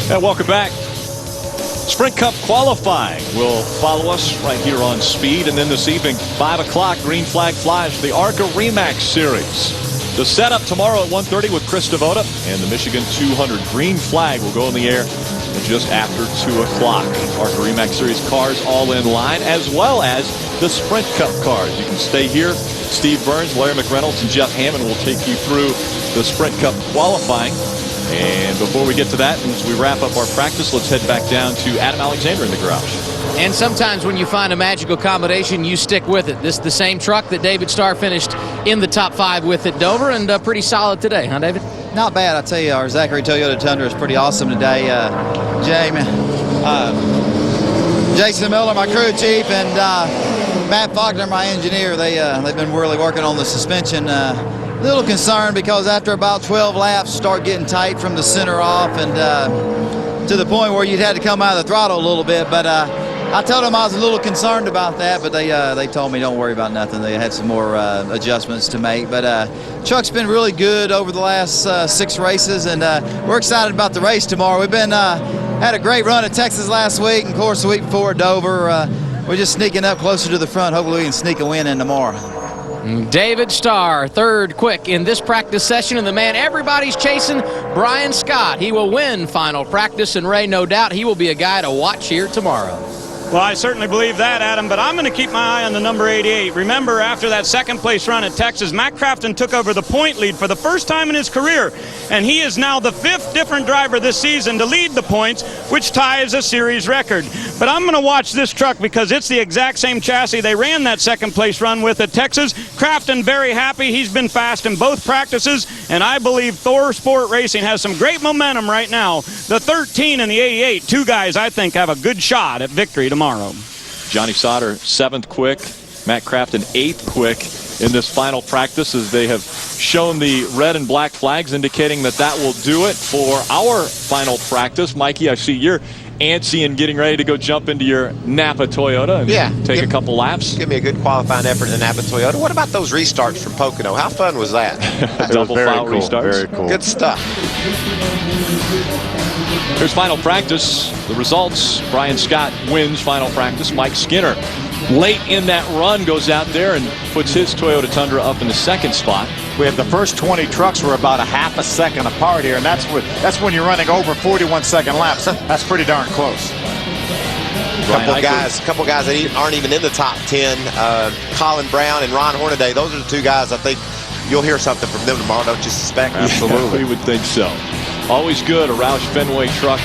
And welcome back. Sprint Cup qualifying will follow us right here on Speed. And then this evening, 5 o'clock, green flag flies for the ARCA REMAX Series. The setup tomorrow at 1:30 with Chris Devoda, and the Michigan 200 green flag will go in the air just after 2 o'clock. ARCA REMAX Series cars all in line, as well as the Sprint Cup cars. You can stay here. Steve Burns, Larry McReynolds, and Jeff Hammond will take you through the Sprint Cup qualifying. And before we get to that, as we wrap up our practice, let's head back down to Adam Alexander in the garage. And sometimes when you find a magical combination, you stick with it. This is the same truck that David Starr finished in the top 5 with at Dover, and pretty solid today, huh, David? Not bad, I tell you. Our Zachary Toyota Tundra is pretty awesome today. Jason Miller, my crew chief, and Matt Faulkner, my engineer, they've been really working on the suspension. Little concerned because after about 12 laps, start getting tight from the center off, and to the point where you'd had to come out of the throttle a little bit. But I told them I was a little concerned about that, but they told me don't worry about nothing. They had some more adjustments to make. But truck's been really good over the last 6 races, and we're excited about the race tomorrow. We've been had a great run at Texas last week, and of course the week before at Dover. We're just sneaking up closer to the front. Hopefully we can sneak a win in tomorrow. David Starr, third quick in this practice session, and the man everybody's chasing, Brian Scott. He will win final practice, and Ray, no doubt, he will be a guy to watch here tomorrow. Well, I certainly believe that, Adam, but I'm going to keep my eye on the number 88. Remember, after that second-place run at Texas, Matt Crafton took over the point lead for the first time in his career, and he is now the 5th different driver this season to lead the points, which ties a series record. But I'm going to watch this truck because it's the exact same chassis they ran that second-place run with at Texas. Crafton very happy. He's been fast in both practices, and I believe Thor Sport Racing has some great momentum right now. The 13 and the 88, 2 guys I think have a good shot at victory tomorrow. Johnny Sauter, 7th quick. Matt Crafton, 8th quick in this final practice, as they have shown the red and black flags, indicating that that will do it for our final practice. Mikey, I see you're antsy and getting ready to go jump into your Napa Toyota and take a couple laps. Give me a good qualifying effort in the Napa Toyota. What about those restarts from Pocono? How fun was that? Double foul restarts. Very cool. Good stuff. Here's final practice. The results: Brian Scott wins final practice. Mike Skinner, late in that run, goes out there and puts his Toyota Tundra up in the 2nd spot. We have the first 20 trucks were about a half a second apart here, and that's when you're running over 41-second laps. That's pretty darn close. Couple guys that aren't even in the top 10. Colin Brown and Ron Hornaday. Those are the 2 guys I think you'll hear something from them tomorrow, don't you suspect? Absolutely. We would think so. Always good, a Roush Fenway truck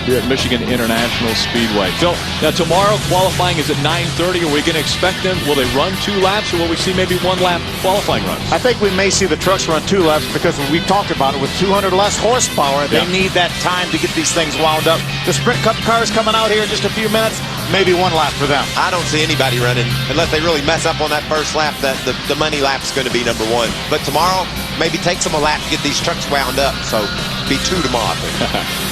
here at Michigan International Speedway. Phil, now tomorrow qualifying is at 9:30. Are we going to expect them? Will they run 2 laps, or will we see maybe 1 lap qualifying runs? I think we may see the trucks run 2 laps because we've talked about it with 200 less horsepower. They need that time to get these things wound up. The Sprint Cup cars coming out here in just a few minutes, maybe 1 lap for them. I don't see anybody running unless they really mess up on that first lap. That the money lap is going to be number 1. But tomorrow, maybe takes them a lap to get these trucks wound up. So be 2 tomorrow.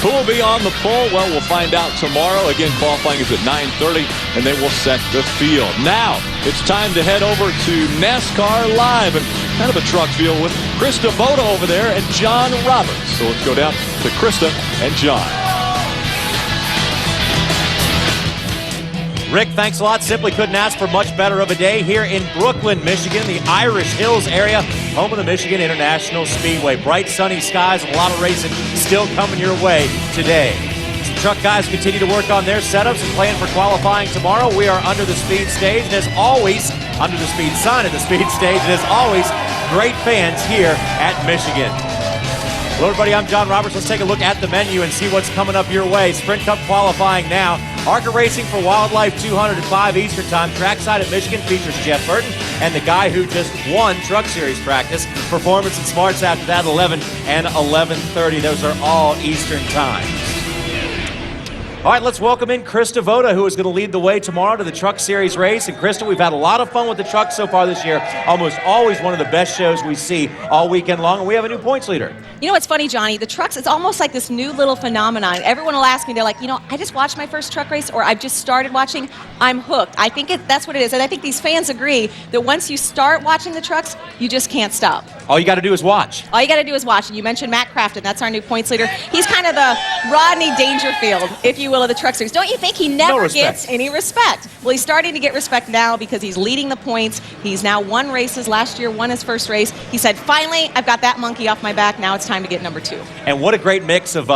Who will be on the pole? Well, we'll find out tomorrow. Again, qualifying is at 9:30, and they will set the field. Now, it's time to head over to NASCAR Live, and kind of a truck field with Chris Devoda over there and John Roberts. So let's go down to Krista and John. Rick, thanks a lot. Simply couldn't ask for much better of a day here in Brooklyn, Michigan, the Irish Hills area, home of the Michigan International Speedway. Bright, sunny skies and a lot of racing still coming your way today. Some truck guys continue to work on their setups and plan for qualifying tomorrow. We are under the speed stage, and as always, under the speed sign at the speed stage, and as always, great fans here at Michigan. Hello, everybody. I'm John Roberts. Let's take a look at the menu and see what's coming up your way. Sprint Cup qualifying now. ARCA Racing for Wildlife 200 at 5 Eastern Time. Trackside at Michigan features Jeff Burton and the guy who just won Truck Series practice. Performance and Smarts after that, 11 and 11:30. Those are all Eastern Times. All right, let's welcome in Chris Devoda, who is going to lead the way tomorrow to the Truck Series race. And Krista, we've had a lot of fun with the trucks so far this year. Almost always one of the best shows we see all weekend long. And we have a new points leader. You know what's funny, Johnny? The trucks, it's almost like this new little phenomenon. Everyone will ask me, they're like, you know, I just watched my first truck race, or I've just started watching. I'm hooked. I think that's what it is. And I think these fans agree that once you start watching the trucks, you just can't stop. All you got to do is watch. All you got to do is watch. You mentioned Matt Crafton. That's our new points leader. He's kind of the Rodney Dangerfield, if you will, of the Truck Series. Don't you think he never gets any respect? Well, he's starting to get respect now because he's leading the points. He's now won races. Last year, won his first race. He said, finally, I've got that monkey off my back. Now it's time to get number 2. And what a great mix of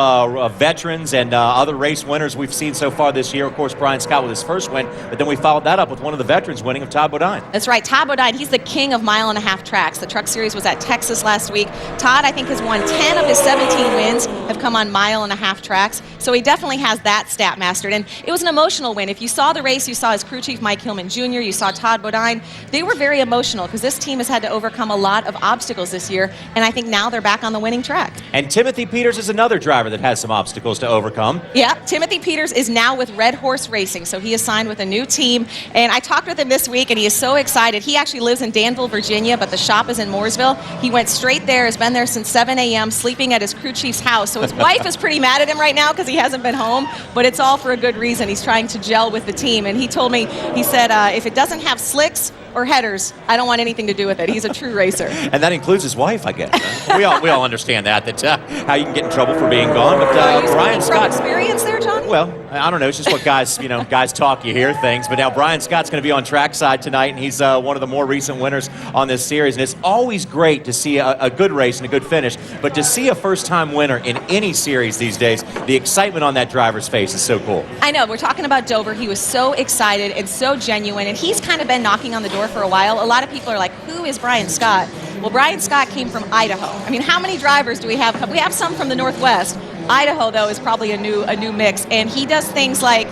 veterans and other race winners we've seen so far this year. Of course, Brian Scott with his first win, but then we followed that up with one of the veterans winning of Todd Bodine. That's right. Todd Bodine, he's the king of mile-and-a-half tracks. The Truck Series was at Texas last week. Todd, I think, has won 10 of his 17 wins have come on mile-and-a-half tracks. So he definitely has that stat mastered. And it was an emotional win. If you saw the race, you saw his crew chief, Mike Hillman Jr., you saw Todd Bodine. They were very emotional because this team has had to overcome a lot of obstacles this year. And I think now they're back on the winning track. And Timothy Peters is another driver that has some obstacles to overcome. Yeah, Timothy Peters is now with Red Horse Racing. So he is signed with a new team. And I talked with him this week, and he is so excited. He actually lives in Danville, Virginia, but the shop is in Mooresville. He went straight there, has been there since 7 a.m., sleeping at his crew chief's house. So his wife is pretty mad at him right now because he hasn't been home, but it's all for a good reason. He's trying to gel with the team. And he told me, he said, if it doesn't have slicks or headers, I don't want anything to do with it. He's a true racer. And that includes his wife, I guess. we all understand that how you can get in trouble for being gone. But Brian Scott, experience there, John? Well, I don't know. It's just what guys talk. You hear things. But now Brian Scott's going to be on trackside tonight, and he's one of the more recent winners on this series. And it's always great to see a good race and a good finish. But to see a first-time winner in any series these days, the excitement on that driver's face is so cool. I know. We're talking about Dover. He was so excited and so genuine, and he's kind of been knocking on the door for a while. A lot of people are like, who is Brian Scott? Well, Brian Scott came from Idaho. I mean, how many drivers do we have? We have some from the Northwest. Idaho, though, is probably a new mix, and he does things like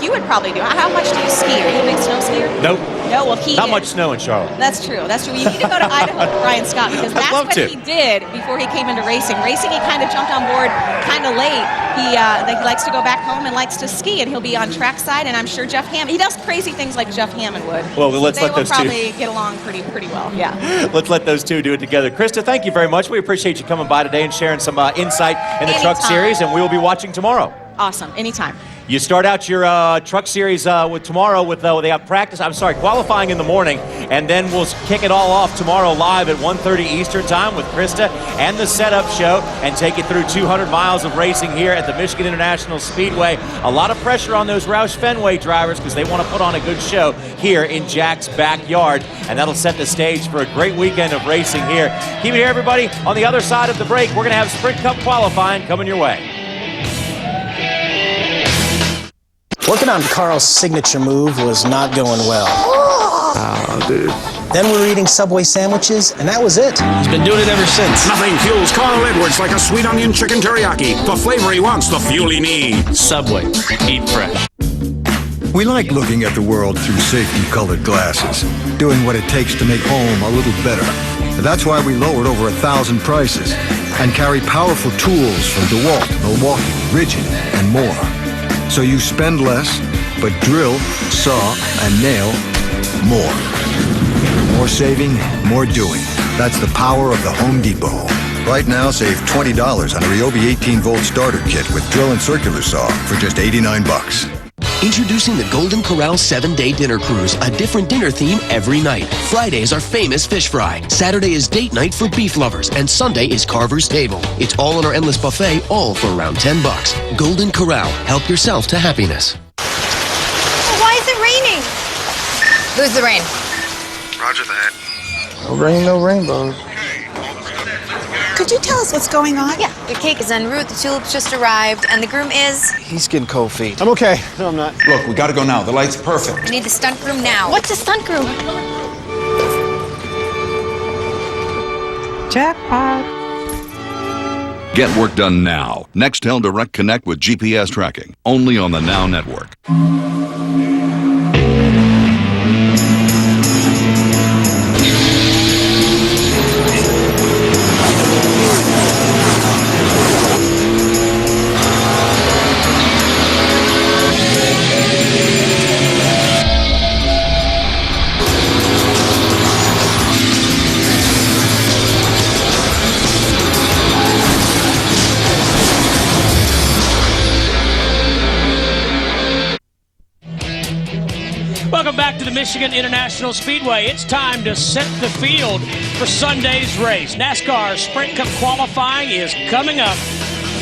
you would probably do. How much do you ski? Are you a big snow skier? Nope. No, well, he Not is. Much snow in Charlotte. That's true. That's true. You need to go to Idaho with Brian Scott because that's what he did before he came into racing. Racing, he kind of jumped on board kind of late. He likes to go back home and likes to ski, and he'll be on trackside. And I'm sure Jeff Hammond. He does crazy things like Jeff Hammond would. Well, let's let those two. They will probably get along pretty well. Yeah. Let's let those two do it together. Krista, thank you very much. We appreciate you coming by today and sharing some insight in the Truck Series, and we will be watching tomorrow. Awesome. Anytime. You start out your Truck Series with tomorrow with they have qualifying in the morning, and then we'll kick it all off tomorrow live at 1:30 Eastern Time with Krista and the setup show, and take you through 200 miles of racing here at the Michigan International Speedway. A lot of pressure on those Roush Fenway drivers because they want to put on a good show here in Jack's backyard, and that'll set the stage for a great weekend of racing here. Keep it here, everybody. On the other side of the break, we're going to have Sprint Cup qualifying coming your way. Working on Carl's signature move was not going well. Oh, dude. Then we were eating Subway sandwiches, and that was it. He's been doing it ever since. Nothing fuels Carl Edwards like a sweet onion chicken teriyaki. The flavor he wants, the fuel he needs. Subway. Eat fresh. We like looking at the world through safety-colored glasses, doing what it takes to make home a little better. That's why we lowered over 1,000 prices and carry powerful tools from DeWalt, Milwaukee, Ridgid, and more. So you spend less, but drill, saw, and nail more. More saving, more doing. That's the power of the Home Depot. Right now, save $20 on a Ryobi 18-volt starter kit with drill and circular saw for just $89. Introducing the Golden Corral 7-Day Dinner Cruise, a different dinner theme every night. Friday is our famous fish fry. Saturday is date night for beef lovers, and Sunday is Carver's Table. It's all in our endless buffet, all for around $10. Golden Corral, help yourself to happiness. Why is it raining? Who's the rain? Roger that. No rain, no rainbow. Could you tell us what's going on? Yeah, the cake is en route, the tulips just arrived, and the groom is... He's getting cold feet. I'm okay. No, I'm not. Look, we gotta go now. The light's perfect. We need the stunt groom now. What's a stunt groom? Jackpot. Get work done now. Nextel Direct Connect with GPS tracking. Only on the Now Network. the Michigan International Speedway. It's time to set the field for Sunday's race. NASCAR Sprint Cup qualifying is coming up.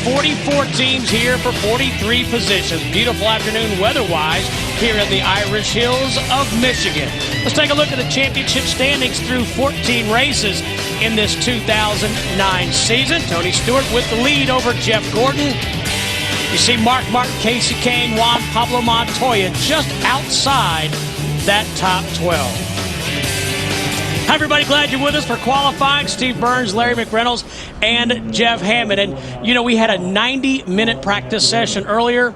44 teams here for 43 positions. Beautiful afternoon weather-wise here in the Irish Hills of Michigan. Let's take a look at the championship standings through 14 races in this 2009 season. Tony Stewart with the lead over Jeff Gordon. You see Mark Martin, Casey Kane, Juan Pablo Montoya just outside that top 12. Hi, everybody. Glad you're with us for qualifying. Steve Burns, Larry McReynolds, and Jeff Hammond. And, you know, we had a 90-minute practice session earlier.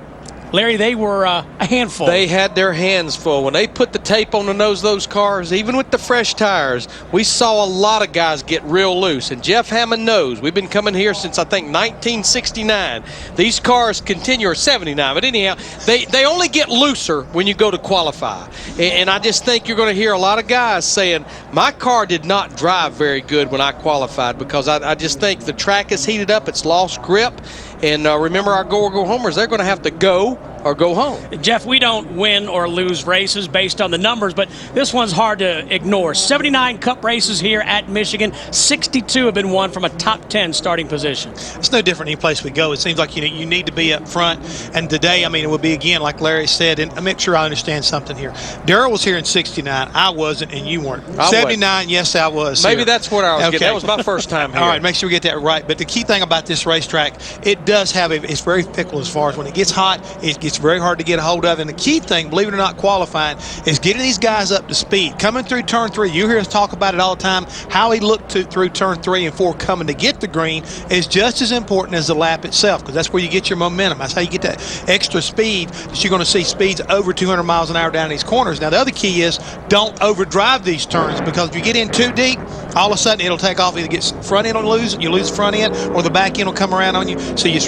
Larry, they were a handful. They had their hands full. When they put the tape on the nose of those cars, even with the fresh tires, we saw a lot of guys get real loose. And Jeff Hammond knows. We've been coming here since, I think, 1969. These cars continue, or 79. But anyhow, they only get looser when you go to qualify. And I just think you're going to hear a lot of guys saying, my car did not drive very good when I qualified, because I just think the track is heated up. It's lost grip. And remember, our go or go homers, they're going to have to go or go home. Jeff, we don't win or lose races based on the numbers, but this one's hard to ignore. 79 Cup races here at Michigan. 62 have been won from a top 10 starting position. It's no different any place we go. It seems like you need to be up front. And today, I mean, it will be, again, like Larry said, and I'm sure I understand something here. Darrell was here in 69. I wasn't, and you weren't. 79, yes, I was. Maybe here. that's what I was getting. That was my first time here. All right, make sure we get that right. But the key thing about this racetrack, it does have it's very fickle as far as when it gets hot, it gets very hard to get a hold of. And the key thing, believe it or not, qualifying is getting these guys up to speed. Coming through turn 3, you hear us talk about it all the time. How he looked through turn 3 and 4 coming to get the green is just as important as the lap itself, because that's where you get your momentum. That's how you get that extra speed that you're going to see speeds over 200 miles an hour down these corners. Now, the other key is don't overdrive these turns, because if you get in too deep, all of a sudden it'll take off. Either get front end will lose, you lose front end, or the back end will come around on you. So you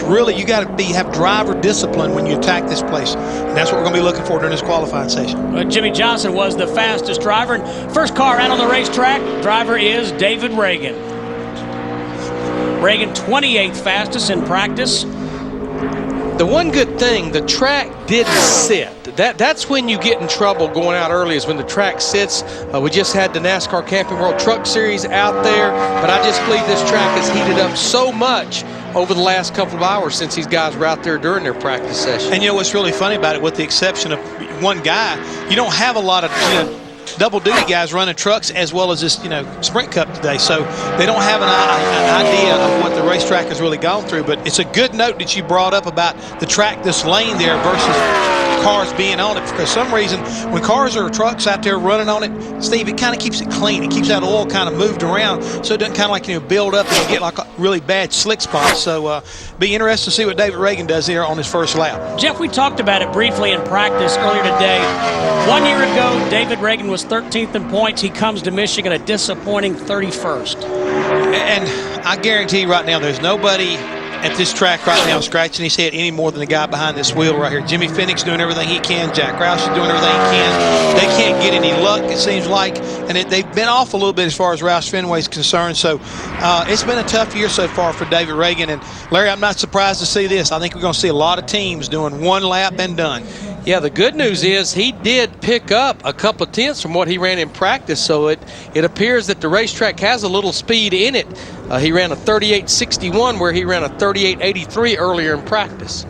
got to have driver discipline when you attack this place. And that's what we're going to be looking for during this qualifying session. Well, Jimmy Johnson was the fastest driver. And first car out on the racetrack, driver is David Reagan. Reagan 28th fastest in practice. The one good thing, the track didn't sit. That's when you get in trouble going out early, is when the track sits. We just had the NASCAR Camping World Truck Series out there, but I just believe this track has heated up so much over the last couple of hours since these guys were out there during their practice session. And you know what's really funny about it, with the exception of one guy, you don't have a lot of double duty guys running trucks as well as this Sprint Cup today, so they don't have an idea of what the racetrack has really gone through. But it's a good note that you brought up about the track, this lane there versus cars being on it. For some reason, when cars or trucks out there running on it, Steve, it kind of keeps it clean. It keeps that oil kind of moved around, so it doesn't kind of like build up and get like a really bad slick spots. So be interested to see what David Reagan does here on his first lap. Jeff, we talked about it briefly in practice earlier today. 1 year ago, David Reagan was 13th in points. He comes to Michigan a disappointing 31st. And I guarantee you right now, there's nobody at this track right now scratching his head any more than the guy behind this wheel right here. Jimmy Fennick's doing everything he can. Jack Roush is doing everything he can. They can't get any luck, it seems like. And they've been off a little bit as far as Roush Fenway is concerned. So it's been a tough year so far for David Reagan. And Larry, I'm not surprised to see this. I think we're going to see a lot of teams doing one lap and done. Yeah, the good news is he did pick up a couple of tenths from what he ran in practice, so it appears that the racetrack has a little speed in it. He ran a 38.61 where he ran a 38.83 earlier in practice.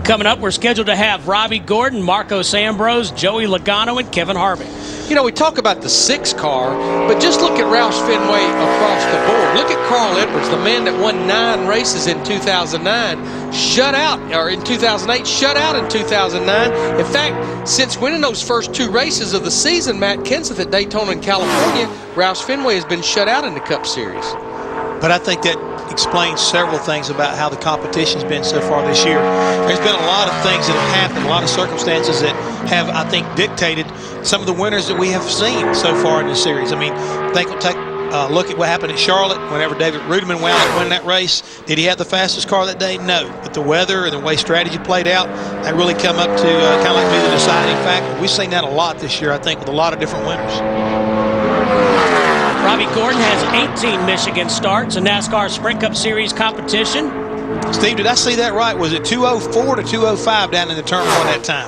Coming up, we're scheduled to have Robbie Gordon, Marcos Ambrose, Joey Logano, and Kevin Harvick. You know, we talk about the 6 car, but just look at Roush Fenway across the board. Look at Carl Edwards, the man that won 9 races in 2009, shut out, or in 2008, shut out in 2009. In fact, since winning those first 2 races of the season, Matt Kenseth at Daytona and California, Roush Fenway has been shut out in the Cup Series. But I think that explains several things about how the competition's been so far this year. There's been a lot of things that have happened, a lot of circumstances that have, I think, dictated some of the winners that we have seen so far in this series. I mean, I think we'll take a look at what happened at Charlotte whenever David Rudiman wound up winning that race. Did he have the fastest car that day? No. But the weather and the way strategy played out, that really come up to kind of like be the deciding factor. We've seen that a lot this year, I think, with a lot of different winners. Robbie Gordon has 18 Michigan starts, a NASCAR Sprint Cup Series competition. Steve, did I see that right? Was it 2:04 to 2:05 down in the Terminal at that time?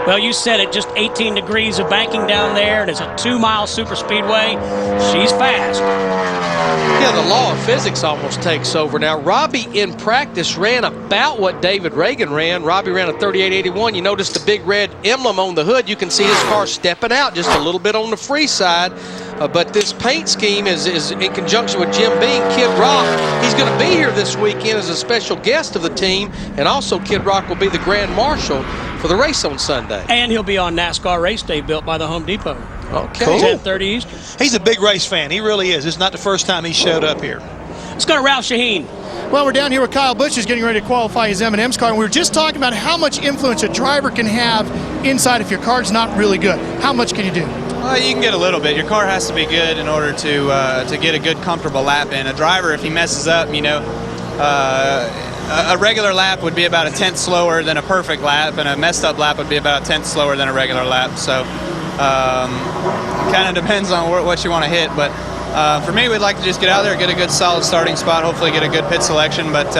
Well, you said it, just 18 degrees of banking down there, and it's a 2-mile super speedway. She's fast. Yeah, the law of physics almost takes over. Now, Robbie in practice ran about what David Reagan ran. Robbie ran a 38.81. You notice the big red emblem on the hood. You can see his car stepping out just a little bit on the free side. But this paint scheme is in conjunction with Jim Beam. Kid Rock, he's going to be here this weekend as a special guest of the team. And also Kid Rock will be the Grand Marshal for the race on Sunday. And he'll be on NASCAR race day built by the Home Depot. Okay. Cool. 10:30 Eastern. He's a big race fan. He really is. It's not the first time he showed up here. Let's go to Ralph Shaheen. Well, we're down here with Kyle Busch, who's getting ready to qualify his M&M's car, and we were just talking about how much influence a driver can have inside if your car's not really good. How much can you do? Well, you can get a little bit. Your car has to be good in order to get a good, comfortable lap in. A driver, if he messes up, a regular lap would be about a tenth slower than a perfect lap, and a messed up lap would be about a tenth slower than a regular lap. So it kind of depends on what you want to hit. But for me, we'd like to just get out there, get a good solid starting spot, hopefully get a good pit selection. But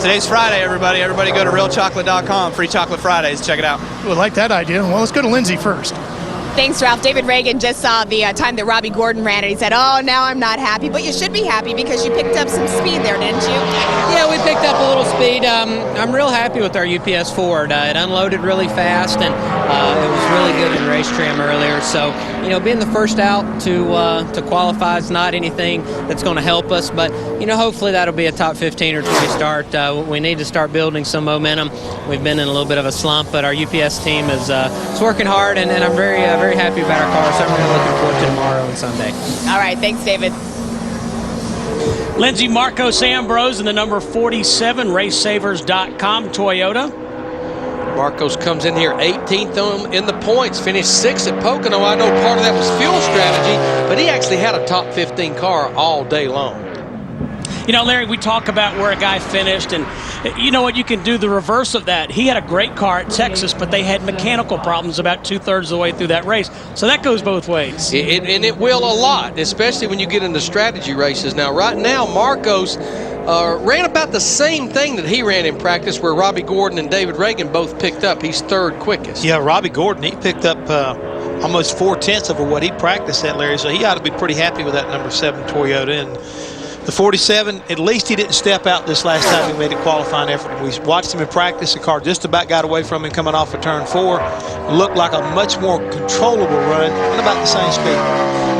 today's Friday, everybody. Everybody go to realchocolate.com. Free Chocolate Fridays. Check it out. We like that idea. Well, let's go to Lindsay first. Thanks, Ralph. David Reagan just saw the time that Robbie Gordon ran it. He said, oh, now I'm not happy. But you should be happy because you picked up some speed there, didn't you? Yeah, we picked up a little speed. I'm real happy with our UPS Ford. It unloaded really fast, and it was really good in race trim earlier. So, being the first out to qualify is not anything that's going to help us. But, hopefully that'll be a top 15 or 20 start. We need to start building some momentum. We've been in a little bit of a slump, but our UPS team is working hard, and I'm very happy about our car, so I'm really looking forward to tomorrow and Sunday. All right, thanks, David. Lindsay Marcos Ambrose in the number 47 RaceSavers.com Toyota. Marcos comes in here 18th in the points, finished 6th at Pocono. I know part of that was fuel strategy, but he actually had a top 15 car all day long. Larry, we talk about where a guy finished, and you know what, you can do the reverse of that. He had a great car at Texas, but they had mechanical problems about 2/3 of the way through that race. So that goes both ways. And it will a lot, especially when you get into strategy races. Now, right now, Marcos ran about the same thing that he ran in practice, where Robbie Gordon and David Reagan both picked up. He's third quickest. Yeah, Robbie Gordon, he picked up almost 4/10 of what he practiced at, Larry, so he ought to be pretty happy with that number 7 Toyota. And the 47, at least he didn't step out this last time he made a qualifying effort. We watched him in practice. The car just about got away from him coming off of turn 4. It looked like a much more controllable run and about the same speed.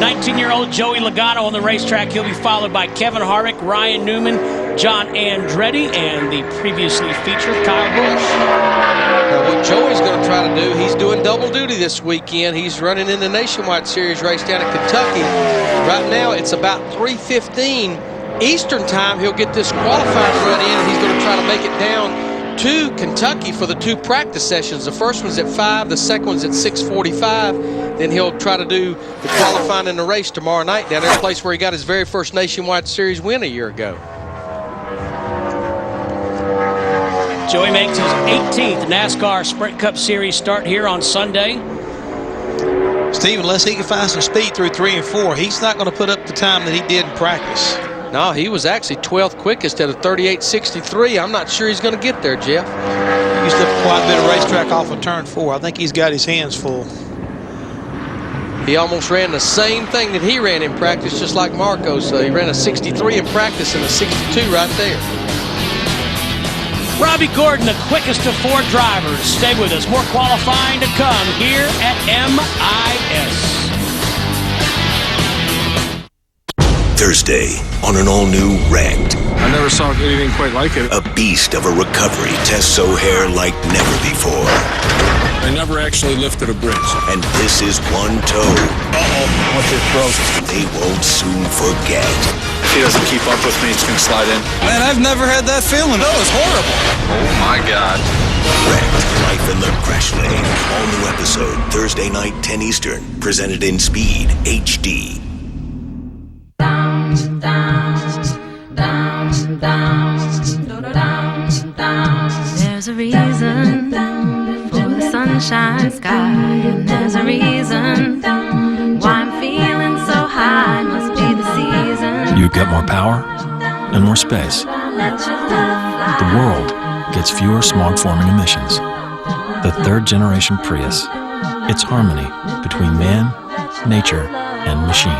19-year-old Joey Logano on the racetrack. He'll be followed by Kevin Harvick, Ryan Newman, John Andretti, and the previously featured Kyle Busch. Now, what Joey's going to try to do, he's doing double duty this weekend. He's running in the Nationwide Series race down in Kentucky. Right now, it's about 3:15 Eastern time. He'll get this qualifying run in, and he's going to try to make it down to Kentucky for the 2 practice sessions. The first one's at 5, the second one's at 6:45. Then he'll try to do the qualifying in the race tomorrow night down there, a place where he got his very first Nationwide Series win a year ago. Joey makes his 18th NASCAR Sprint Cup Series start here on Sunday. Steve, unless he can find some speed through 3 and 4, he's not going to put up the time that he did in practice. No, he was actually 12th quickest at a 38.63. I'm not sure he's going to get there, Jeff. He used up quite a bit of racetrack off of turn 4. I think he's got his hands full. He almost ran the same thing that he ran in practice, just like Marcos. So he ran a 63 in practice and a 62 right there. Robbie Gordon, the quickest of 4 drivers. Stay with us. More qualifying to come here at MIS. Thursday on an all-new Wrecked. I never saw anything quite like it. A beast of a recovery tests O'Hare like never before. I never actually lifted a bridge. And this is one toe. Uh-oh, what's his throat? They won't soon forget. If he doesn't keep up with me, it's going to slide in. Man, I've never had that feeling. That was horrible. Oh, my God. Wrecked. Life in the Crash Lane. All new episode, Thursday night, 10 Eastern. Presented in Speed HD. There's a reason for the sunshine sky, and there's a reason why I'm feeling so high. Must be the season. You get more power and more space. Let your love fly. The world gets fewer smog-forming emissions. the third-generation Prius. It's harmony between man, nature, and machine.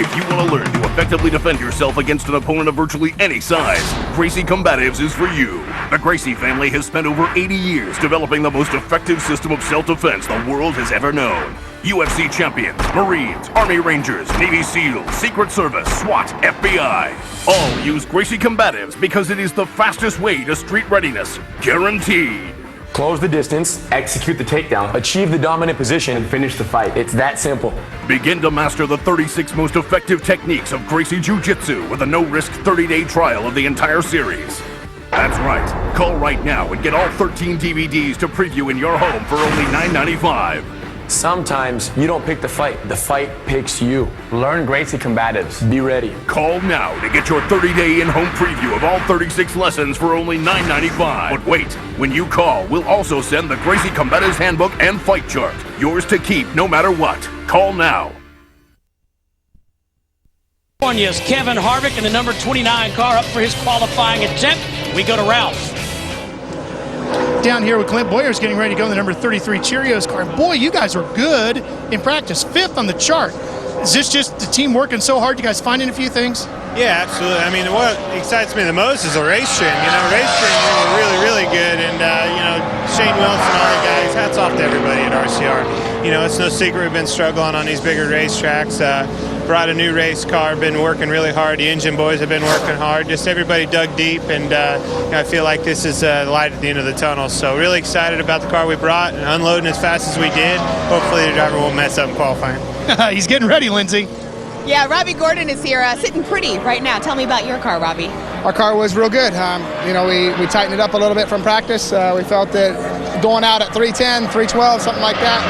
If you want to learn to effectively defend yourself against an opponent of virtually any size, Gracie Combatives is for you. The Gracie family has spent over 80 years developing the most effective system of self-defense the world has ever known. UFC champions, Marines, Army Rangers, Navy SEALs, Secret Service, SWAT, FBI. All use Gracie Combatives because it is the fastest way to street readiness. Guaranteed. Close the distance, execute the takedown, achieve the dominant position, and finish the fight. It's that simple. Begin to master the 36 most effective techniques of Gracie Jiu-Jitsu with a no-risk 30-day trial of the entire series. That's right. Call right now and get all 13 DVDs to preview in your home for only $9.95. Sometimes you don't pick the fight picks you. Learn Gracie Combatives. Be ready. Call now to get your 30-day in-home preview of all 36 lessons for only $9.95. But wait, when you call, we'll also send the Gracie Combatives Handbook and Fight Chart. Yours to keep no matter what. Call now. California's Kevin Harvick in the number 29 car up for his qualifying attempt. We go to Ralph. Down here with Clint Boyer's getting ready to go in the number 33 Cheerios car. Boy, you guys were good in practice. 5th on the chart. Is this just the team working so hard? You guys finding a few things? Yeah, absolutely. I mean, what excites me the most is the race trim. You know, race trim is really, really good. And, you know, Shane Wilson, all the guys, hats off to everybody at RCR. You know, it's no secret we've been struggling on these bigger racetracks. Brought a new race car, been working really hard. The engine boys have been working hard. Just everybody dug deep, and you know, I feel like this is the light at the end of the tunnel. So really excited about the car we brought and unloading as fast as we did. Hopefully the driver won't mess up in qualifying. He's getting ready, Lindsay. Yeah, Robbie Gordon is here sitting pretty right now. Tell me about your car, Robbie. Our car was real good. You know, we tightened it up a little bit from practice. We felt that going out at 310, 312, something like that,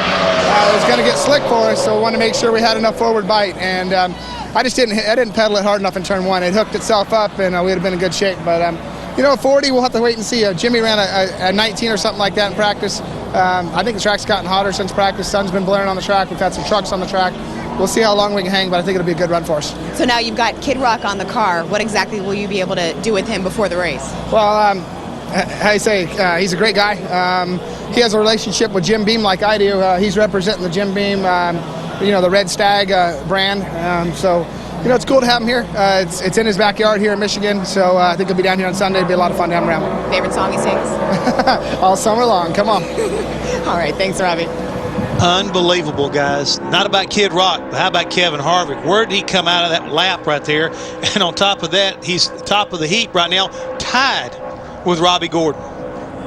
it was going to get slick for us, so we wanted to make sure we had enough forward bite. And I didn't pedal it hard enough in turn 1. It hooked itself up, and we'd have been in good shape. But, you know, 40, we'll have to wait and see. Jimmy ran a 19 or something like that in practice. I think the track's gotten hotter since practice. Sun's been blaring on the track. We've had some trucks on the track. We'll see how long we can hang, but I think it'll be a good run for us. So now you've got Kid Rock on the car. What exactly will you be able to do with him before the race? Well, how you say, he's a great guy. He has a relationship with Jim Beam like I do. He's representing the Jim Beam, you know, the Red Stag brand. So, you know, it's cool to have him here. It's in his backyard here in Michigan, so I think he'll be down here on Sunday. It'll be a lot of fun to have him around. Favorite song he sings? All summer long. Come on. All right. Thanks, Robbie. Unbelievable, guys. Not about Kid Rock, but how about Kevin Harvick? Where did he come out of that lap right there? And on top of that, he's top of the heap right now, tied with Robbie Gordon.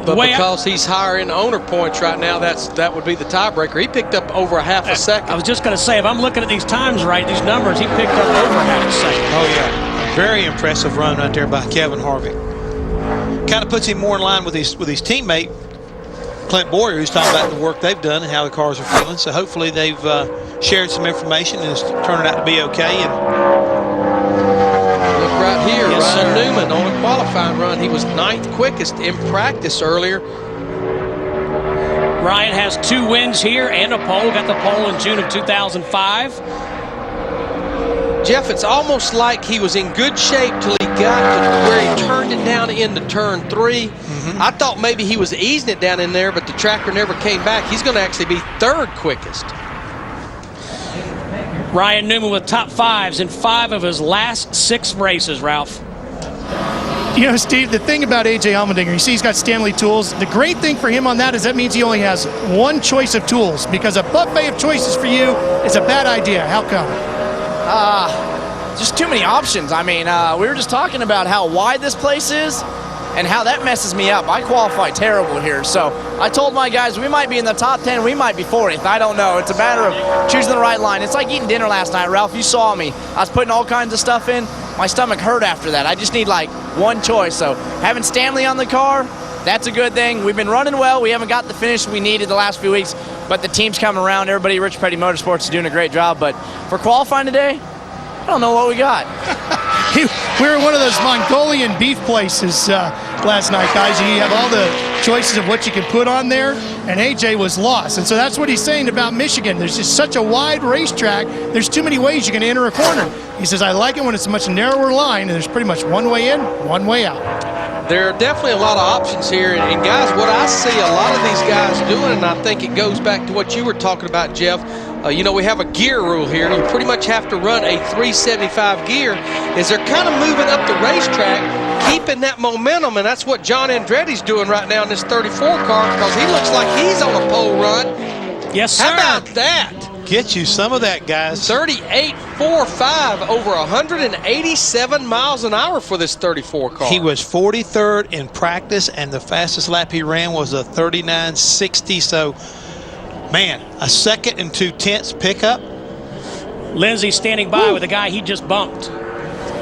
But because he's higher in owner points right now, that would be the tiebreaker. He picked up over a half a second. I was just going to say, if I'm looking at these times right, these numbers, he picked up over a half a second. Oh, yeah. Very impressive run right there by Kevin Harvick. Kind of puts him more in line with his teammate, Clint Boyer, who's talking about the work they've done and how the cars are feeling. So hopefully they've shared some information and it's turning out to be okay. And look right here, Yes, Ryan sir. Newman on a qualifying run. He was 9th quickest in practice earlier. Ryan has 2 wins here and a pole. Got the pole in June of 2005. Jeff, it's almost like he was in good shape till he got to where he turned it down into turn 3. I thought maybe he was easing it down in there, but the tracker never came back. He's going to actually be 3rd quickest. Ryan Newman with top 5s in 5 of his last 6 races, Ralph. You know, Steve, the thing about A.J. Allmendinger, you see he's got Stanley Tools. The great thing for him on that is that means he only has one choice of tools, because a buffet of choices for you is a bad idea. How come? Just too many options. I mean, we were just talking about how wide this place is and how that messes me up. I qualify terrible here. So I told my guys we might be in the top 10, we might be 40th. I don't know. It's a matter of choosing the right line. It's like eating dinner last night, Ralph. You saw me. I was putting all kinds of stuff in. My stomach hurt after that. I just need like one choice. So having Stanley on the car, that's a good thing. We've been running well. We haven't got the finish we needed the last few weeks, but the team's coming around. Everybody at Rich Petty Motorsports is doing a great job. But for qualifying today, I don't know what we got. We were one of those Mongolian beef places last night, guys. You have all the choices of what you can put on there, and AJ was lost. And so that's what he's saying about Michigan. There's just such a wide racetrack. There's too many ways you can enter a corner. He says, I like it when it's a much narrower line, and there's pretty much one way in, one way out. there are definitely a lot of options here. And guys, what I see a lot of these guys doing, and I think it goes back to what you were talking about, Jeff, you know, we have a gear rule here. You pretty much have to run a 375 gear. Is they're kind of moving up the racetrack, keeping that momentum, and that's what John Andretti's doing right now in this 34 car, because he looks like he's on a pole run. Yes, sir. How about that? Get you some of that, guys. 38.45, over 187 miles an hour for this 34 car. He was 43rd in practice, and the fastest lap he ran was a 39.60. So, man, a 2nd and 2/10 pickup. Lindsay standing by with a guy he just bumped.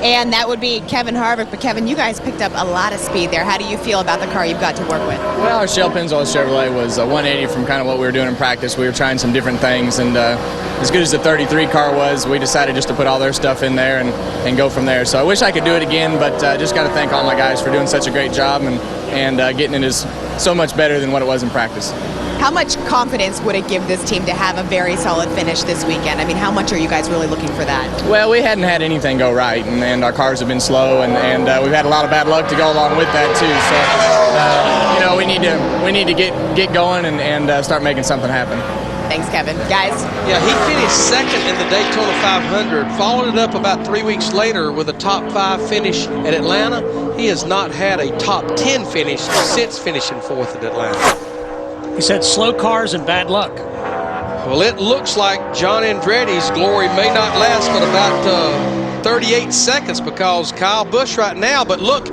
And that would be Kevin Harvick. But Kevin, you guys picked up a lot of speed there. How do you feel about the car you've got to work with? Well, our Shell Pennzoil Chevrolet was a 180 from kind of what we were doing in practice. We were trying some different things, and as good as the 33 car was, we decided just to put all their stuff in there and go from there. So I wish I could do it again, but just got to thank all my guys for doing such a great job, and getting it is so much better than what it was in practice. How much confidence would it give this team to have a very solid finish this weekend? I mean, how much are you guys really looking for that? Well, we hadn't had anything go right, and our cars have been slow, and we've had a lot of bad luck to go along with that too. So, you know, we need to get going and start making something happen. Thanks, Kevin. Guys? Yeah, he finished 2nd in the Daytona 500, followed it up about 3 weeks later with a top 5 finish at Atlanta. He has not had a top 10 finish since finishing 4th at Atlanta. He said slow cars and bad luck. Well, it looks like John Andretti's glory may not last but about 38 seconds, because Kyle Busch right now, but look,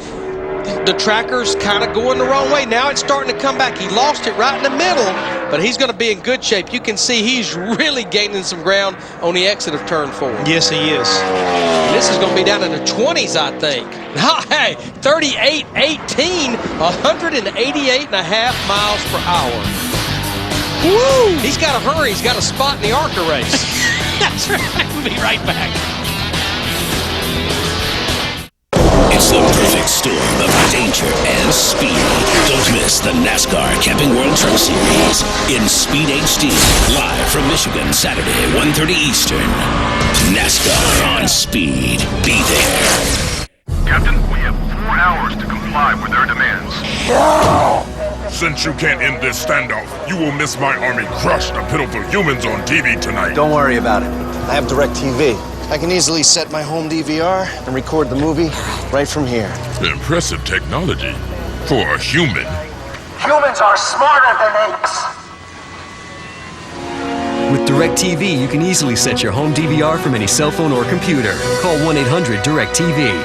the tracker's kind of going the wrong way. Now it's starting to come back. He lost it right in the middle, but he's going to be in good shape. You can see he's really gaining some ground on the exit of turn 4. Yes, he is. And this is going to be down in the 20s, I think. Hey, 38.18, 188.5 miles per hour. Woo! He's got to hurry. He's got a spot in the ARCA race. That's right. We'll be right back. It's the perfect storm of danger and speed. Don't miss the NASCAR Camping World Truck Series in Speed HD, live from Michigan, Saturday, 1:30 Eastern. NASCAR on Speed. Be there. Captain, we have 4 hours to comply with their demands. Since you can't end this standoff, you will miss my army crush the pitiful humans on TV tonight. Don't worry about it. I have DirecTV. I can easily set my home DVR and record the movie right from here. Impressive technology for a human. Humans are smarter than apes. With DirecTV, you can easily set your home DVR from any cell phone or computer. Call 1-800-DirecTV.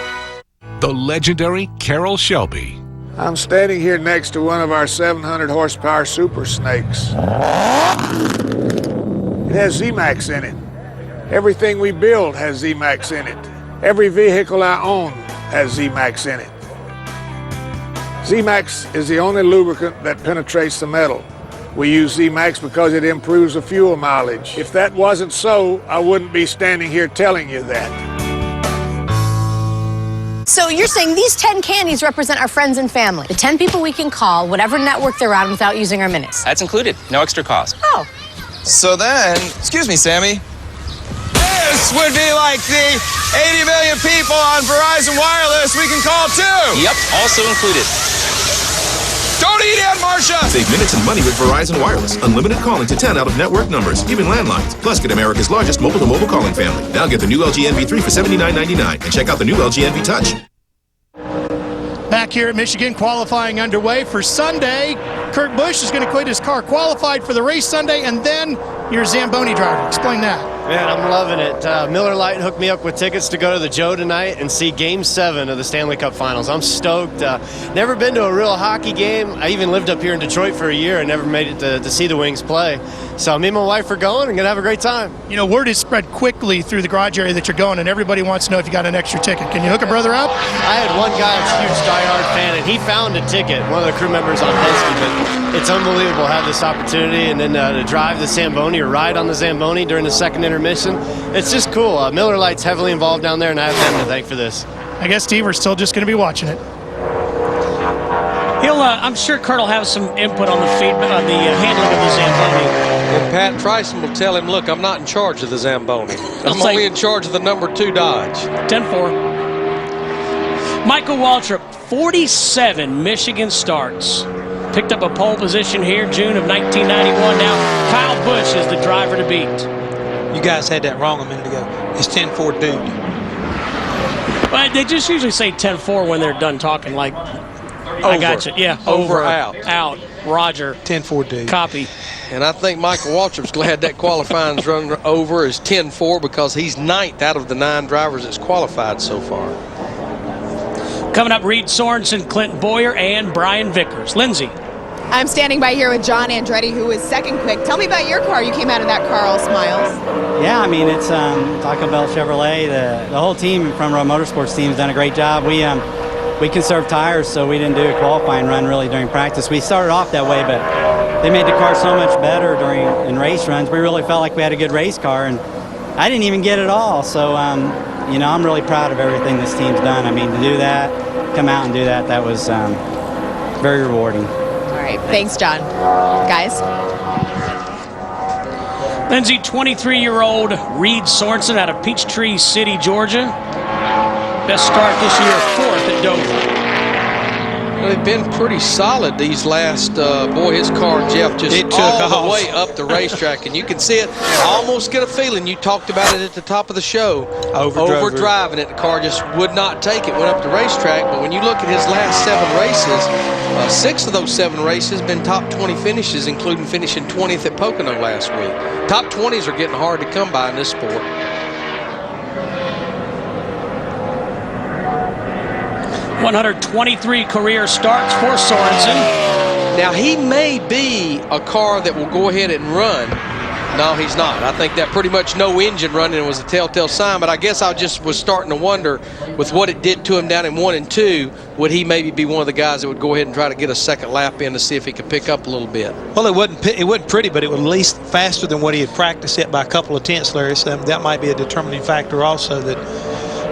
The legendary Carroll Shelby. I'm standing here next to one of our 700 horsepower Super Snakes. It has Z-Max in it. Everything we build has Z-Max in it. Every vehicle I own has Z-Max in it. Z-Max is the only lubricant that penetrates the metal. We use Z-Max because it improves the fuel mileage. If that wasn't so, I wouldn't be standing here telling you that. So you're saying these 10 candies represent our friends and family, the 10 people we can call, whatever network they're on, without using our minutes. That's included. No extra cost. Oh. So then, excuse me, Sammy. This would be like the 80 million people on Verizon Wireless we can call too. Yep, also included. Don't eat it, Marcia! Save minutes and money with Verizon Wireless. Unlimited calling to 10 out-of-network numbers, even landlines. Plus, get America's largest mobile-to-mobile calling family. Now get the new LG NV3 for $79.99 and check out the new LG NV Touch. Back here at Michigan, qualifying underway for Sunday. Kurt Busch is going to quit his car. Qualified for the race Sunday, and then your Zamboni driver. Explain that. Man, I'm loving it. Miller Lite hooked me up with tickets to go to the Joe tonight and see Game 7 of the Stanley Cup Finals. I'm stoked. Never been to a real hockey game. I even lived up here in Detroit for a year and never made it to see the Wings play. So me and my wife are going and going to have a great time. You know, word is spread quickly through the garage area that you're going, and everybody wants to know if you got an extra ticket. Can you hook a brother up? I had one guy that's a huge diehard fan, and he found a ticket, one of the crew members on Penske. But it's unbelievable to have this opportunity and then to drive the Zamboni or ride on the Zamboni during the second intermission. It's just cool. Miller Lite's heavily involved down there, and I have them to thank for this. I guess, Steve, we're still just going to be watching it. I'm sure Kurt will have some input on the feedback, on the handling of the Zamboni. And Pat Tryson will tell him, look, I'm not in charge of the Zamboni. I'm only in charge of the number 2 Dodge. 10-4. Michael Waltrip, 47 Michigan starts. Picked up a pole position here, June of 1991. Now, Kyle Busch is the driver to beat. You guys had that wrong a minute ago. It's 10-4 dude. But they just usually say 10-4 when they're done talking, like, I got you. Yeah, Over, out. Out. Roger. 10-4 dude. Copy. And I think Michael Waltrip's glad that qualifying's run over is 10-4 because he's 9th out of the 9 drivers that's qualified so far. Coming up, Reed Sorensen, Clint Boyer, and Brian Vickers. Lindsay. I'm standing by here with John Andretti, who was second quick. Tell me about your car. You came out of that car all smiles. Yeah, I mean, it's Taco Bell Chevrolet. The whole team from Road Motorsports team has done a great job. We conserved tires, so we didn't do a qualifying run really during practice. We started off that way, but they made the car so much better in race runs. We really felt like we had a good race car, and I didn't even get it all. So, you know, I'm really proud of everything this team's done. I mean, to do that, come out and do that, that was very rewarding. All right, thanks, John. Guys. Lindsay, 23-year-old Reed Sorensen out of Peachtree City, Georgia. Best start this year, 4th at Dover. They've been pretty solid these last, his car, Jeff, just all the way up the racetrack. And you can see it. I almost get a feeling, you talked about it at the top of the show, overdriving it. The car just would not take it, went up the racetrack. But when you look at his last 7 races, 6 of those 7 races have been top 20 finishes, including finishing 20th at Pocono last week. Top 20s are getting hard to come by in this sport. 123 career starts for Sorensen. Now, he may be a car that will go ahead and run. No, he's not. I think that pretty much no engine running was a telltale sign, but I guess I just was starting to wonder with what it did to him down in 1 and 2, would he maybe be one of the guys that would go ahead and try to get a second lap in to see if he could pick up a little bit? Well, it wasn't pretty, but it was at least faster than what he had practiced at by a couple of tenths, Larry. So that might be a determining factor also, that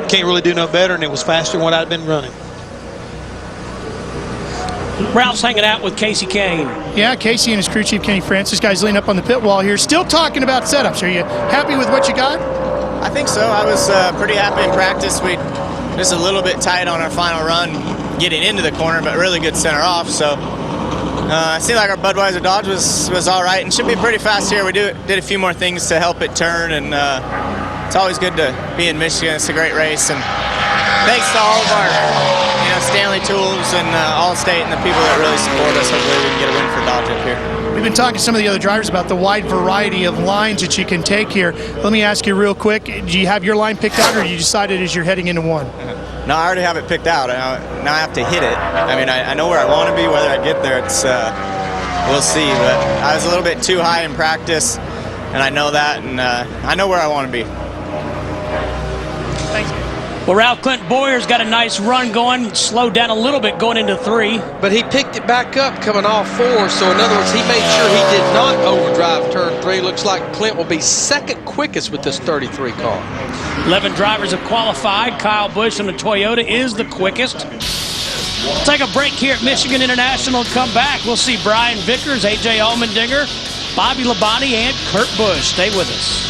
can't really do no better, and it was faster than what I'd been running. Ralph's hanging out with Casey Kane. Yeah, Casey and his crew chief, Kenny Francis, guys leaning up on the pit wall here, still talking about setups. Are you happy with what you got? I think so. I was pretty happy in practice. We just a little bit tight on our final run getting into the corner, but really good center off. So it seemed like our Budweiser Dodge was all right and should be pretty fast here. We did a few more things to help it turn, and it's always good to be in Michigan. It's a great race, and thanks to all of our Stanley Tools and Allstate and the people that really support us. Hopefully we can get a win for Dodge up here. We've been talking to some of the other drivers about the wide variety of lines that you can take here. Let me ask you real quick, do you have your line picked out, or you decided as you're heading into 1? No, I already have it picked out. Now I have to hit it. I mean, I know where I want to be. Whether I get there, it's we'll see. But I was a little bit too high in practice, and I know that, and I know where I want to be. Thanks. Well, Ralph, Clint Boyer's got a nice run going, slowed down a little bit going into 3. But he picked it back up coming off 4, so in other words, he made sure he did not overdrive turn 3. Looks like Clint will be second quickest with this 33 car. 11 drivers have qualified. Kyle Busch on the Toyota is the quickest. We'll take a break here at Michigan International and come back. We'll see Brian Vickers, A.J. Allmendinger, Bobby Labonte, and Kurt Busch. Stay with us.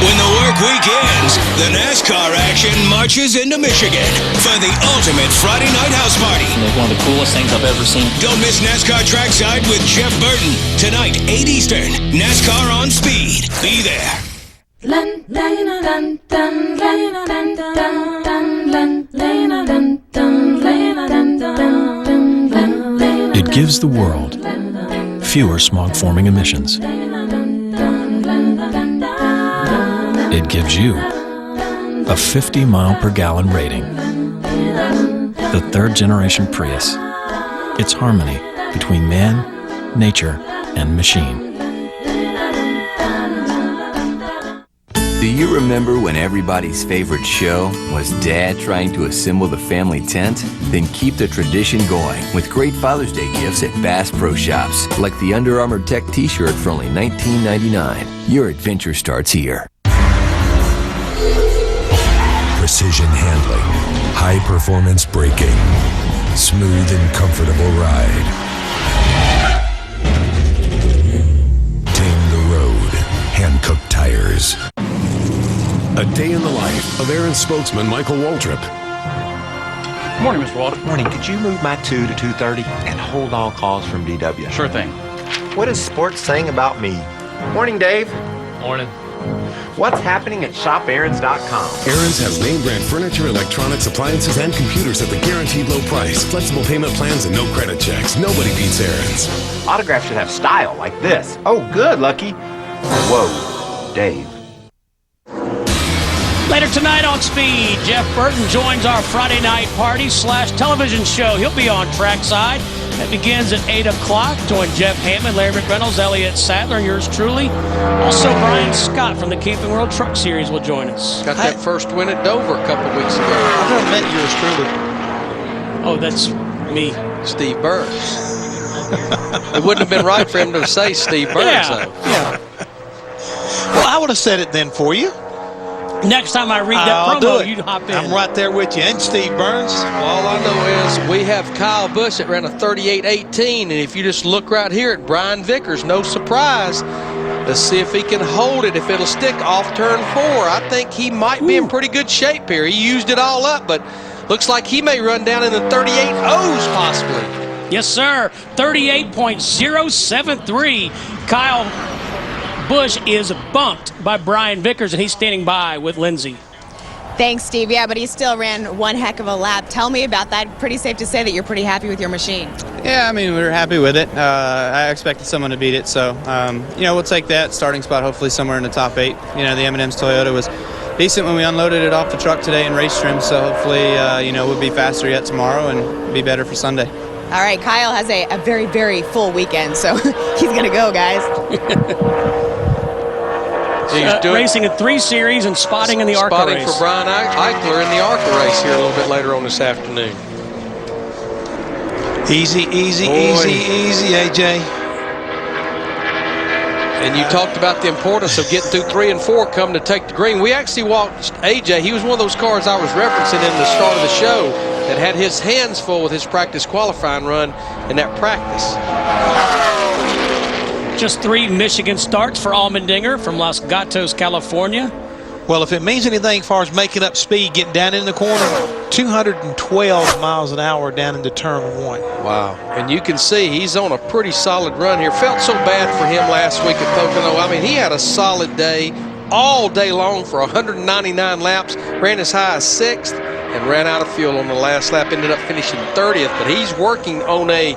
When the work week ends, the NASCAR action marches into Michigan for the ultimate Friday night house party. It's one of the coolest things I've ever seen. Don't miss NASCAR Trackside with Jeff Burton. Tonight, 8 Eastern. NASCAR on Speed. Be there. It gives the world fewer smog-forming emissions. It gives you a 50 mile per gallon rating. The 3rd generation Prius. It's harmony between man, nature, and machine. Do you remember when everybody's favorite show was Dad trying to assemble the family tent? Then keep the tradition going with great Father's Day gifts at Bass Pro Shops, like the Under Armour Tech t-shirt for only $19.99. Your adventure starts here. Precision handling, high-performance braking, smooth and comfortable ride. Tame the road, hand-cooked tires. A day in the life of Aaron's spokesman, Michael Waltrip. Morning, Mr. Walter. Morning. Could you move my 2 to 2:30 and hold all calls from DW? Sure thing. What is sports saying about me? Morning, Dave. Morning. What's happening at shopaarons.com? Aaron's has name brand furniture, electronics, appliances, and computers at the guaranteed low price. Flexible payment plans and no credit checks. Nobody beats Aaron's. Autographs should have style like this. Oh, good, Lucky. Whoa, Dave. Later tonight on Speed, Jeff Burton joins our Friday night party/television show. He'll be on trackside. That begins at 8 o'clock. Join Jeff Hammond, Larry McReynolds, Elliott Sadler, and yours truly. Also, Brian Scott from the Camping World Truck Series will join us. Got that first win at Dover a couple weeks ago. I've never met yours truly. Oh, that's me. Steve Burns. It wouldn't have been right for him to say Steve Burns, though. Yeah. Well, I would have said it then for you. Next time I read that promo, you hop in. I'm right there with you. And Steve Burns. Well, all I know is we have Kyle Busch that ran a 38.18, and if you just look right here at Brian Vickers, no surprise. Let's see if he can hold it, if it'll stick off turn 4. I think he might be in pretty good shape here. He used it all up, but looks like he may run down in the 38.0s possibly. Yes, sir. 38.073. Kyle Busch is bumped by Brian Vickers, and he's standing by with Lindsay. Thanks, Steve. Yeah, but he still ran one heck of a lap. Tell me about that. Pretty safe to say that you're pretty happy with your machine. Yeah, I mean, we were happy with it. I expected someone to beat it, so, we'll take that starting spot, hopefully somewhere in the top 8. The M&M's Toyota was decent when we unloaded it off the truck today in race trim, so hopefully, we'll be faster yet tomorrow and be better for Sunday. All right, Kyle has a very, very full weekend, so he's going to go, guys. Racing in 3 series and spotting in the ARCA race. Spotting for Brian Eichler in the ARCA race here a little bit later on this afternoon. Easy, AJ. And you talked about the importance of getting through 3 and 4, coming to take the green. We actually watched AJ. He was one of those cars I was referencing in the start of the show that had his hands full with his practice qualifying run in that practice. Just 3 Michigan starts for Allmendinger from Los Gatos, California. Well, if it means anything as far as making up speed, getting down in the corner, 212 miles an hour down into turn 1. Wow. And you can see he's on a pretty solid run here. Felt so bad for him last week at Pocono. I mean, he had a solid day all day long for 199 laps, ran as high as 6th, and ran out of fuel on the last lap, ended up finishing 30th. But he's working on a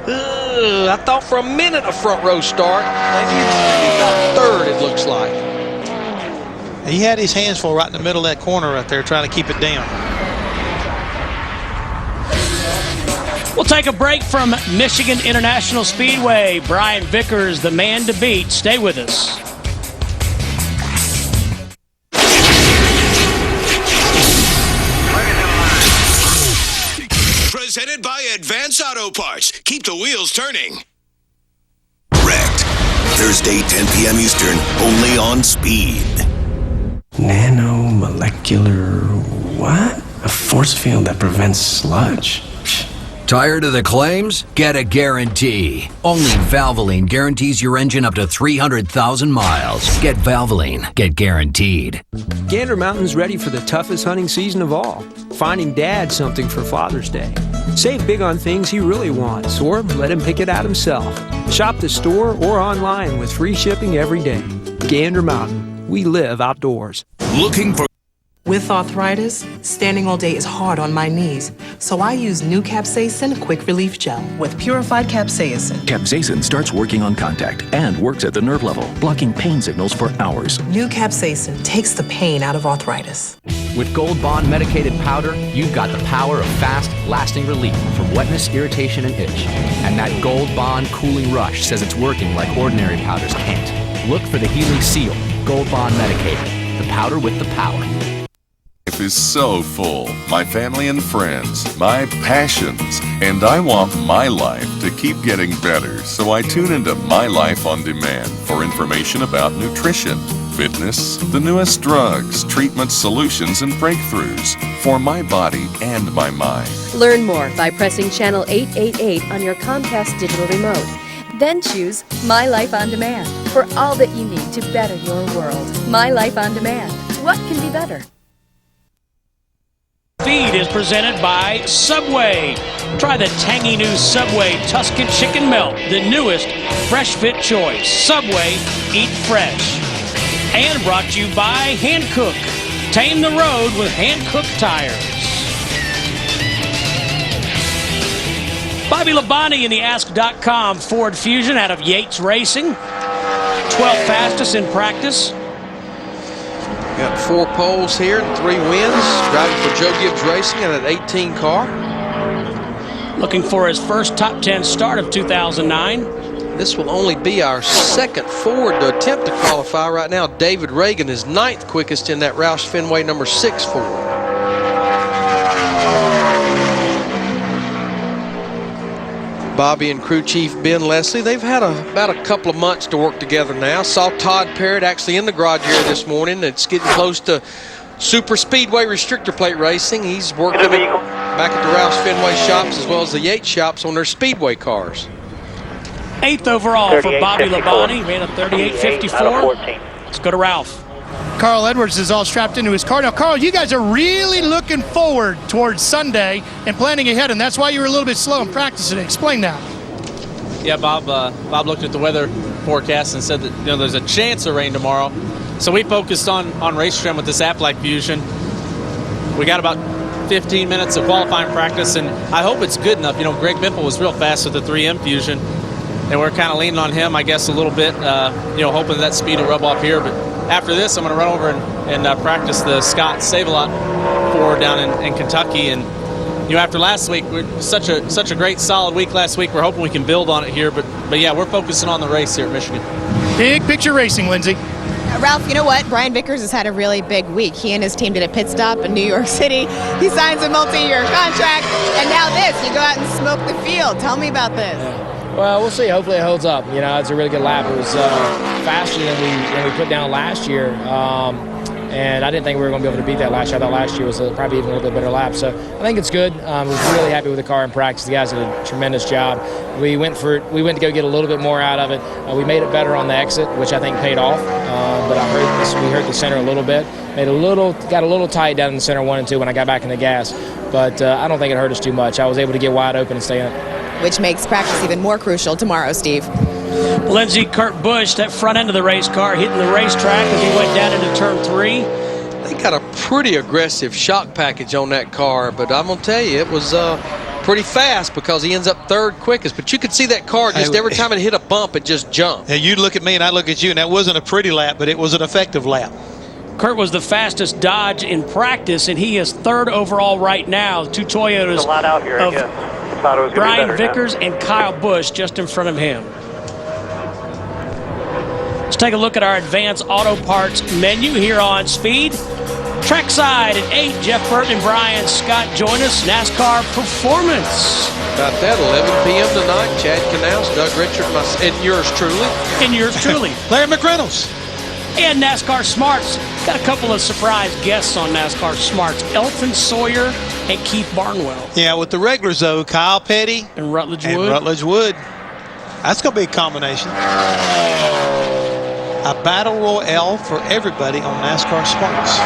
I thought for a minute a front row start. Maybe about 3rd, it looks like. He had his hands full right in the middle of that corner right there, trying to keep it down. We'll take a break from Michigan International Speedway. Brian Vickers, the man to beat. Stay with us. Presented by Advance Auto Parts. Keep the wheels turning. Wrecked. Thursday, 10 p.m. Eastern, only on Speed. Nanomolecular what? A force field that prevents sludge. Tired of the claims? Get a guarantee. Only Valvoline guarantees your engine up to 300,000 miles. Get Valvoline. Get guaranteed. Gander Mountain's ready for the toughest hunting season of all. Finding Dad something for Father's Day. Save big on things he really wants, or let him pick it out himself. Shop the store or online with free shipping every day. Gander Mountain. We live outdoors. Looking for... With arthritis, standing all day is hard on my knees, so I use new Capsaicin Quick Relief Gel with purified capsaicin. Capsaicin starts working on contact and works at the nerve level, blocking pain signals for hours. New Capsaicin takes the pain out of arthritis. With Gold Bond medicated powder, you've got the power of fast, lasting relief from wetness, irritation, and itch. And that Gold Bond cooling rush says it's working like ordinary powders can't. Look for the healing seal, Gold Bond medicated, the powder with the power. Life is so full. My family and friends, my passions, and I want my life to keep getting better, so I tune into My Life on Demand for information about nutrition, fitness, the newest drugs, treatments, solutions, and breakthroughs for my body and my mind. Learn more by pressing channel 888 on your Comcast digital remote. Then choose My Life on Demand for all that you need to better your world. My Life on Demand. what can be better? Feed is presented by Subway. Try the tangy new Subway Tuscan Chicken Melt, the newest fresh fit choice. Subway, eat fresh. And brought to you by Hankook. Tame the road with Hankook tires. Bobby Labonte in the Ask.com Ford Fusion out of Yates Racing. 12th fastest in practice. Got 4 poles here and 3 wins. Driving for Joe Gibbs Racing in an 18 car. Looking for his first top 10 start of 2009. This will only be our second Ford to attempt to qualify right now. David Reagan is 9th quickest in that Roush Fenway number 6 Ford. Bobby and crew chief Ben Leslie, they've had about a couple of months to work together now. Saw Todd Parrott actually in the garage area this morning. It's getting close to Super Speedway restrictor plate racing. He's working back at the Roush Fenway shops as well as the Yates shops on their Speedway cars. 8th overall for Bobby Labonte. Ran a 38.54. Let's go to Ralph. Carl Edwards is all strapped into his car. Now, Carl, you guys are really looking forward towards Sunday and planning ahead, and that's why you were a little bit slow in practice today. Explain that. Yeah, Bob looked at the weather forecast and said that there's a chance of rain tomorrow. So we focused on race trim with this app-like Fusion. We got about 15 minutes of qualifying practice, and I hope it's good enough. Greg Biffle was real fast with the 3M Fusion, and we're kind of leaning on him, I guess, a little bit, hoping that speed will rub off here. But after this, I'm going to run over and practice the Scott Save-A-Lot Ford down in Kentucky. And after last week, such a great solid week last week. We're hoping we can build on it here. But yeah, we're focusing on the race here at Michigan. Big picture racing, Lindsay. Ralph, you know what? Brian Vickers has had a really big week. He and his team did a pit stop in New York City. He signs a multi-year contract, and now this. You go out and smoke the field. Tell me about this. Well, we'll see. Hopefully it holds up. It's a really good lap. It was faster than we put down last year. And I didn't think we were going to be able to beat that last year. I thought last year was probably even a little bit better lap. So I think it's good. I was really happy with the car in practice. The guys did a tremendous job. We went to go get a little bit more out of it. We made it better on the exit, which I think paid off. But we hurt the center a little bit. Got a little tight down in the center 1 and 2 when I got back in the gas. But I don't think it hurt us too much. I was able to get wide open and stay in it. Which makes practice even more crucial tomorrow, Steve. Lindsey, Kurt Busch, that front end of the race car hitting the racetrack as he went down into turn 3. They got a pretty aggressive shock package on that car, but I'm going to tell you, it was pretty fast because he ends up 3rd quickest. But you could see that car just every time it hit a bump, it just jumped. Yeah, you look at me and I look at you, and that wasn't a pretty lap, but it was an effective lap. Kurt was the fastest Dodge in practice, and he is 3rd overall right now. 2 Toyotas There's a lot out here, I guess. Thought it was Brian Vickers and Kyle Busch just in front of him. Let's take a look at our advanced auto parts menu here on Speed. Trackside at 8, Jeff Burton and Brian Scott join us. NASCAR Performance. About that, 11 p.m. tonight. Chad Canals, Doug Richard, and yours truly. And yours truly. Larry McReynolds. And NASCAR Smarts. Got a couple of surprise guests on NASCAR Smarts. Elton Sawyer and Keith Barnwell. Yeah, with the regulars, though, Kyle Petty and Rutledge Wood. That's going to be a combination. A battle royale for everybody on NASCAR Smarts.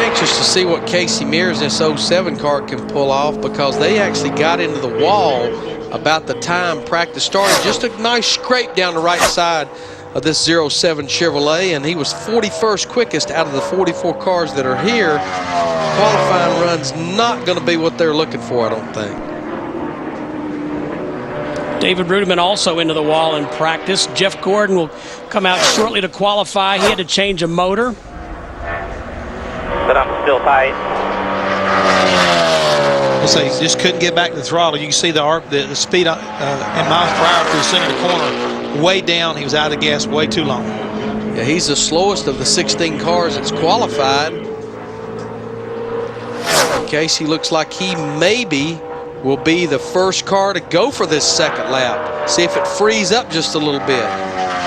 Anxious to see what Casey Mears in this 07 car can pull off, because they actually got into the wall about the time practice started. Just a nice scrape down the right side of this 07 Chevrolet, and he was 41st quickest out of the 44 cars that are here. Qualifying run's not going to be what they're looking for, I don't think. David Rudiman also into the wall in practice. Jeff Gordon will come out shortly to qualify. He had to change a motor. But I'm still tight. So he just couldn't get back to the throttle. You can see the speed in miles per hour through the center of the corner way down. He was out of gas way too long. Yeah, he's the slowest of the 16 cars that's qualified. Casey looks like he maybe will be the first car to go for this second lap. See if it frees up just a little bit.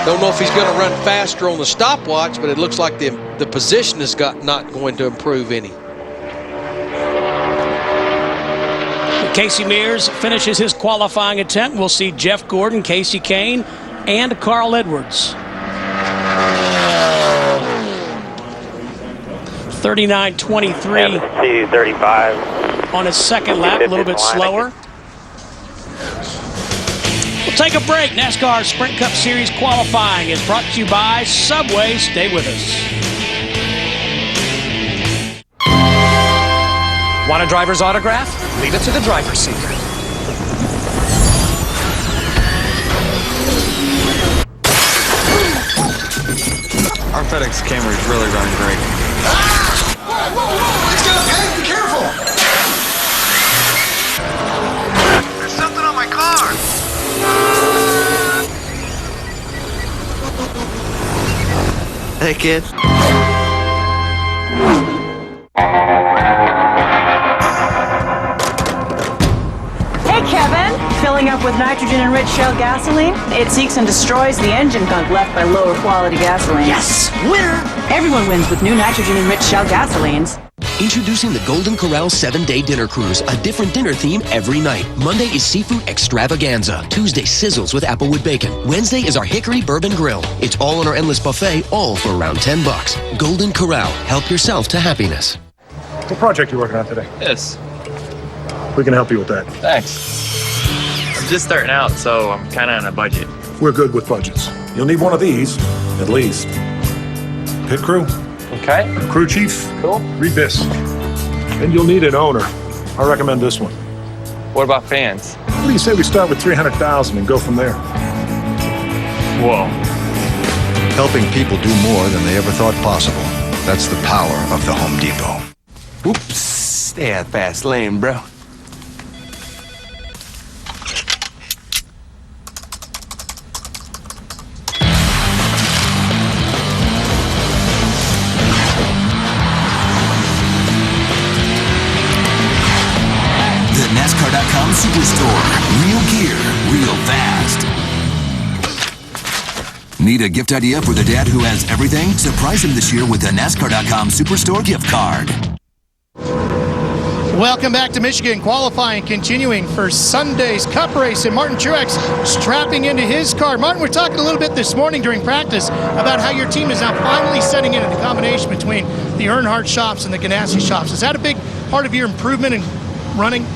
Don't know if he's going to run faster on the stopwatch, but it looks like the position is not going to improve any. Casey Mears finishes his qualifying attempt. We'll see Jeff Gordon, Casey Kane, and Carl Edwards. 39.23 35 on his second lap, a little bit slower. We'll take a break. NASCAR Sprint Cup Series qualifying is brought to you by Subway. Stay with us. Want a driver's autograph? Leave it to the driver's seat. Our FedEx Camry is really running great. It's gonna pay! Be careful! There's something on my car! Hey, kid. Hey, Kevin. Filling up with nitrogen-enriched Shell gasoline? It seeks and destroys the engine gunk left by lower-quality gasoline. Yes! Winner! Everyone wins with new nitrogen-enriched Shell gasolines. Introducing the Golden Corral 7-Day Dinner Cruise, a different dinner theme every night. Monday is Seafood Extravaganza. Tuesday, Sizzles with Applewood Bacon. Wednesday is our Hickory Bourbon Grill. It's all on our endless buffet, all for around $10. Golden Corral. Help yourself to happiness. What project you working on today? This. We can help you with that. Thanks. I'm just starting out, so I'm kind of on a budget. We're good with budgets. You'll need one of these, at least. Pit crew. Okay. Crew chief. Cool. Read this. And you'll need an owner. I recommend this one. What about fans? What do you say we start with 300,000 and go from there? Whoa. Helping people do more than they ever thought possible. That's the power of the Home Depot. Oops. Stay out fast lane, bro. NASCAR.com Superstore. Real gear, real fast. Need a gift idea for the dad who has everything? Surprise him this year with the NASCAR.com Superstore gift card. Welcome back to Michigan. Qualifying continuing for Sunday's Cup race, and Martin Truex strapping into his car. Martin, we're talking a little bit this morning during practice about how your team is now finally setting into the combination between the Earnhardt shops and the Ganassi shops. Is that a big part of your improvement in running?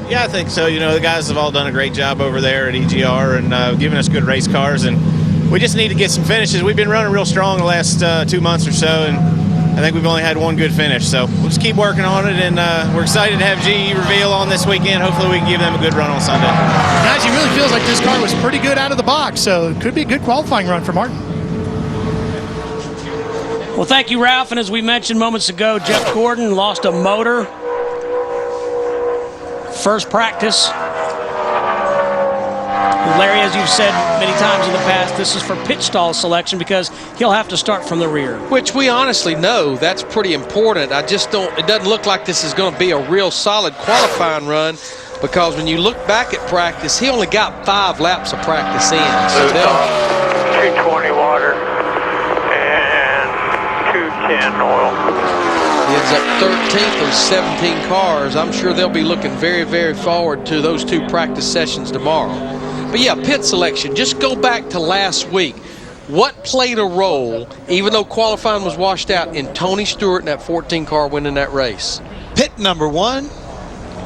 Yeah, I think so. You know, the guys have all done a great job over there at EGR and giving us good race cars, and we just need to get some finishes. We've been running real strong the last 2 months or so, and I think we've only had one good finish. So we'll just keep working on it, and we're excited to have GE reveal on this weekend. Hopefully we can give them a good run on Sunday. Guys, it really feels like this car was pretty good out of the box, so it could be a good qualifying run for Martin. Well, thank you, Ralph. And as we mentioned moments ago, Jeff Gordon lost a motor. First practice. Larry, as you've said many times in the past, this is for pit stall selection because he'll have to start from the rear. Which we honestly know that's pretty important. I just don't, it doesn't look like this is going to be a real solid qualifying run because when you look back at practice, he only got 5 laps of practice in. So 220 water and 210 oil. He ends up 13th of 17 cars. I'm sure they'll be looking very, very forward to those 2 practice sessions tomorrow. But yeah, pit selection, just go back to last week. What played a role, even though qualifying was washed out, in Tony Stewart and that 14 car winning that race? Pit number 1.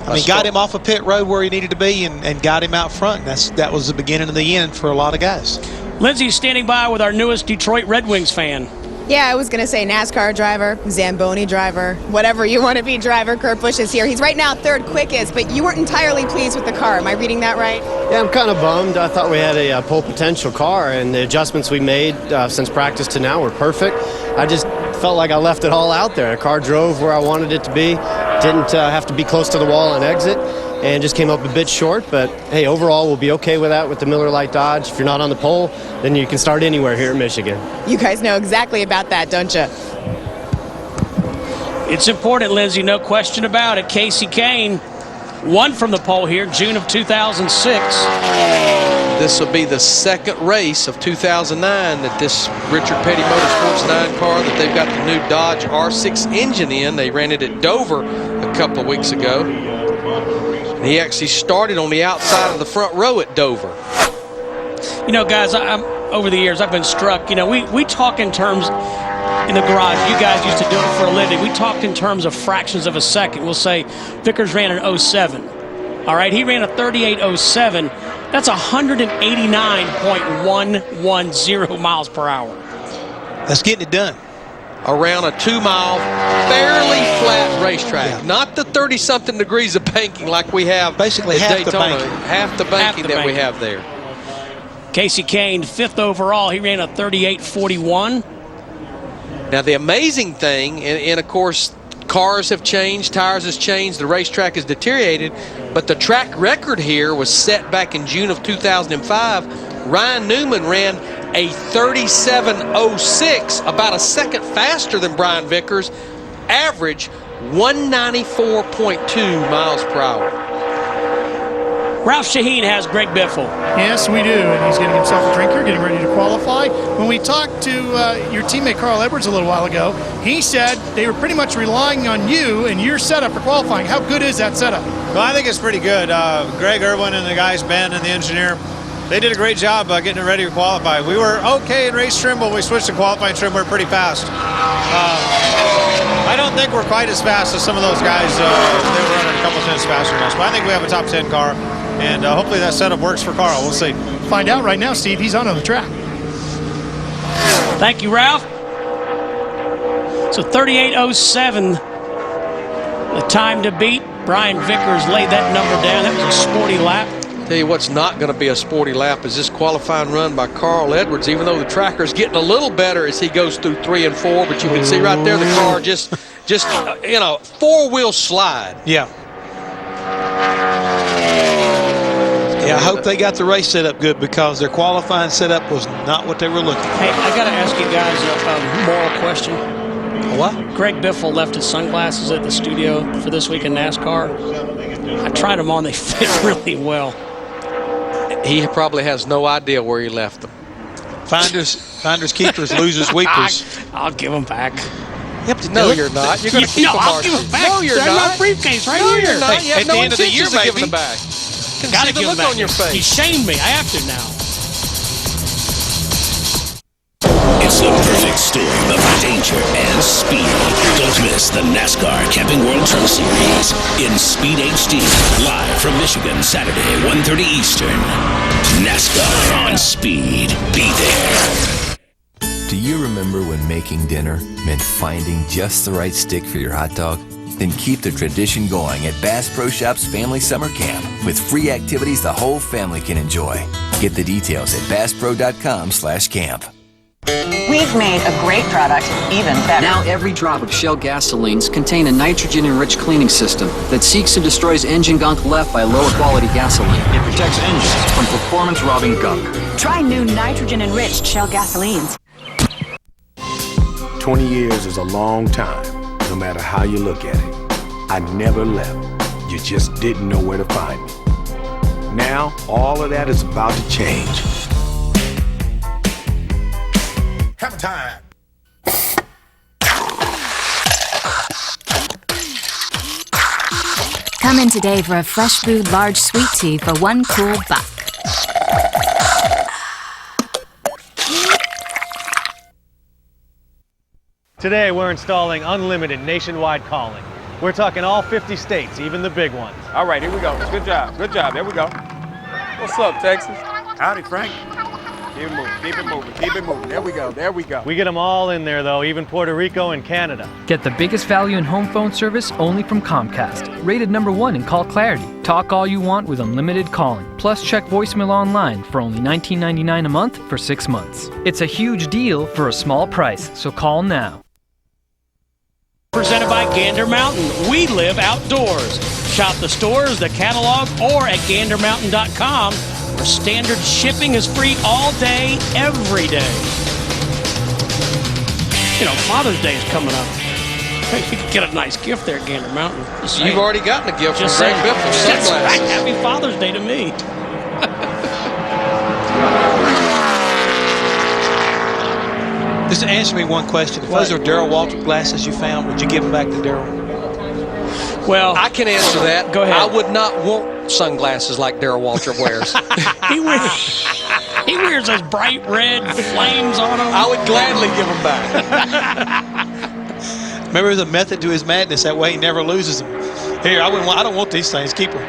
I mean, got him off of pit road where he needed to be and got him out front. That was the beginning of the end for a lot of guys. Lindsay's standing by with our newest Detroit Red Wings fan. Yeah, I was going to say NASCAR driver, Zamboni driver, whatever you want to be driver. Kurt Busch is here. He's right now 3rd quickest, but you weren't entirely pleased with the car. Am I reading that right? Yeah, I'm kind of bummed. I thought we had a pole potential car, and the adjustments we made since practice to now were perfect. I just felt like I left it all out there. The car drove where I wanted it to be, didn't have to be close to the wall on exit, and just came up a bit short. But hey, overall, we'll be okay with that with the Miller Lite Dodge. If you're not on the pole, then you can start anywhere here in Michigan. You guys know exactly about that, don't you? It's important, Lindsay, no question about it. Casey Kane won from the pole here, June of 2006. This will be the 2nd race of 2009 that this Richard Petty Motorsports 9 car that they've got the new Dodge R6 engine in. They ran it at Dover a couple of weeks ago. And he actually started on the outside of the front row at Dover. You know, guys, over the years, I've been struck. You know, we talk in terms in the garage. You guys used to do it for a living. We talked in terms of fractions of a second. We'll say Vickers ran an 07. All right, he ran a 38.07. That's 189.110 miles per hour. That's getting it done. Around a 2-mile, fairly flat racetrack. Not the 30-something degrees of banking like we have basically at half Daytona. the banking. Half the banking that we have there. Casey Kane, 5th overall. He ran a 38.41. Now, the amazing thing, and of course, cars have changed, tires has changed, the racetrack has deteriorated, but the track record here was set back in June of 2005. Ryan Newman ran a 37.06, about a second faster than Brian Vickers, average 194.2 miles per hour. Ralph Shaheen has Greg Biffle. Yes, we do, and he's getting himself a drinker, getting ready to qualify. When we talked to your teammate Carl Edwards a little while ago, he said they were pretty much relying on you and your setup for qualifying. How good is that setup? Well, I think it's pretty good. Greg Irwin and the guys, Ben and the engineer, they did a great job getting it ready to qualify. We were okay in race trim, but we switched to qualifying trim. We're pretty fast. I don't think we're quite as fast as some of those guys. They were running a couple cents faster than us, but I think we have a top 10 car, and hopefully that setup works for Carl. We'll see. Find out right now, Steve. He's on the track. Thank you, Ralph. So 38.07, the time to beat. Brian Vickers laid that number down. That was a sporty lap. Tell you what's not going to be a sporty lap is this qualifying run by Carl Edwards, even though the tracker's getting a little better as he goes through 3 and 4, but you can see right there the car just four-wheel slide. Yeah. Yeah, I hope they got the race set up good because their qualifying setup was not what they were looking for. Hey, I got to ask you guys a moral question. What? Greg Biffle left his sunglasses at the studio for this week in NASCAR. I tried them on. They fit really well. He probably has no idea where he left them. Finders keepers, losers weepers. I'll give them back. Yep, no, you're not. You're going to keep them. I'll give them back. No, you're They're not. in my briefcase right No, here. you're not. Hey, You have at no the end of the year, intentions of giving baby. them back. Can Gotta see the give look them back. on your face. He shamed me. I have to now. It's the perfect storm of danger and speed. Don't miss the NASCAR Camping World Truck Series in Speed HD, live from Michigan, Saturday, 1:30 Eastern. NASCAR on Speed. Be there. Do you remember when making dinner meant finding just the right stick for your hot dog? Then keep the tradition going at Bass Pro Shop's Family Summer Camp with free activities the whole family can enjoy. Get the details at basspro.com/camp. We've made a great product even better. Now every drop of Shell gasolines contain a nitrogen-enriched cleaning system that seeks and destroys engine gunk left by lower quality gasoline. It protects engines from performance-robbing gunk. Try new nitrogen-enriched Shell gasolines. 20 years is a long time, no matter how you look at it. I never left. You just didn't know where to find me. Now, all of that is about to change. Have a time. Come in today for a fresh brewed large sweet tea for $1 cool buck. Today we're installing unlimited nationwide calling. We're talking all 50 states, even the big ones. All right, here we go. Good job. Good job. There we go. What's up, Texas? Howdy, Frank. Keep it moving. Keep it moving. Keep it moving. There we go. There we go. We get them all in there, though, even Puerto Rico and Canada. Get the biggest value in home phone service only from Comcast. Rated #1 in call clarity. Talk all you want with unlimited calling. Plus, check voicemail online for only $19.99 a month for 6 months. It's a huge deal for a small price, so call now. Presented by Gander Mountain. We live outdoors. Shop the stores, the catalog, or at gandermountain.com, where standard shipping is free all day, every day. You know, Father's Day is coming up. You could get a nice gift there at Gander Mountain. You've already gotten a gift from Greg Biffle. That's right. Happy Father's Day to me. Just answer me one question. If those are Darrell Waltrip glasses you found, would you give them back to Darrell? Well, I can answer that. Go ahead. I would not want sunglasses like Darrell Waltrip wears. He wears. He wears those bright red flames on him. I would gladly give them back. Remember, there's a method to his madness. That way he never loses them. Here, I don't want these things. Keep them.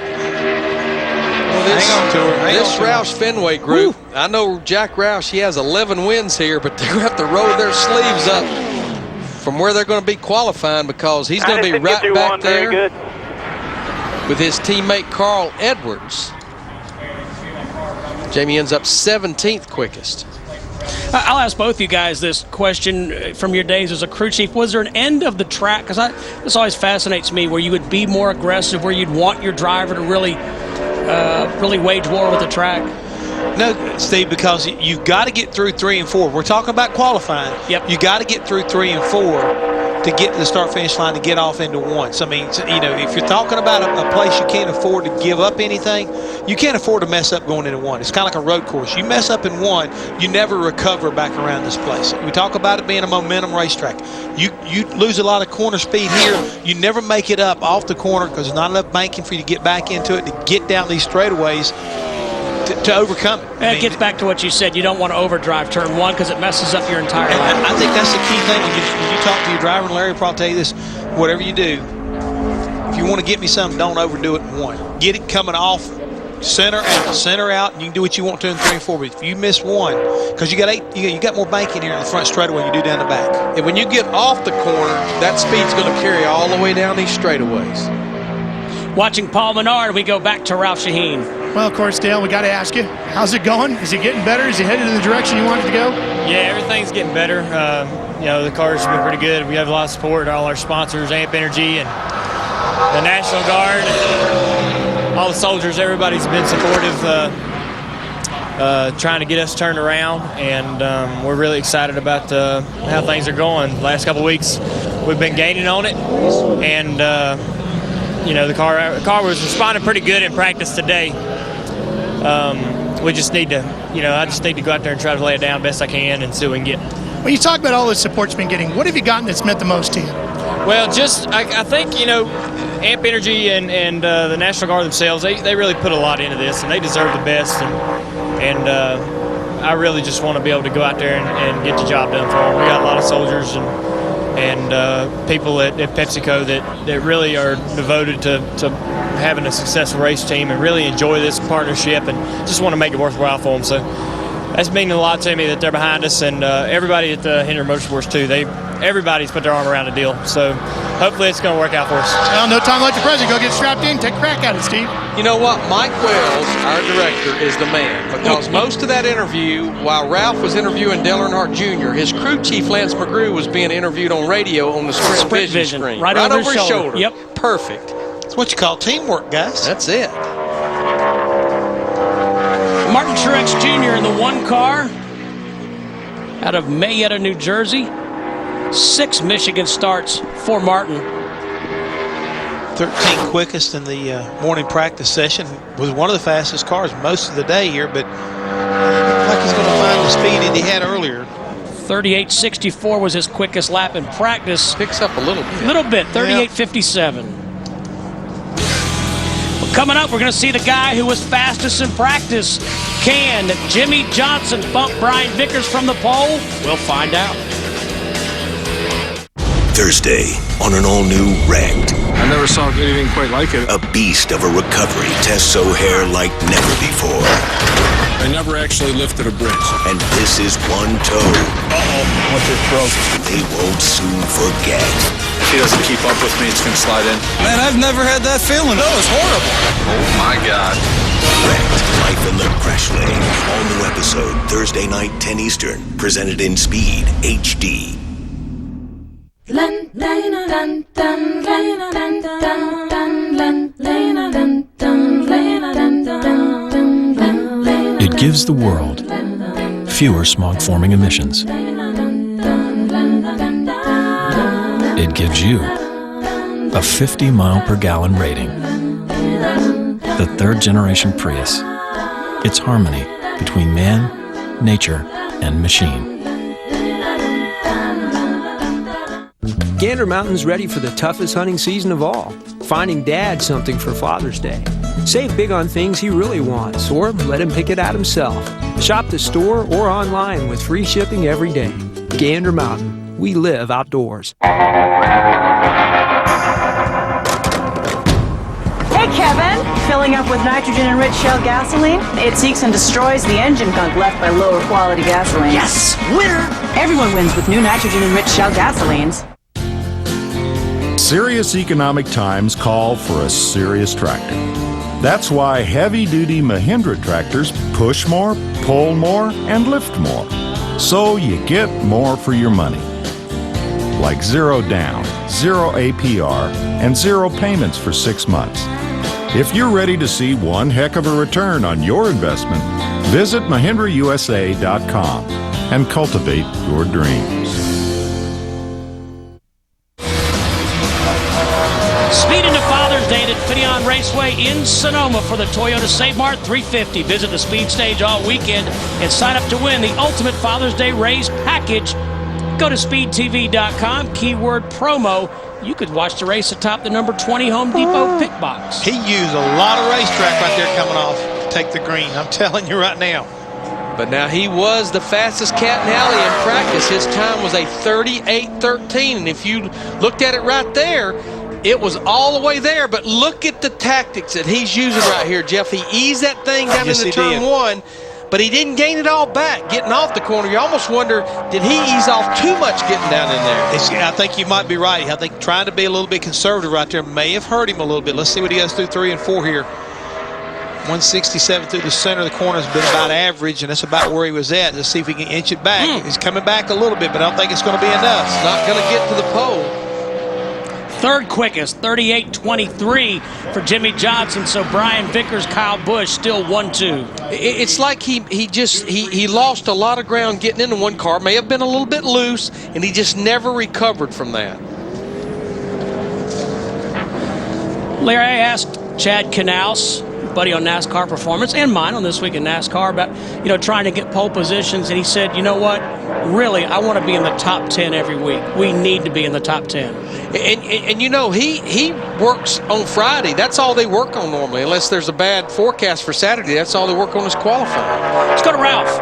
Hang on to her. This Roush Fenway group, I know Jack Roush, he has 11 wins here, but they're going to have to roll their sleeves up from where they're going to be qualifying, because he's going to be right back there with his teammate Carl Edwards. Jamie ends up 17th quickest. I'll ask both you guys this question from your days as a crew chief. Was there an end of the track? Because this always fascinates me, where you would be more aggressive, where you'd want your driver to really wage war with the track. No, Steve, because you've got to get through 3 and 4. We're talking about qualifying. Yep. You got to get through 3 and 4 to get to the start-finish line to get off into 1. So, I mean, if you're talking about a place you can't afford to give up anything, you can't afford to mess up going into 1. It's kind of like a road course. You mess up in 1, you never recover back around this place. We talk about it being a momentum racetrack. You lose a lot of corner speed here. You never make it up off the corner because there's not enough banking for you to get back into it, to get down these straightaways to overcome it. It gets back to what you said. You don't want to overdrive turn 1 because it messes up your entire life. I think that's the key thing. When you talk to your driver, and Larry will probably tell you this, whatever you do, if you want to get me something, don't overdo it in 1. Get it coming off, center out, and you can do what you want to in 3 and 4. But if you miss 1, because you got more banking here in the front straightaway than you do down the back. And when you get off the corner, that speed's going to carry all the way down these straightaways. Watching Paul Menard, we go back to Ralph Shaheen. Well, of course, Dale, we got to ask you, how's it going? Is it getting better? Is it headed in the direction you want it to go? Yeah, everything's getting better. The car's been pretty good. We have a lot of support. All our sponsors, Amp Energy and the National Guard, all the soldiers, everybody's been supportive, trying to get us turned around, and we're really excited about how things are going. The last couple of weeks, we've been gaining on it, and the car was responding pretty good in practice today. We just need to, I just need to go out there and try to lay it down best I can and see what we can get. When you talk about all the support you've been getting, what have you gotten that's meant the most to you? Well, I think, Amp Energy and the National Guard themselves, they really put a lot into this, and they deserve the best. And I really just want to be able to go out there and get the job done for them. We got a lot of soldiers and people at PepsiCo that really are devoted to having a successful race team and really enjoy this partnership and just want to make it worthwhile for them. So that's meaning a lot to me that they're behind us, and everybody at the Hendrick Motorsports too. Everybody's put their arm around the deal. So hopefully it's going to work out for us. Well, no time like the present. Go get strapped in. Take a crack at it, Steve. You know what? Mike Wells, our director, is the man, because most of that interview, while Ralph was interviewing Dale Earnhardt Jr., his crew chief, Lance McGrew, was being interviewed on radio on the Sprint Vision screen. Right over his shoulder. Yep. Perfect. It's what you call teamwork, guys. That's it. Martin Truex Jr. in the 1 car out of Marietta, New Jersey. 6 Michigan starts for Martin. 13 quickest in the morning practice session. Was one of the fastest cars most of the day here, but looks like he's going to find the speed that he had earlier. 38.64 was his quickest lap in practice. Picks up a little bit. 38.57. Well, coming up, we're going to see the guy who was fastest in practice. Can Jimmy Johnson bump Brian Vickers from the pole? We'll find out. Thursday on an all-new Wrecked. I never saw anything quite like it. A beast of a recovery tests O'Hare like never before. I never actually lifted a bridge. And this is one toe. What just broke? They won't soon forget. If he doesn't keep up with me, it's going to slide in. Man, I've never had that feeling. That was horrible. Oh, my God. Wrecked. Life in the Crash Lane. All new episode, Thursday night, 10 Eastern. Presented in Speed HD. It gives the world fewer smog-forming emissions. It gives you a 50 mile per gallon rating. The 3rd generation Prius. It's harmony between man, nature, and machine. Gander Mountain's ready for the toughest hunting season of all, finding Dad something for Father's Day. Save big on things he really wants, or let him pick it out himself. Shop the store or online with free shipping every day. Gander Mountain, we live outdoors. Hey, Kevin. Filling up with nitrogen-enriched Shell gasoline? It seeks and destroys the engine gunk left by lower quality gasoline. Yes! Winner! Everyone wins with new nitrogen-enriched Shell gasolines. Serious economic times call for a serious tractor. That's why heavy-duty Mahindra tractors push more, pull more, and lift more. So you get more for your money. Like 0 down, 0 APR, and 0 payments for 6 months. If you're ready to see one heck of a return on your investment, visit MahindraUSA.com and cultivate your dreams. Speed into Father's Day at Infineon Raceway in Sonoma for the Toyota Save Mart 350. Visit the speed stage all weekend and sign up to win the ultimate Father's Day race package. Go to speedtv.com, keyword promo. You could watch the race atop the number 20 Home Depot pick box. He used a lot of racetrack right there coming off to take the green. I'm telling you right now. But now he was the fastest cat in the alley in practice. His time was a 38:13. And if you looked at it right there, it was all the way there. But look at the tactics that he's using right here, Jeff. He eased that thing down into turn one, but he didn't gain it all back getting off the corner. You almost wonder, did he ease off too much getting down in there? I think you might be right. I think trying to be a little bit conservative right there may have hurt him a little bit. Let's see what he goes through 3 and 4 here. 167 through the center of the corner has been about average, and that's about where he was at. Let's see if he can inch it back. He's coming back a little bit, but I don't think it's going to be enough. It's not going to get to the pole. Third quickest, 38:23 for Jimmy Johnson. So Brian Vickers, Kyle Busch still 1-2. It's like he lost a lot of ground getting into one car. May have been a little bit loose, and he just never recovered from that. Larry, I asked Chad Knaus, buddy on NASCAR Performance, and mine on This Week in NASCAR, about trying to get pole positions, and he said, you know what? Really, I want to be in the top 10 every week. We need to be in the top 10. And he works on Friday. That's all they work on normally, unless there's a bad forecast for Saturday. That's all they work on is qualifying. Let's go to Ralph.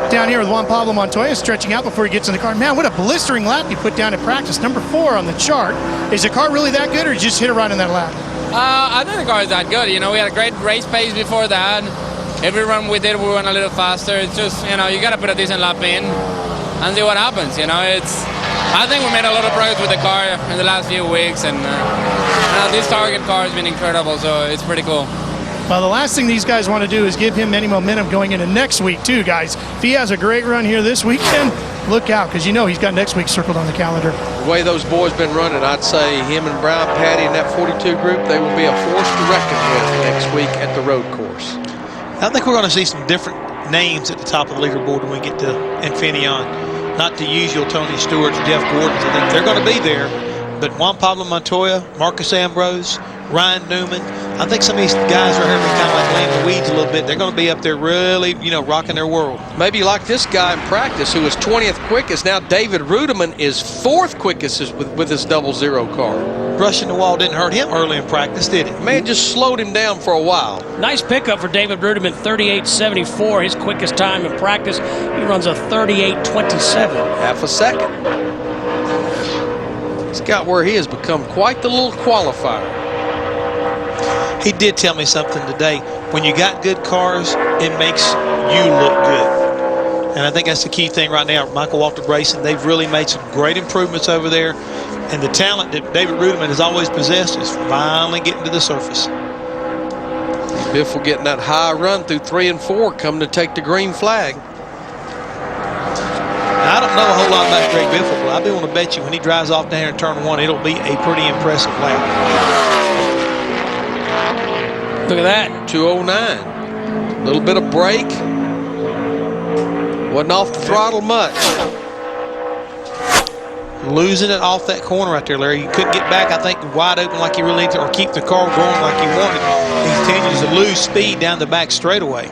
Down here with Juan Pablo Montoya stretching out before he gets in the car. Man, what a blistering lap he put down at practice. Number 4 on the chart. Is the car really that good, or did you just hit it right in that lap? I think the car is that good. We had a great race pace before that. Every run we did, we went a little faster. It's just, you got to put a decent lap in and see what happens. I think we made a lot of progress with the car in the last few weeks, and this Target car has been incredible, so it's pretty cool. Well, the last thing these guys want to do is give him any momentum going into next week, too, guys. If he has a great run here this weekend, look out, because he's got next week circled on the calendar. The way those boys been running, I'd say him and Brian Patty in that 42 group, they will be a force to reckon with next week at the road course. I think we're going to see some different names at the top of the leaderboard when we get to Infineon. Not the usual Tony Stewart's, Jeff Gordon's. I think they're going to be there. But Juan Pablo Montoya, Marcus Ambrose, Ryan Newman, I think some of these guys right here are kind of like laying the weeds a little bit. They're going to be up there really, rocking their world. Maybe like this guy in practice who was 20th quickest. Now David Ruderman is 4th quickest with his 00 car. Brushing the wall didn't hurt him early in practice, did it? Man, just slowed him down for a while. Nice pickup for David Ruderman, 38:74, his quickest time in practice. He runs a 38:27. Half a second. He's got where he has become quite the little qualifier. He did tell me something today. When you got good cars, it makes you look good. And I think that's the key thing right now. Michael Waltrip Racing, they've really made some great improvements over there. And the talent that David Ruderman has always possessed is finally getting to the surface. Biffle getting that high run through 3 and 4, coming to take the green flag. Now, I don't know a whole lot about Greg Biffle, but I do want to bet you when he drives off down here in turn 1, it'll be a pretty impressive lap. Look at that. 209. A little bit of brake. Wasn't off the throttle much. Losing it off that corner right there, Larry. You couldn't get back, I think, wide open like you really need to, or keep the car going like you wanted. He continues to lose speed down the back straightaway.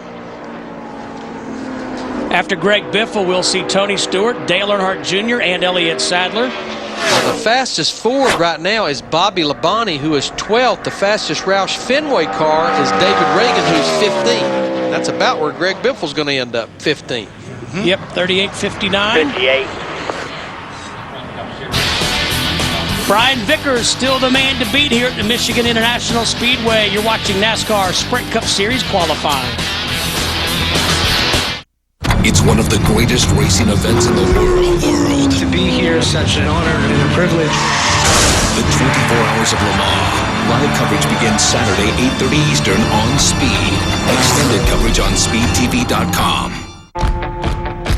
After Greg Biffle, we'll see Tony Stewart, Dale Earnhardt Jr., and Elliott Sadler. Well, the fastest Ford right now is Bobby Labonte, who is 12th. The fastest Roush Fenway car is David Reagan, who's 15th. That's about where Greg Biffle's going to end up, 15th. Yep, 38.59. 58. Brian Vickers still the man to beat here at the Michigan International Speedway. You're watching NASCAR Sprint Cup Series qualifying. It's one of the greatest racing events in the world. To be here is such an honor and a privilege. The 24 Hours of Le Mans. Live coverage begins Saturday, 8:30 Eastern on Speed. Extended coverage on speedtv.com.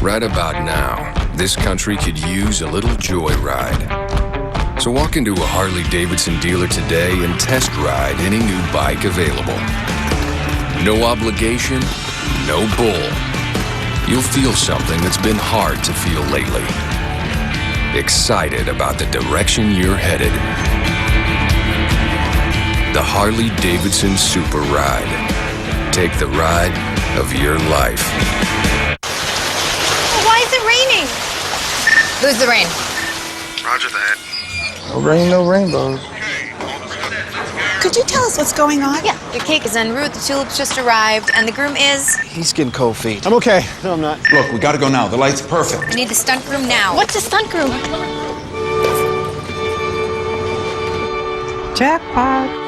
Right about now, this country could use a little joyride. So walk into a Harley-Davidson dealer today and test ride any new bike available. No obligation, no bull. You'll feel something that's been hard to feel lately. Excited about the direction you're headed. The Harley-Davidson Super Ride. Take the ride of your life. Why is it raining? Lose the rain. Roger that. No rain, no rainbows. Could you tell us what's going on? Yeah, your cake is en route, the tulips just arrived, and the groom is... He's getting cold feet. I'm okay. No, I'm not. Look, we gotta go now. The light's perfect. We need the stunt groom now. What's a stunt groom? Jackpot.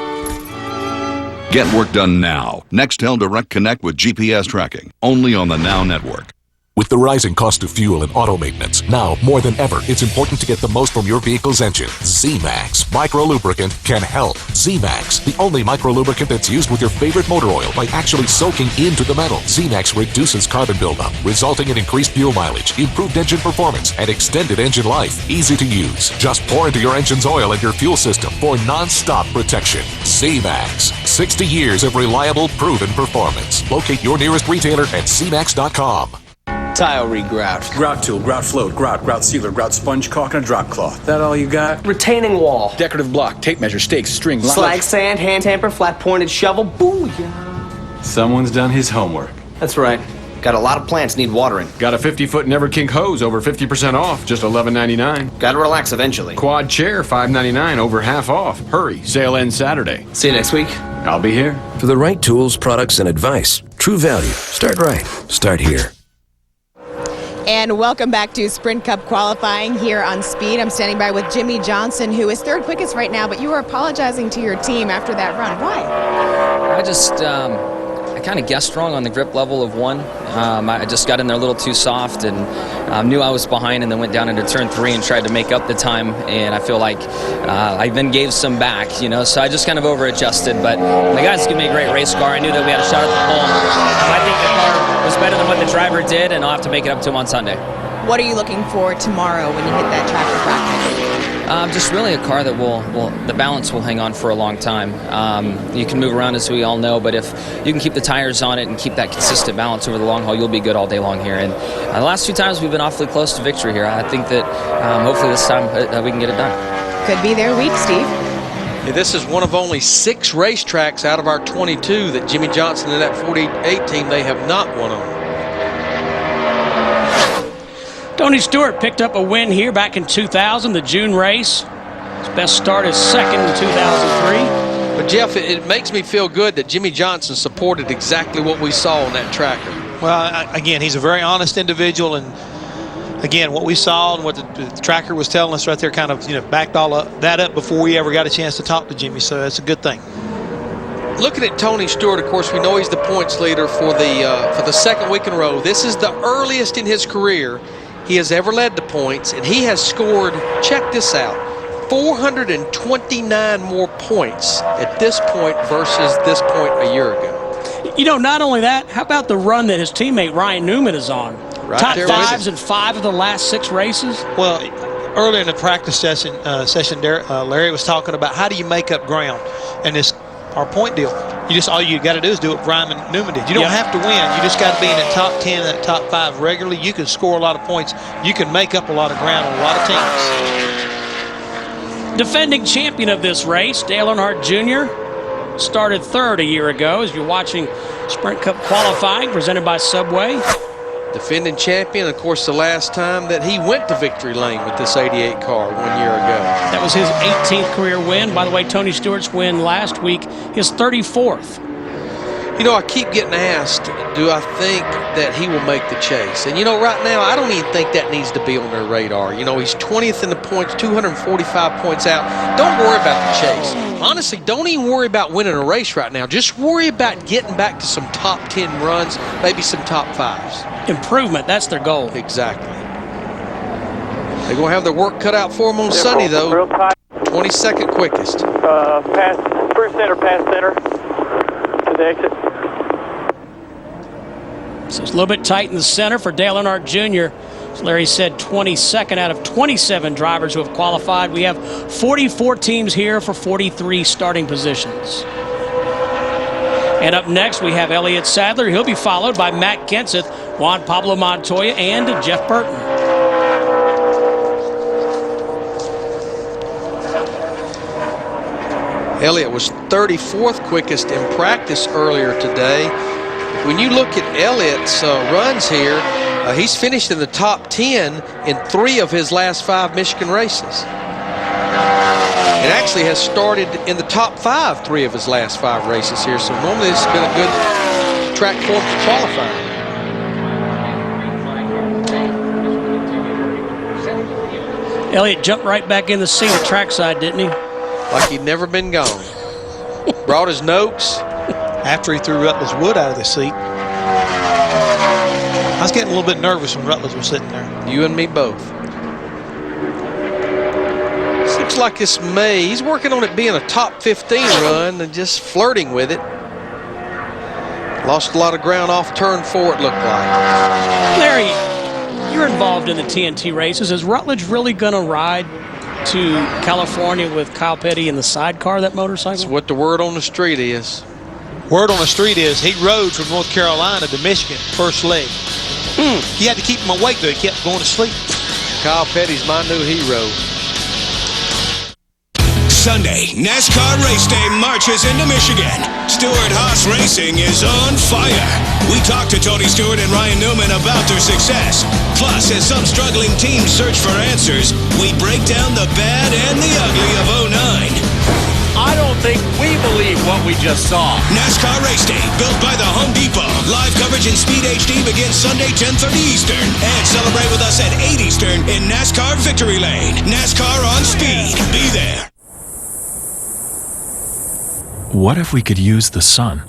Get work done now. Nextel Direct Connect with GPS tracking. Only on the Now Network. With the rising cost of fuel and auto maintenance, now more than ever, it's important to get the most from your vehicle's engine. Z-Max Micro Lubricant can help. Z-Max, the only micro lubricant that's used with your favorite motor oil by actually soaking into the metal. Z-Max reduces carbon buildup, resulting in increased fuel mileage, improved engine performance, and extended engine life. Easy to use. Just pour into your engine's oil and your fuel system for non-stop protection. Z-Max, 60 years of reliable, proven performance. Locate your nearest retailer at zmax.com. Tile regrout. Grout tool, grout float, grout sealer, grout sponge, caulk, and a drop cloth. That all you got? Retaining wall. Decorative block, tape measure, stakes, string, Slag sand, hand tamper, flat pointed shovel. Booyah. Someone's done his homework. That's right. Got a lot of plants need watering. Got a 50-foot Never Kink hose over 50% off, just $11.99. Gotta relax eventually. Quad chair, $5.99, over half off. Hurry, sale ends Saturday. See you next week. I'll be here. For the right tools, products, and advice, True Value. Start right. Start here. And welcome back to Sprint Cup qualifying here on Speed. I'm standing by with Jimmy Johnson, who is third quickest right now, but you are apologizing to your team after that run. Why? I kind of guessed wrong on the grip level of 1. I just got in there a little too soft and knew I was behind, and then went down into turn 3 and tried to make up the time, and I feel like I then gave some back, so I just kind of over-adjusted, but the guys gave me a great race car. I knew that we had a shot at the pole. I think the car was better than what the driver did, and I'll have to make it up to him on Sunday. What are you looking for tomorrow when you hit that track for practice? Just really a car that will the balance will hang on for a long time. You can move around, as we all know, but if you can keep the tires on it and keep that consistent balance over the long haul, you'll be good all day long here. And the last 2 times we've been awfully close to victory here. I think that hopefully this time we can get it done. Could be their week, Steve. Yeah, this is one of only 6 racetracks out of our 22 that Jimmy Johnson and that 48 team, they have not won on. Tony Stewart picked up a win here back in 2000, the June race. His best start is second in 2003. But Jeff, it makes me feel good that Jimmy Johnson supported exactly what we saw on that tracker. Well, again, he's a very honest individual, and again, what we saw and what the tracker was telling us right there kind of, backed all that up before we ever got a chance to talk to Jimmy, so that's a good thing. Looking at Tony Stewart, of course, we know he's the points leader for the second week in a row. This is the earliest in his career he has ever led the points, and he has scored, check this out, 429 more points at this point versus this point a year ago. Not only that, how about the run that his teammate Ryan Newman is on? Right Top there fives in 5 of the last 6 races. Well, earlier in the practice session, Larry was talking about how do you make up ground, and our point deal. All you got to do is do what Ryan Newman did. You don't have to win. You just got to be in the top 10 and that top 5 regularly. You can score a lot of points. You can make up a lot of ground on a lot of teams. Defending champion of this race, Dale Earnhardt Jr. started 3rd a year ago. As you're watching Sprint Cup qualifying presented by Subway. Defending champion, of course, the last time that he went to victory lane with this 88 car 1 year ago. That was his 18th career win. By the way, Tony Stewart's win last week, his 34th. You know, I keep getting asked, do I think that he will make the chase? And, you know, right now, I don't even think that needs to be on their radar. You know, he's 20th in the points, 245 points out. Don't worry about the chase. Honestly, don't even worry about winning a race right now. Just worry about getting back to some top 10 runs, maybe some top 5s. Improvement, that's their goal. Exactly. They're going to have their work cut out for them on Sunday, though. 22nd quickest. Pass, first center, pass center to the exit. So it's a little bit tight in the center for Dale Earnhardt Jr. As Larry said, 22nd out of 27 drivers who have qualified. We have 44 teams here for 43 starting positions. And up next, we have Elliott Sadler. He'll be followed by Matt Kenseth, Juan Pablo Montoya, and Jeff Burton. Elliott was 34th quickest in practice earlier today. When you look at Elliott's runs here, he's finished in the top 10 in 3 of his last 5 Michigan races. And actually has started in the top 5 3 of his last 5 races here. So normally this has been a good track for him to qualify. Elliott jumped right back in the seat at trackside, didn't he? Like he'd never been gone. Brought his notes. After he threw Rutledge's Wood out of the seat. I was getting a little bit nervous when Rutledge was sitting there. You and me both. This looks like this May. He's working on it being a top 15 run and just flirting with it. Lost a lot of ground off turn 4, it looked like. Larry, you're involved in the TNT races. Is Rutledge really going to ride to California with Kyle Petty in the sidecar, that motorcycle? That's what the word on the street is. Word on the street is he rode from North Carolina to Michigan, first leg. He had to keep him awake, though. He kept going to sleep. Kyle Petty's my new hero. Sunday, NASCAR race day marches into Michigan. Stewart-Haas Racing is on fire. We talked to Tony Stewart and Ryan Newman about their success. Plus, as some struggling teams search for answers, we break down the bad and the ugly of '09. I don't think we believe what we just saw. NASCAR Race Day, built by the Home Depot. Live coverage in Speed HD begins Sunday, 10:30 Eastern. And celebrate with us at 8 Eastern in NASCAR Victory Lane. NASCAR on Speed. Be there. What if we could use the sun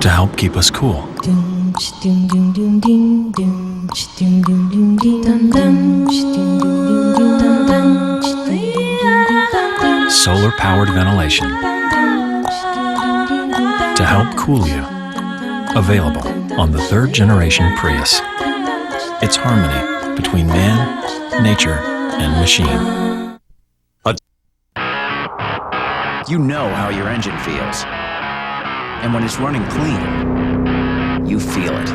to help keep us cool? Solar-powered ventilation to help cool you. Available on the 3rd generation Prius. It's harmony between man, nature, and machine. You know how your engine feels. And when it's running clean, you feel it.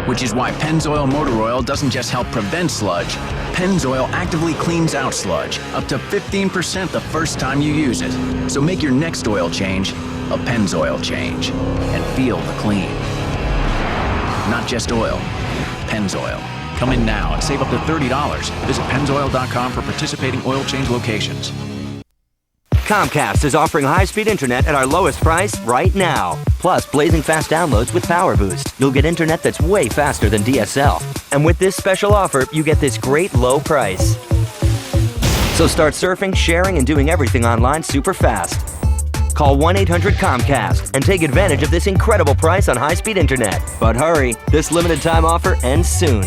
Which is why Pennzoil Motor Oil doesn't just help prevent sludge. Pennzoil actively cleans out sludge, up to 15% the first time you use it. So make your next oil change a Pennzoil change and feel the clean. Not just oil, Pennzoil. Come in now and save up to $30. Visit Pennzoil.com for participating oil change locations. Comcast is offering high-speed internet at our lowest price right now. Plus, blazing fast downloads with Power Boost. You'll get internet that's way faster than DSL. And with this special offer, you get this great low price. So start surfing, sharing, and doing everything online super fast. Call 1-800-COMCAST and take advantage of this incredible price on high-speed internet. But hurry, this limited time offer ends soon.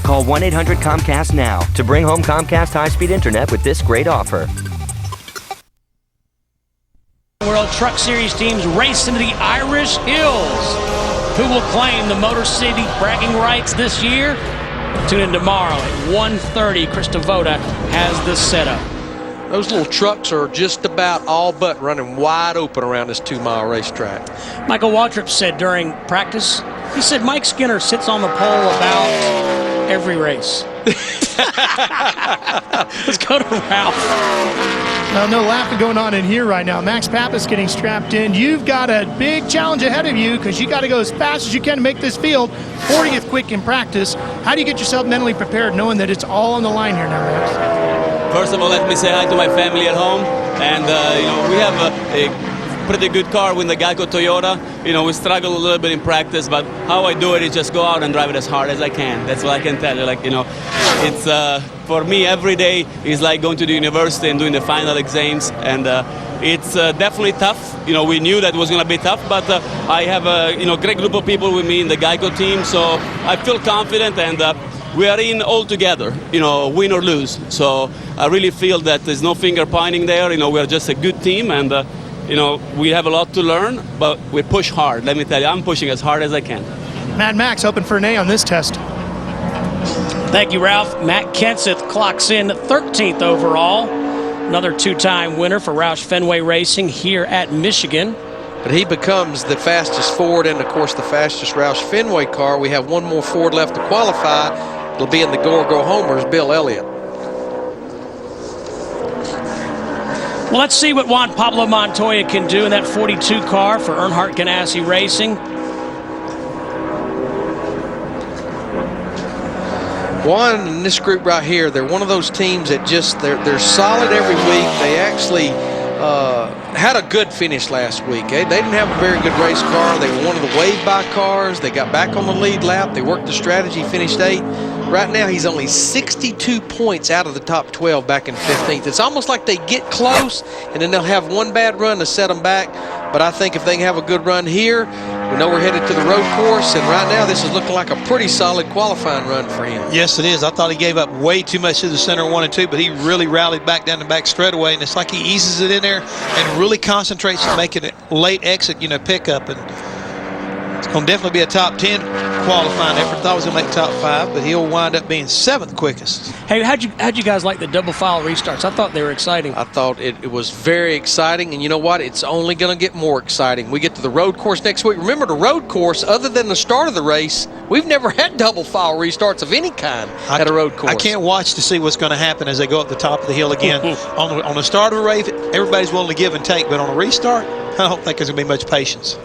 Call 1-800-COMCAST now to bring home Comcast high-speed internet with this great offer. World Truck Series teams race into the Irish Hills. Who will claim the Motor City bragging rights this year? Tune in tomorrow at 1:30. Chris Devoda has the setup. Those little trucks are just about all but running wide open around this 2-mile racetrack. Michael Waltrip said during practice, he said Mike Skinner sits on the pole about every race. Let's go to Ralph. No laughing going on in here right now. Max Pappas getting strapped in. You've got a big challenge ahead of you because you got to go as fast as you can to make this field. 40th quick in practice. How do you get yourself mentally prepared knowing that it's all on the line here now, Max? First of all, let me say hi to my family at home. And, we have a pretty good car with the Geico Toyota. You know, we struggle a little bit in practice, but how I do it is just go out and drive it as hard as I can. That's what I can tell you. Like, you know, it's for me every day is like going to the university and doing the final exams, and it's definitely tough. You know, we knew that it was going to be tough, but I have a great group of people with me in the Geico team, so I feel confident, and we are in all together, you know, win or lose. So I really feel that there's no finger pointing there. You know, we're just a good team, and you know, we have a lot to learn, but we push hard. Let me tell you, I'm pushing as hard as I can. Mad Max hoping for an A on this test. Thank you, Ralph. Matt Kenseth clocks in 13th overall. Another two-time winner for Roush Fenway Racing here at Michigan. But he becomes the fastest Ford and, of course, the fastest Roush Fenway car. We have one more Ford left to qualify. It'll be in the Go Homers, Bill Elliott. Well, let's see what Juan Pablo Montoya can do in that 42 car for Earnhardt Ganassi Racing. Juan and this group right here, they're one of those teams that just, they're solid every week. They actually had a good finish last week. They didn't have a very good race car. They were one of the wave-by cars. They got back on the lead lap. They worked the strategy, finished 8th. Right now, he's only 62 points out of the top 12 back in 15th. It's almost like they get close, and then they'll have one bad run to set them back. But I think if they can have a good run here, we know we're headed to the road course, and right now this is looking like a pretty solid qualifying run for him. Yes, it is. I thought he gave up way too much to the center 1 and 2, but he really rallied back down the back straightaway, and it's like he eases it in there and really concentrates on making it late exit, pickup. And it's going to definitely be a top 10 qualifying effort. Thought he was going to make top 5, but he'll wind up being 7th quickest. Hey, how'd you guys like the double file restarts? I thought they were exciting. I thought it was very exciting, and you know what? It's only going to get more exciting. We get to the road course next week. Remember, the road course, other than the start of the race, we've never had double file restarts of any kind at a road course. I can't watch to see what's going to happen as they go up the top of the hill again. on the start of a race, everybody's willing to give and take, but on a restart, I don't think there's going to be much patience.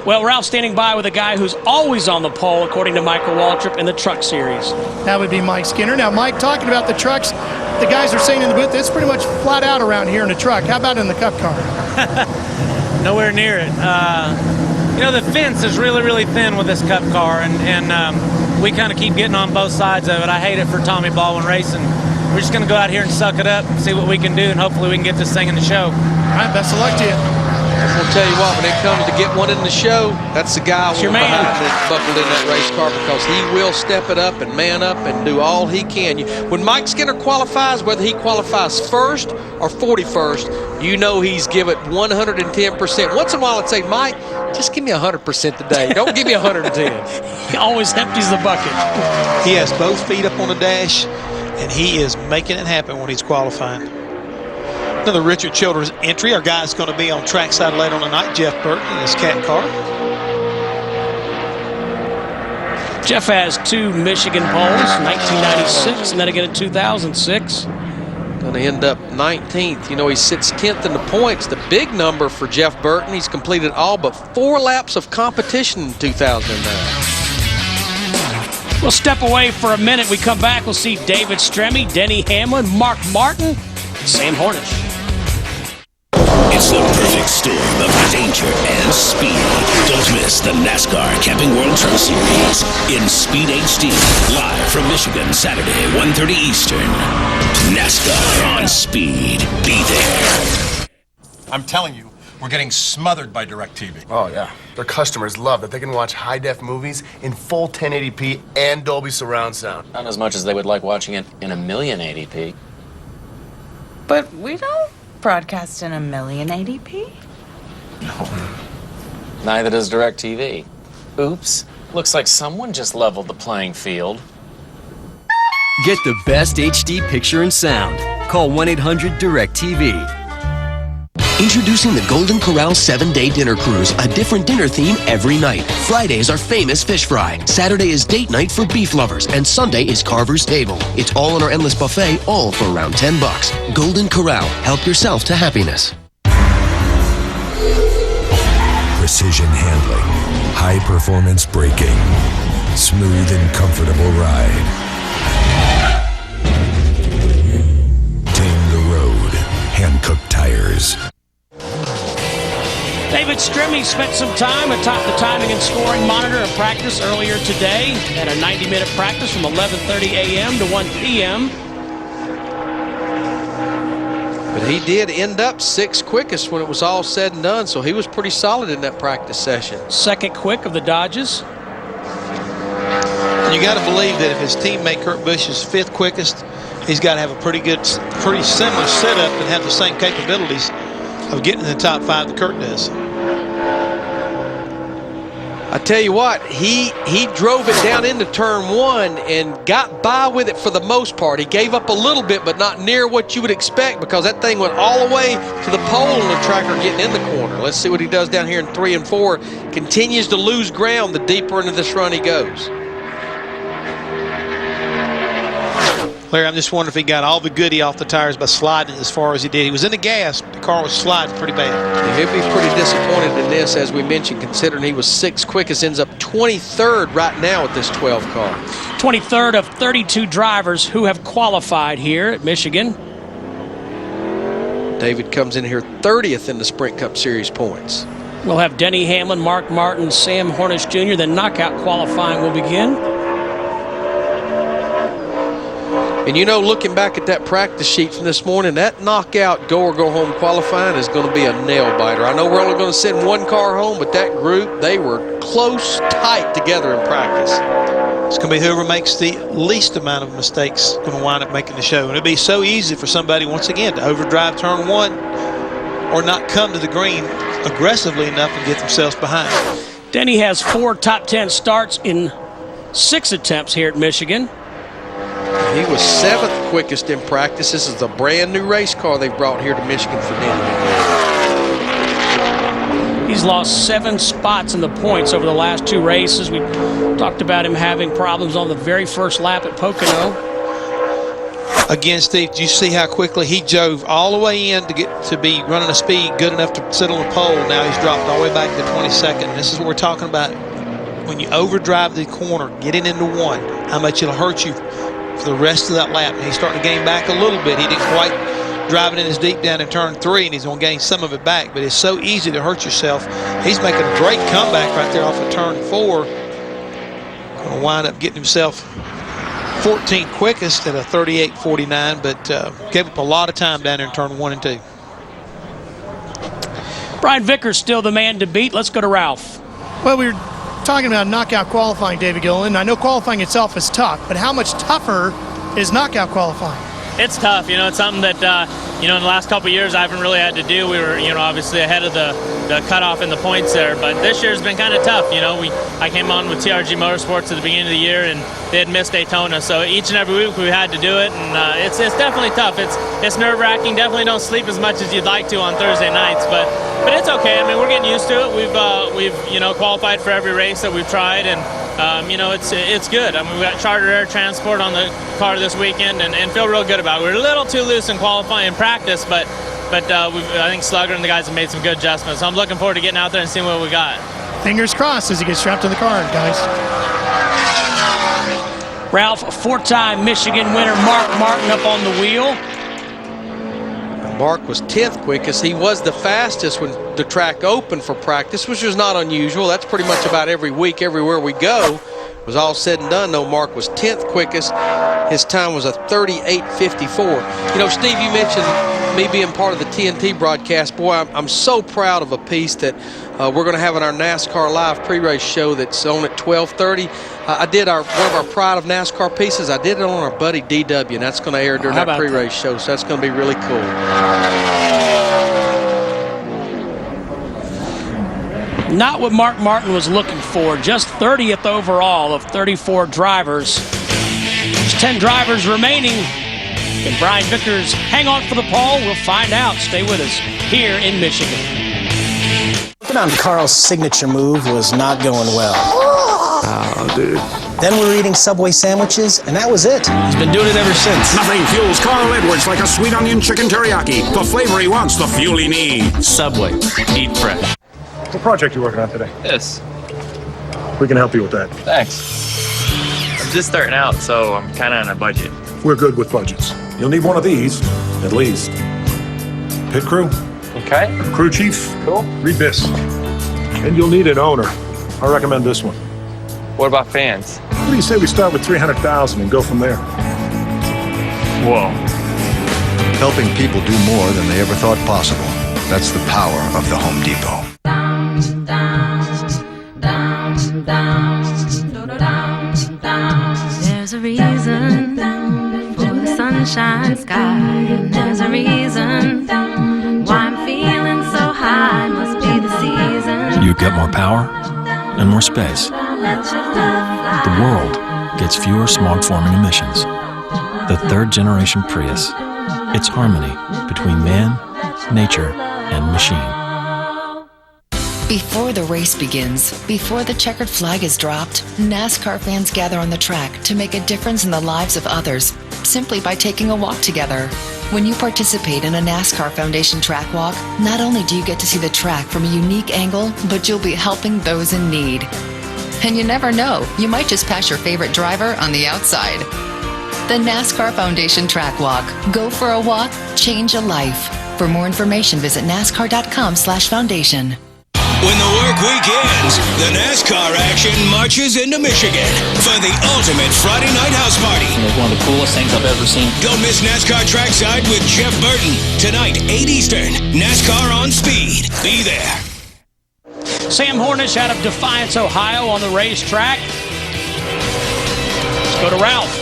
Well, Ralph standing by with a guy who's always on the pole, according to Michael Waltrip, in the truck series. That would be Mike Skinner. Now, Mike, talking about the trucks, the guys are saying in the booth, it's pretty much flat out around here in the truck. How about in the Cup car? Nowhere near it. The fence is really, really thin with this Cup car, and we kind of keep getting on both sides of it. I hate it for Tommy Baldwin Racing. We're just going to go out here and suck it up and see what we can do, and hopefully we can get this thing in the show. All right, best of luck to you. I'm going to tell you what, when it comes to get one in the show, that's the guy behind that buckled in that race car, because he will step it up and man up and do all he can. When Mike Skinner qualifies, whether he qualifies first or 41st, you know he's given 110%. Once in a while I'd say, Mike, just give me 100% today. Don't give me 110. He always empties the bucket. He has both feet up on the dash, and he is making it happen when he's qualifying. Another Richard Childress entry. Our guy's going to be on trackside later on tonight, Jeff Burton in his cat car. Jeff has 2 Michigan poles, 1996 and then again in 2006. Going to end up 19th. He sits 10th in the points. The big number for Jeff Burton. He's completed all but 4 laps of competition in 2009. We'll step away for a minute. We come back. We'll see David Stremme, Denny Hamlin, Mark Martin, Sam Hornish. It's the perfect storm of danger and speed. Don't miss the NASCAR Camping World Truck Series in Speed HD, live from Michigan, Saturday, 1:30 Eastern. NASCAR on Speed. Be there. I'm telling you, we're getting smothered by DirecTV. Oh, yeah. Their customers love that they can watch high-def movies in full 1080p and Dolby surround sound. Not as much as they would like watching it in 1080p. But we don't broadcast in 1080p. No. Neither does DirecTV. Oops. Looks like someone just leveled the playing field. Get the best HD picture and sound. Call 1-800-DIRECTV. Introducing the Golden Corral 7-Day Dinner Cruise, a different dinner theme every night. Friday is our famous fish fry. Saturday is date night for beef lovers, and Sunday is Carver's Table. It's all in our endless buffet, all for around $10. Golden Corral, help yourself to happiness. Precision handling, high-performance braking, smooth and comfortable ride. Tame the road, Hankook tires. David Strimmy spent some time atop the timing and scoring monitor of practice earlier today. Had a 90-minute practice from 11:30 a.m. to 1 p.m. But he did end up 6th quickest when it was all said and done, so he was pretty solid in that practice session. Second quick of the Dodges. You got to believe that if his teammate Kurt Busch is 5th quickest, he's got to have a pretty similar setup and have the same capabilities of getting in the top 5 that Kurt does. I tell you what, he drove it down into turn 1 and got by with it for the most part. He gave up a little bit, but not near what you would expect, because that thing went all the way to the pole on the tracker getting in the corner. Let's see what he does down here in 3 and 4. Continues to lose ground the deeper into this run he goes. Larry, I'm just wondering if he got all the goodie off the tires by sliding as far as he did. He was in the gas, but the car was sliding pretty bad. Yeah, he'll be pretty disappointed in this, as we mentioned, considering he was 6th quickest, ends up 23rd right now with this 12 car. 23rd of 32 drivers who have qualified here at Michigan. David comes in here 30th in the Sprint Cup Series points. We'll have Denny Hamlin, Mark Martin, Sam Hornish Jr. Then knockout qualifying will begin. And you know, looking back at that practice sheet from this morning, that knockout go or go home qualifying is going to be a nail biter. I know we're only going to send one car home, but that group, they were close, tight together in practice. It's going to be whoever makes the least amount of mistakes going to wind up making the show. And it'll be so easy for somebody, once again, to overdrive turn 1 or not come to the green aggressively enough and get themselves behind. Denny has 4 top 10 starts in 6 attempts here at Michigan. He was 7th quickest in practice. This is a brand new race car they've brought here to Michigan for Denny. He's lost 7 spots in the points over the last 2 races. We talked about him having problems on the very first lap at Pocono. Again, Steve, do you see how quickly he drove all the way in to get to be running a speed good enough to sit on the pole? Now he's dropped all the way back to 22nd. This is what we're talking about. When you overdrive the corner, getting into 1, how much it'll hurt you for the rest of that lap. And he's starting to gain back a little bit. He didn't quite drive it in as deep down in turn 3, and he's going to gain some of it back. But it's so easy to hurt yourself. He's making a great comeback right there off of turn 4. Going to wind up getting himself 14th quickest at a 38.49, but gave up a lot of time down there in turn 1 and 2. Brian Vickers still the man to beat. Let's go to Ralph. Well, we were talking about knockout qualifying, David Gilliland. I know qualifying itself is tough, but how much tougher is knockout qualifying? It's tough. You know, it's something that, in the last couple of years I haven't really had to do. We were, obviously ahead of the cutoff in the points there, but this year's been kind of tough. I came on with TRG Motorsports at the beginning of the year, and they had missed Daytona, so each and every week we had to do it, and it's definitely tough. It's nerve-wracking. Definitely don't sleep as much as you'd like to on Thursday nights, but it's okay. I mean, we're getting used to it. We've qualified for every race that we've tried, and it's good. I mean, we got chartered air transport on the car this weekend, and feel real good about it. We're a little too loose in qualifying and practice, but I think Slugger and the guys have made some good adjustments. So I'm looking forward to getting out there and seeing what we got. Fingers crossed as he gets strapped to the car, guys. Ralph, 4-time Michigan winner Mark Martin up on the wheel. Mark was 10th quickest. He was the fastest when the track opened for practice, which was not unusual. That's pretty much about every week, everywhere we go. It was all said and done, though. Mark was 10th quickest. His time was a 38.54. Steve, you mentioned me being part of the TNT broadcast. Boy, I'm so proud of a piece that we're going to have in our NASCAR Live pre-race show that's on at 12:30. I did one of our Pride of NASCAR pieces. I did it on our buddy DW, and that's going to air during that pre-race show, so that's going to be really cool. Not what Mark Martin was looking for. Just 30th overall of 34 drivers. There's 10 drivers remaining. Can Brian Vickers hang on for the pole? We'll find out. Stay with us here in Michigan. Working on Carl's signature move was not going well. Oh, dude. Then we were eating Subway sandwiches, and that was it. He's been doing it ever since. Nothing fuels Carl Edwards like a sweet onion chicken teriyaki. The flavor he wants, the fuel he needs. Subway. Eat fresh. What project you working on today? This. We can help you with that. Thanks. I'm just starting out, so I'm kind of on a budget. We're good with budgets. You'll need one of these, at least. Pit crew? Okay. Crew chief, Cool. read this. And you'll need an owner. I recommend this one. What about fans? What do you say we start with 300,000 and go from there? Whoa. Helping people do more than they ever thought possible. That's the power of the Home Depot. There's a reason for the sunshine sky, and there's a reason why I'm feeling so high. Must be the season. You get more power and more space. The world gets fewer smog-forming emissions. The third generation Prius. It's harmony between man, nature, and machine. Before the race begins, before the checkered flag is dropped, NASCAR fans gather on the track to make a difference in the lives of others, simply by taking a walk together. When you participate in a NASCAR Foundation track walk, not only do you get to see the track from a unique angle, but you'll be helping those in need. And you never know, you might just pass your favorite driver on the outside. The NASCAR Foundation Track Walk. Go for a walk, change a life. For more information, visit NASCAR.com/foundation. When the work week ends, the NASCAR action marches into Michigan for the ultimate Friday night house party. It's one of the coolest things I've ever seen. Don't miss NASCAR Trackside with Jeff Burton. Tonight, 8 Eastern. NASCAR on Speed. Be there. Sam Hornish out of Defiance, Ohio on the racetrack. Let's go to Ralph.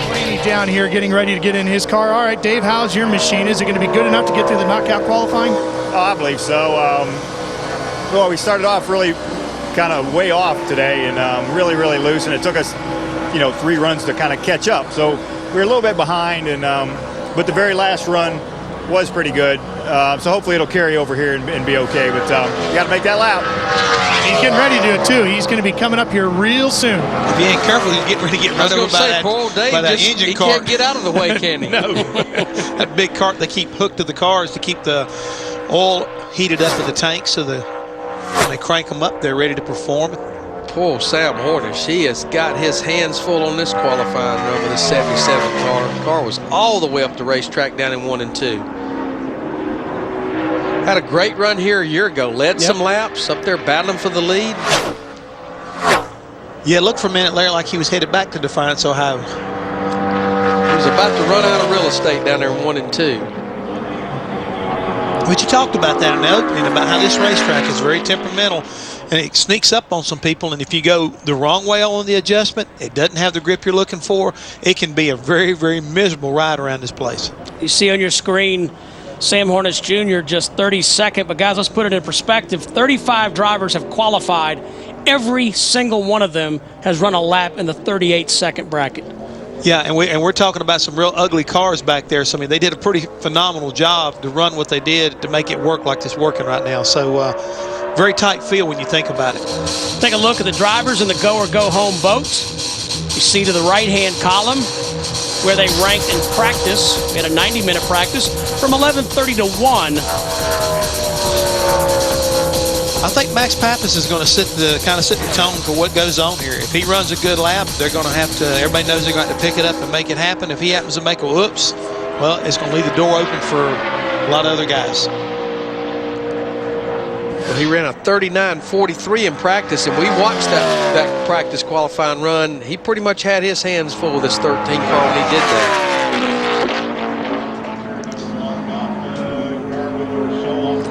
Blaney down here getting ready to get in his car. All right, Dave, how's your machine? Is it going to be good enough to get through the knockout qualifying? Oh, I believe so. Well, we started off really kind of way off today and really loose, and it took us, 3 runs to kind of catch up. So we were a little bit behind, and but the very last run was pretty good. So hopefully it'll carry over here and be okay. But you got to make that lap. He's getting ready to do it too. He's going to be coming up here real soon. If he ain't careful, he's getting ready to get run over by that engine cart. He can't get out of the way, can he? No. That big cart they keep hooked to the cars to keep the oil heated up in the tank, so when they crank them up, they're ready to perform. Poor Sam Hornish, he has got his hands full on this qualifying run with the 77 car. The car was all the way up the racetrack down in 1 and 2. Had a great run here a year ago. Led some laps up there battling for the lead. Yeah, it looked for a minute, Larry, like he was headed back to Defiance, Ohio. He was about to run out of real estate down there in 1 and 2. But you talked about that in the opening, about how this racetrack is very temperamental, and it sneaks up on some people, and if you go the wrong way on the adjustment, it doesn't have the grip you're looking for, it can be a very miserable ride around this place. You see on your screen Sam Hornish Jr. just 32nd, but guys, let's put it in perspective. 35 drivers have qualified. Every single one of them has run a lap in the 38-second bracket. Yeah, and we're talking about some real ugly cars back there. So, I mean, they did a pretty phenomenal job to run what they did to make it work like it's working right now. So, very tight field when you think about it. Take a look at the drivers in the go or go home boats. You see to the right-hand column where they ranked in practice. We had a 90-minute practice from 11:30 to 1. I think Max Pappas is going to set the tone for what goes on here. If he runs a good lap, they're going to have to. Everybody knows they're going to have to pick it up and make it happen. If he happens to make a whoops, well, it's going to leave the door open for a lot of other guys. Well, he ran a 39.43 in practice, and we watched that practice qualifying run. He pretty much had his hands full with this 13 car when he did that.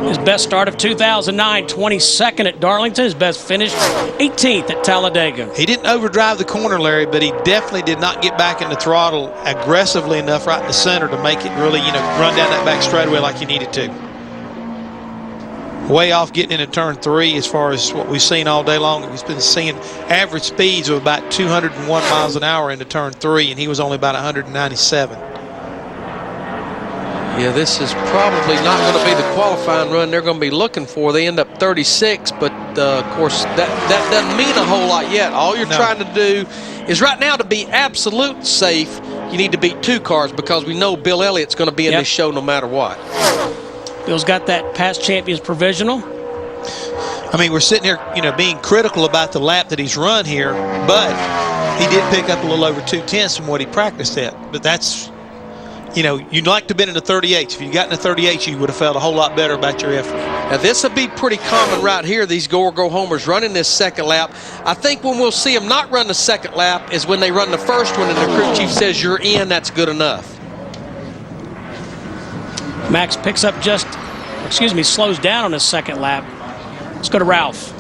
His best start of 2009, 22nd at Darlington. His best finish, 18th at Talladega. He didn't overdrive the corner, Larry, but he definitely did not get back in the throttle aggressively enough right in the center to make it really, run down that back straightaway like he needed to. Way off getting into turn 3 as far as what we've seen all day long. We've been seeing average speeds of about 201 miles an hour into turn 3, and he was only about 197. Yeah, this is probably not going to be the qualifying run they're going to be looking for. They end up 36, but of course that doesn't mean a whole lot yet. All you're trying to do is right now, to be absolute safe, you need to beat 2 cars because we know Bill Elliott's going to be in this show no matter what. Bill's got that past champions provisional. I mean, we're sitting here, being critical about the lap that he's run here, but he did pick up a little over 2/10 from what he practiced at. But that's you'd like to have been in the 38s. If you got in the 38s, you would have felt a whole lot better about your effort. Now, this will be pretty common right here, these go-or-go-homers running this second lap. I think when we'll see them not run the second lap is when they run the first one and the crew chief says you're in, that's good enough. Max picks up slows down on his second lap. Let's go to Ralph.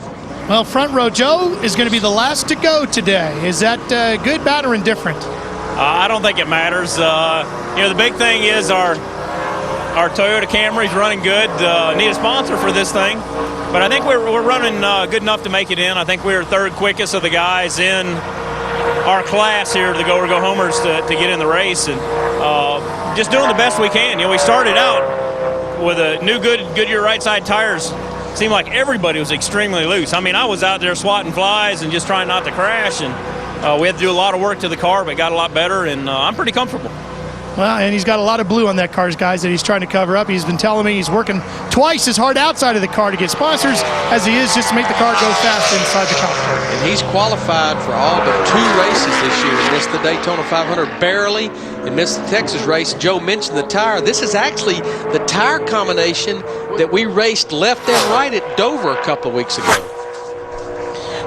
Well, front row Joe is going to be the last to go today. Is that good, bad, or indifferent? I don't think it matters. The big thing is our Toyota Camry's running good. Need a sponsor for this thing, but I think we're running good enough to make it in. I think we're third quickest of the guys in our class here, the go-or-go-homers, to get in the race, and just doing the best we can. We started out with a new Goodyear right side tires. Seemed like everybody was extremely loose. I mean, I was out there swatting flies and just trying not to crash, and we had to do a lot of work to the car, but got a lot better, and I'm pretty comfortable. Well, and he's got a lot of blue on that car, guys, that he's trying to cover up. He's been telling me he's working twice as hard outside of the car to get sponsors as he is just to make the car go fast inside the car. And he's qualified for all but 2 races this year. He missed the Daytona 500 barely and missed the Texas race. Joe mentioned the tire. This is actually the tire combination that we raced left and right at Dover a couple of weeks ago.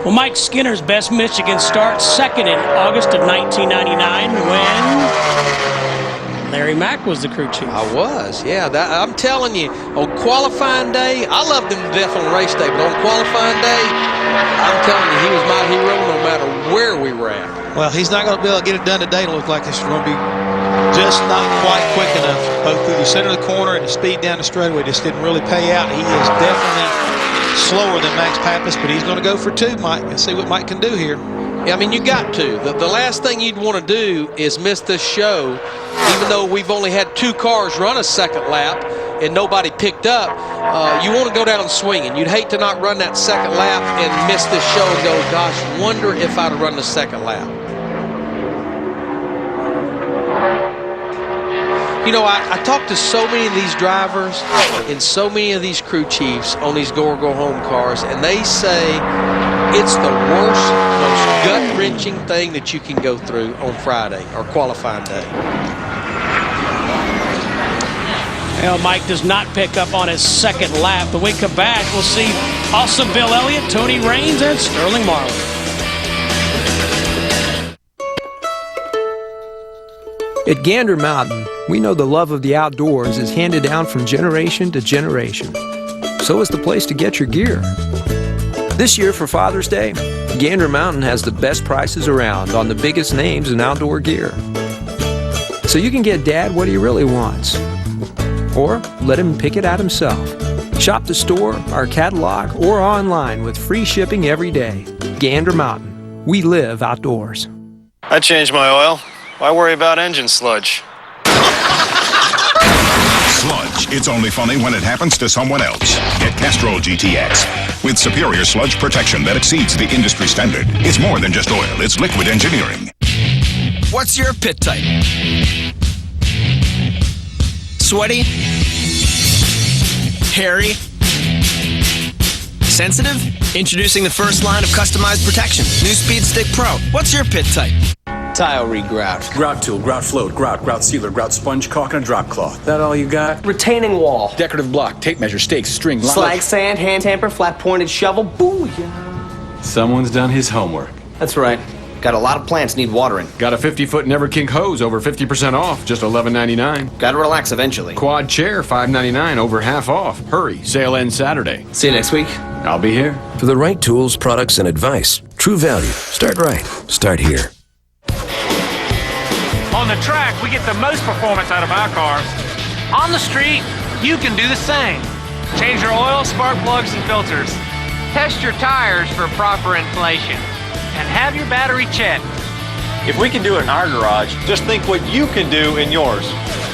Well, Mike Skinner's best Michigan start, second in August of 1999 when Larry Mack was the crew chief. I was, yeah. I'm telling you, on qualifying day, I loved him to death on race day, but on qualifying day, I'm telling you, he was my hero no matter where we were at. Well, he's not going to be able to get it done today. It looks like it's going to be just not quite quick enough. Both through the center of the corner and the speed down the straightaway just didn't really pay out. He is definitely slower than Max Pappas, but he's going to go for 2, Mike, and see what Mike can do here. Yeah, I mean, you got to. The last thing you'd want to do is miss this show, even though we've only had 2 cars run a second lap and nobody picked up. You want to go down swinging. You'd hate to not run that second lap and miss this show and go, gosh, wonder if I'd have run the second lap. I talked to so many of these drivers and so many of these crew chiefs on these go-or-go-home cars, and they say it's the worst, most gut-wrenching thing that you can go through on Friday or qualifying day. Well, Mike does not pick up on his second lap. When we come back, we'll see awesome Bill Elliott, Tony Raines, and Sterling Marlin. At Gander Mountain, we know the love of the outdoors is handed down from generation to generation. So is the place to get your gear. This year for Father's Day, Gander Mountain has the best prices around on the biggest names in outdoor gear. So you can get Dad what he really wants. Or let him pick it out himself. Shop the store, our catalog, or online with free shipping every day. Gander Mountain. We live outdoors. I changed my oil. Why worry about engine sludge? Sludge. It's only funny when it happens to someone else. Get Castrol GTX. With superior sludge protection that exceeds the industry standard. It's more than just oil. It's liquid engineering. What's your pit type? Sweaty? Hairy? Sensitive? Introducing the first line of customized protection. New Speed Stick Pro. What's your pit type? Tile regrout. Grout tool, grout float, grout sealer, grout sponge, caulk, and a drop cloth. That all you got? Retaining wall. Decorative block, tape measure, stakes, string, slag sand, hand tamper, flat pointed shovel. Booyah. Someone's done his homework. That's right. Got a lot of plants need watering. Got a 50-foot Never King hose over 50% off, just $11.99. Gotta relax eventually. Quad chair, $5.99, over half off. Hurry, sale ends Saturday. See you next week. I'll be here. For the right tools, products, and advice, True Value. Start right. Start here. On the track, we get the most performance out of our cars. On the street, you can do the same. Change your oil, spark plugs, and filters. Test your tires for proper inflation. And have your battery checked. If we can do it in our garage, just think what you can do in yours.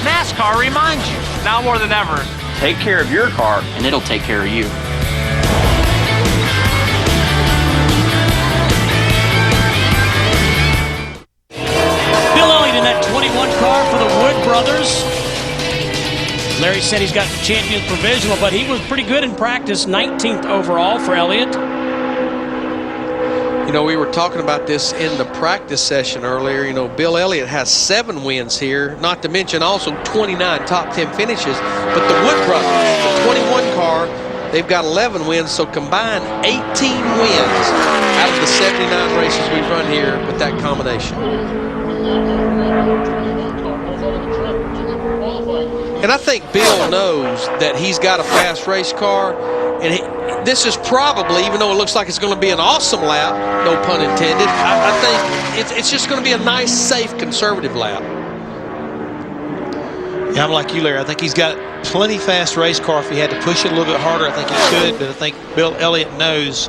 NASCAR reminds you, now more than ever, take care of your car, and it'll take care of you. Bill Elliott in that 21 car for the Wood brothers. Larry said he's got the champion's provisional, but he was pretty good in practice, 19th overall for Elliott. We were talking about this in the practice session earlier. Bill Elliott has 7 wins here, not to mention also 29 top 10 finishes. But the Wood brothers, the 21 car, they've got 11 wins, so combined 18 wins out of the 79 races we've run here with that combination. And I think Bill knows that he's got a fast race car, and this is probably, even though it looks like it's going to be an awesome lap, no pun intended, I think it's just going to be a nice, safe, conservative lap. Yeah, I'm like you, Larry. I think he's got plenty fast race car. If he had to push it a little bit harder, I think he could. But I think Bill Elliott knows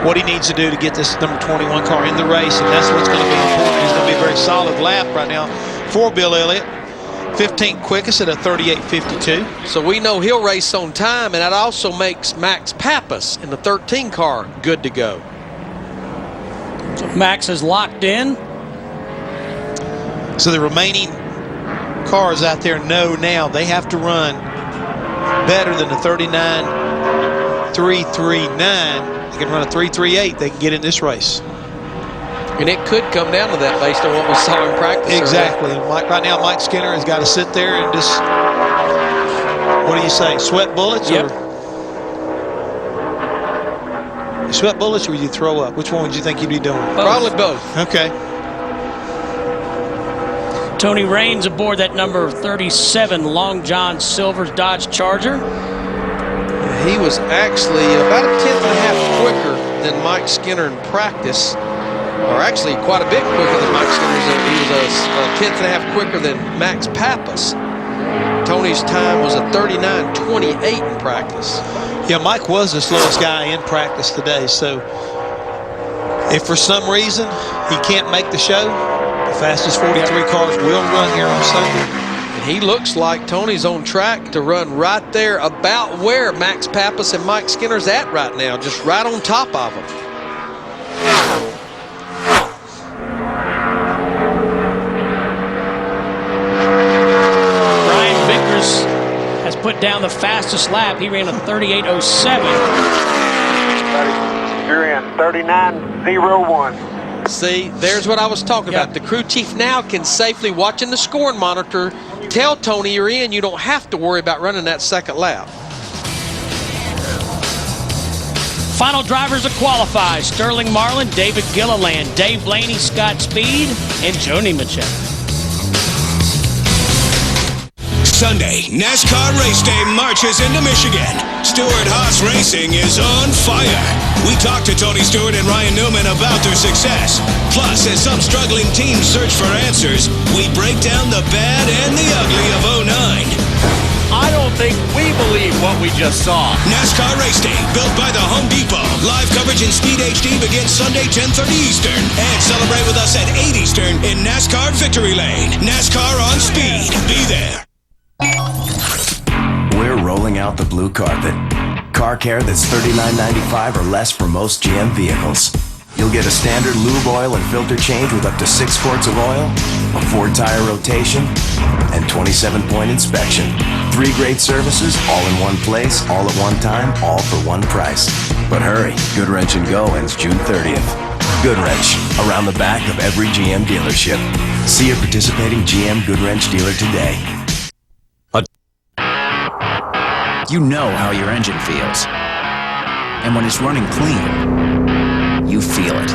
what he needs to do to get this number 21 car in the race, and that's what's going to be important. It's going to be a very solid lap right now for Bill Elliott. 15th quickest at a 38.52. So we know he'll race on time, and that also makes Max Pappas in the 13 car good to go. So Max is locked in. So the remaining cars out there know now they have to run better than the 39.339. They can run a 3.38. They can get in this race. And it could come down to that based on what we saw in practice. Exactly. And right now, Mike Skinner has got to sit there and just, what do you say, sweat bullets? Yep. Or you sweat bullets or you throw up? Which one would you think you'd be doing? Both. Probably both. Okay. Tony Raines aboard that number 37 Long John Silver's Dodge Charger. He was actually about a 10th and a half quicker than Mike Skinner in practice. Or actually quite a bit quicker than Mike Skinner. He was a 10th and a half quicker than Max Pappas. Tony's time was a 39.28 in practice. Yeah, Mike was the slowest guy in practice today. So if for some reason he can't make the show, the fastest 43 cars will run here on Sunday. And he looks like Tony's on track to run right there about where Max Pappas and Mike Skinner's at right now, just right on top of him. Has put down the fastest lap. He ran a 38.07. You're in 39.01. See, there's what I was talking about. The crew chief now can safely, watching the scoring monitor, tell Tony you're in. You don't have to worry about running that second lap. Final drivers to qualify: Sterling Marlin, David Gilliland, Dave Blaney, Scott Speed, and Joni Mitchell. Sunday, NASCAR race day marches into Michigan. Stewart-Haas Racing is on fire. We talked to Tony Stewart and Ryan Newman about their success. Plus, as some struggling teams search for answers, we break down the bad and the ugly of '09. I don't think we believe what we just saw. NASCAR Race Day, built by the Home Depot. Live coverage in Speed HD begins Sunday, 10:30 Eastern. And celebrate with us at 8 Eastern in NASCAR Victory Lane. NASCAR on Speed. Be there. We're rolling out the blue carpet. Car care that's $39.95 or less for most GM vehicles. You'll get a standard lube oil and filter change with up to 6 quarts of oil, a 4-tire rotation, and 27-point inspection. 3 great services, all in one place, all at one time, all for one price. But hurry, Good Wrench & Go ends June 30th. Good Wrench, around the back of every GM dealership. See a participating GM Good Wrench dealer today. You know how your engine feels. And when it's running clean, you feel it.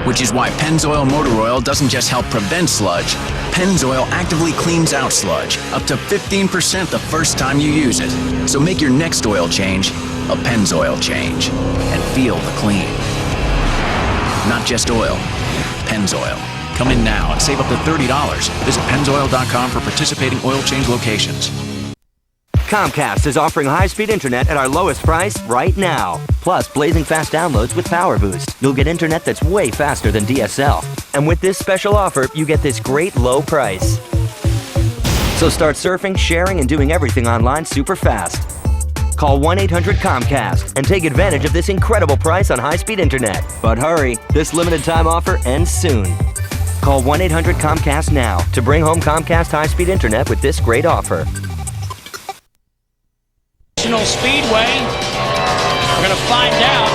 Which is why Pennzoil Motor Oil doesn't just help prevent sludge. Pennzoil actively cleans out sludge, up to 15% the first time you use it. So make your next oil change a Pennzoil change and feel the clean. Not just oil, Pennzoil. Come in now and save up to $30. Visit Pennzoil.com for participating oil change locations. Comcast is offering high-speed internet at our lowest price right now. Plus, blazing fast downloads with Power Boost. You'll get internet that's way faster than DSL. And with this special offer, you get this great low price. So start surfing, sharing, and doing everything online super fast. Call 1-800-COMCAST and take advantage of this incredible price on high-speed internet. But hurry, this limited time offer ends soon. Call 1-800-COMCAST now to bring home Comcast high-speed internet with this great offer. Speedway. We're going to find out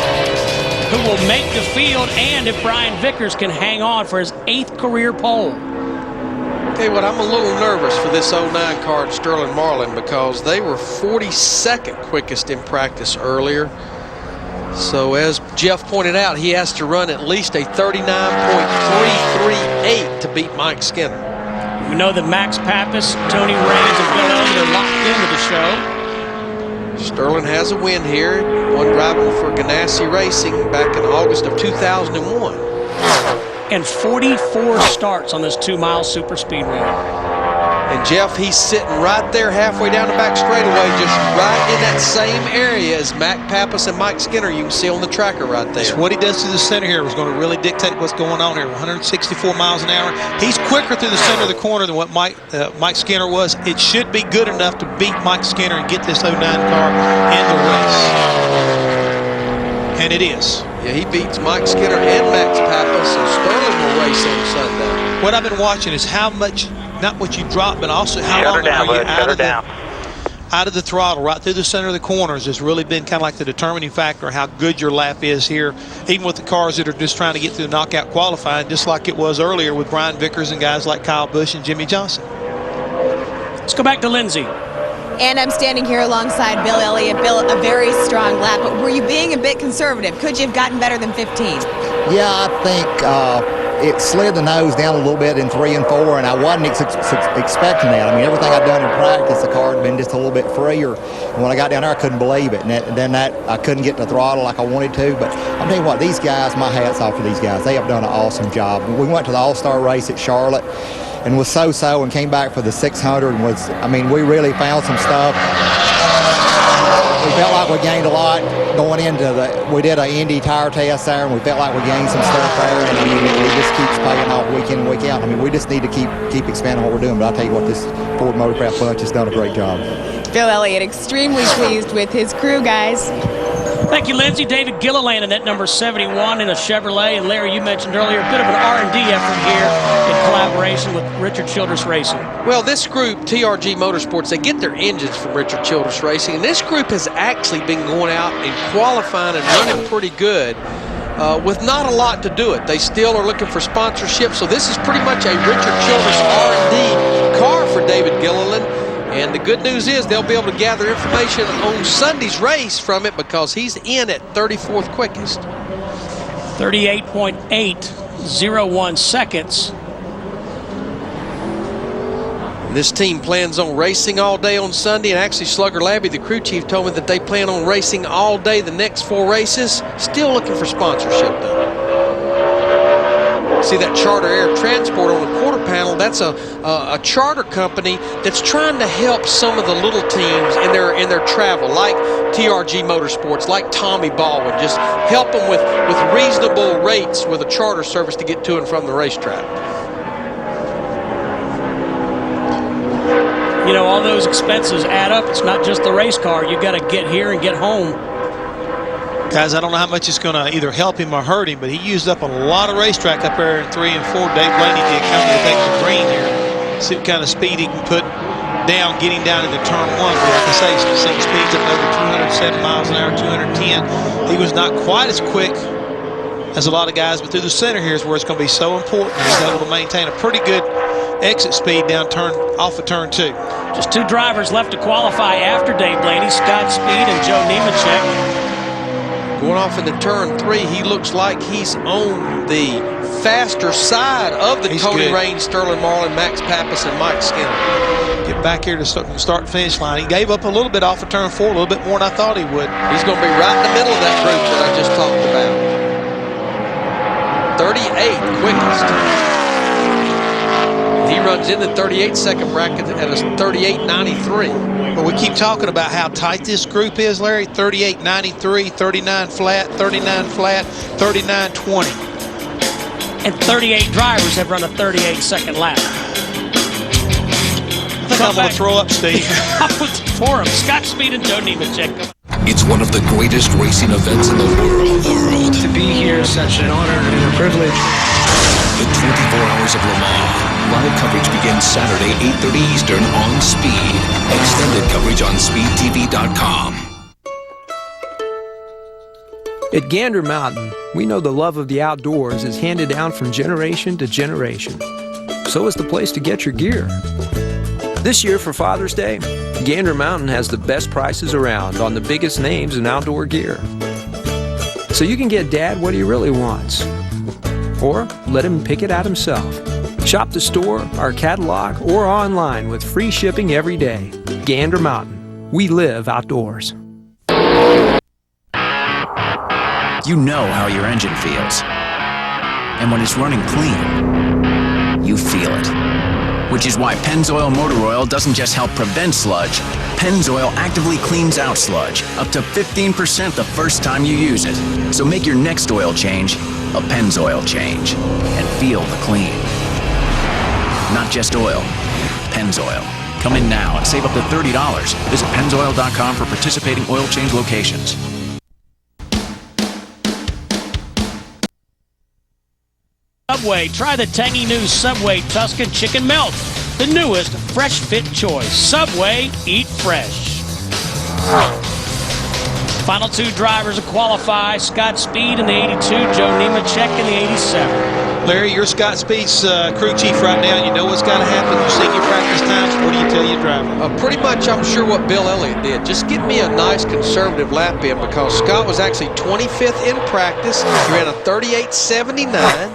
who will make the field, and if Brian Vickers can hang on for his 8th career pole. Okay, well, I'm a little nervous for this 09 car at Sterling Marlin because they were 42nd quickest in practice earlier. So as Jeff pointed out, he has to run at least a 39.338 to beat Mike Skinner. We know that Max Pappas, Tony Raines, and Bill Elliott are locked into the show. Sterling has a win here, one driving for Ganassi Racing back in August of 2001. And 44 starts on this 2-mile super speedway. And Jeff, he's sitting right there halfway down the back straightaway, just right in that same area as Mac Pappas and Mike Skinner. You can see on the tracker right there. What he does to the center here is going to really dictate what's going on here. 164 miles an hour. He's quicker through the center of the corner than what Mike Skinner was. It should be good enough to beat Mike Skinner and get this 09 car in the race. And it is. Yeah, he beats Mike Skinner and Max Pappas, so Sterling will race on Sunday. What I've been watching is how much, not what you drop, but also how long are you out of the throttle, right through the center of the corners has really been kind of like the determining factor how good your lap is here, even with the cars that are just trying to get through the knockout qualifying, just like it was earlier with Brian Vickers and guys like Kyle Busch and Jimmy Johnson. Let's go back to Lindsay. And I'm standing here alongside Bill Elliott. Bill, a very strong lap, but were you being a bit conservative? Could you have gotten better than 15? Yeah, I think it slid the nose down a little bit in 3 and 4, and I wasn't expecting that. I mean, everything I'd done in practice, the car had been just a little bit freer. And when I got down there, I couldn't believe it. And then I couldn't get the throttle like I wanted to. But I'm telling you what, these guys, my hat's off to these guys. They have done an awesome job. We went to the All-Star race at Charlotte and was so-so and came back for the 600 and was, I mean, we really found some stuff. We felt like we gained a lot going into we did an Indy tire test there, and we felt like we gained some stuff there, and I mean, it just keeps paying off week in and week out. I mean, we just need to keep expanding what we're doing, but I'll tell you what, this Ford Motorcraft Bunch has done a great job. Bill Elliott extremely pleased with his crew, guys. Thank you, Lindsay. David Gilliland in that number 71 in a Chevrolet. And Larry, you mentioned earlier, a bit of an R&D effort here in collaboration with Richard Childress Racing. Well, this group, TRG Motorsports, they get their engines from Richard Childress Racing. And this group has actually been going out and qualifying and running pretty good with not a lot to do it. They still are looking for sponsorship. So this is pretty much a Richard Childress R&D car for David Gilliland. And the good news is they'll be able to gather information on Sunday's race from it because he's in at 34th quickest. 38.801 seconds. This team plans on racing all day on Sunday, and actually Slugger Labby, the crew chief, told me that they plan on racing all day the next 4 races. Still looking for sponsorship, though. See that Charter Air Transport on the quarter panel? That's a charter company that's trying to help some of the little teams in their travel, like TRG Motorsports, like Tommy Baldwin, just help them with reasonable rates with a charter service to get to and from the racetrack. You know, all those expenses add up. It's not just the race car. You got to get here and get home. Guys, I don't know how much it's going to either help him or hurt him, but he used up a lot of racetrack up there in 3 and 4. Dave Blaney did coming to take the green here. See what kind of speed he can put down, getting down into turn 1. But like I say, some speeds up over 207 miles an hour, 210. He was not quite as quick as a lot of guys, but through the center here is where it's going to be so important. He's able to maintain a pretty good exit speed down off of turn 2. Just 2 drivers left to qualify after Dave Blaney, Scott Speed and Joe Nemechek. Going off into turn 3, he looks like he's on the faster side of the Tony Raines, Sterling Marlin, Max Pappas, and Mike Skinner. Get back here to start finish line. He gave up a little bit off of turn 4, a little bit more than I thought he would. He's going to be right in the middle of that group that I just talked about. 38 quickest. He runs in the 38-second bracket at a 38.93. But we keep talking about how tight this group is, Larry. 38.93, 39 flat, 39 flat, 39.20. And 38 drivers have run a 38-second lap. I think I'm going to throw up, Steve. For him, Scott Speed and Joe Nemechek. It's one of the greatest racing events in the world. To be here is such an honor and a privilege. The 24 Hours of Le Mans. Live coverage begins Saturday, 8:30 Eastern on Speed. Extended coverage on SpeedTV.com. At Gander Mountain, we know the love of the outdoors is handed down from generation to generation. So is the place to get your gear. This year for Father's Day, Gander Mountain has the best prices around on the biggest names in outdoor gear. So you can get Dad what he really wants. Or let him pick it out himself. Shop the store, our catalog, or online with free shipping every day. Gander Mountain. We live outdoors. You know how your engine feels. And when it's running clean, you feel it. Which is why Pennzoil Motor Oil doesn't just help prevent sludge. Pennzoil actively cleans out sludge, up to 15% the first time you use it. So make your next oil change a Pennzoil change and feel the clean. Not just oil, Pennzoil. Come in now and save up to $30. Visit Pennzoil.com for participating oil change locations. Subway. Try the tangy new Subway Tuscan Chicken Melt. The newest fresh fit choice. Subway, eat fresh. Final two drivers to qualify. Scott Speed in the 82, Joe Nemechek in the 87. Larry, you're Scott Speed's crew chief right now. You know what's got to happen. You've seen your practice times. What do you tell your driver? Pretty much, I'm sure what Bill Elliott did. Just give me a nice conservative lap in, because Scott was actually 25th in practice. He ran a 38.79.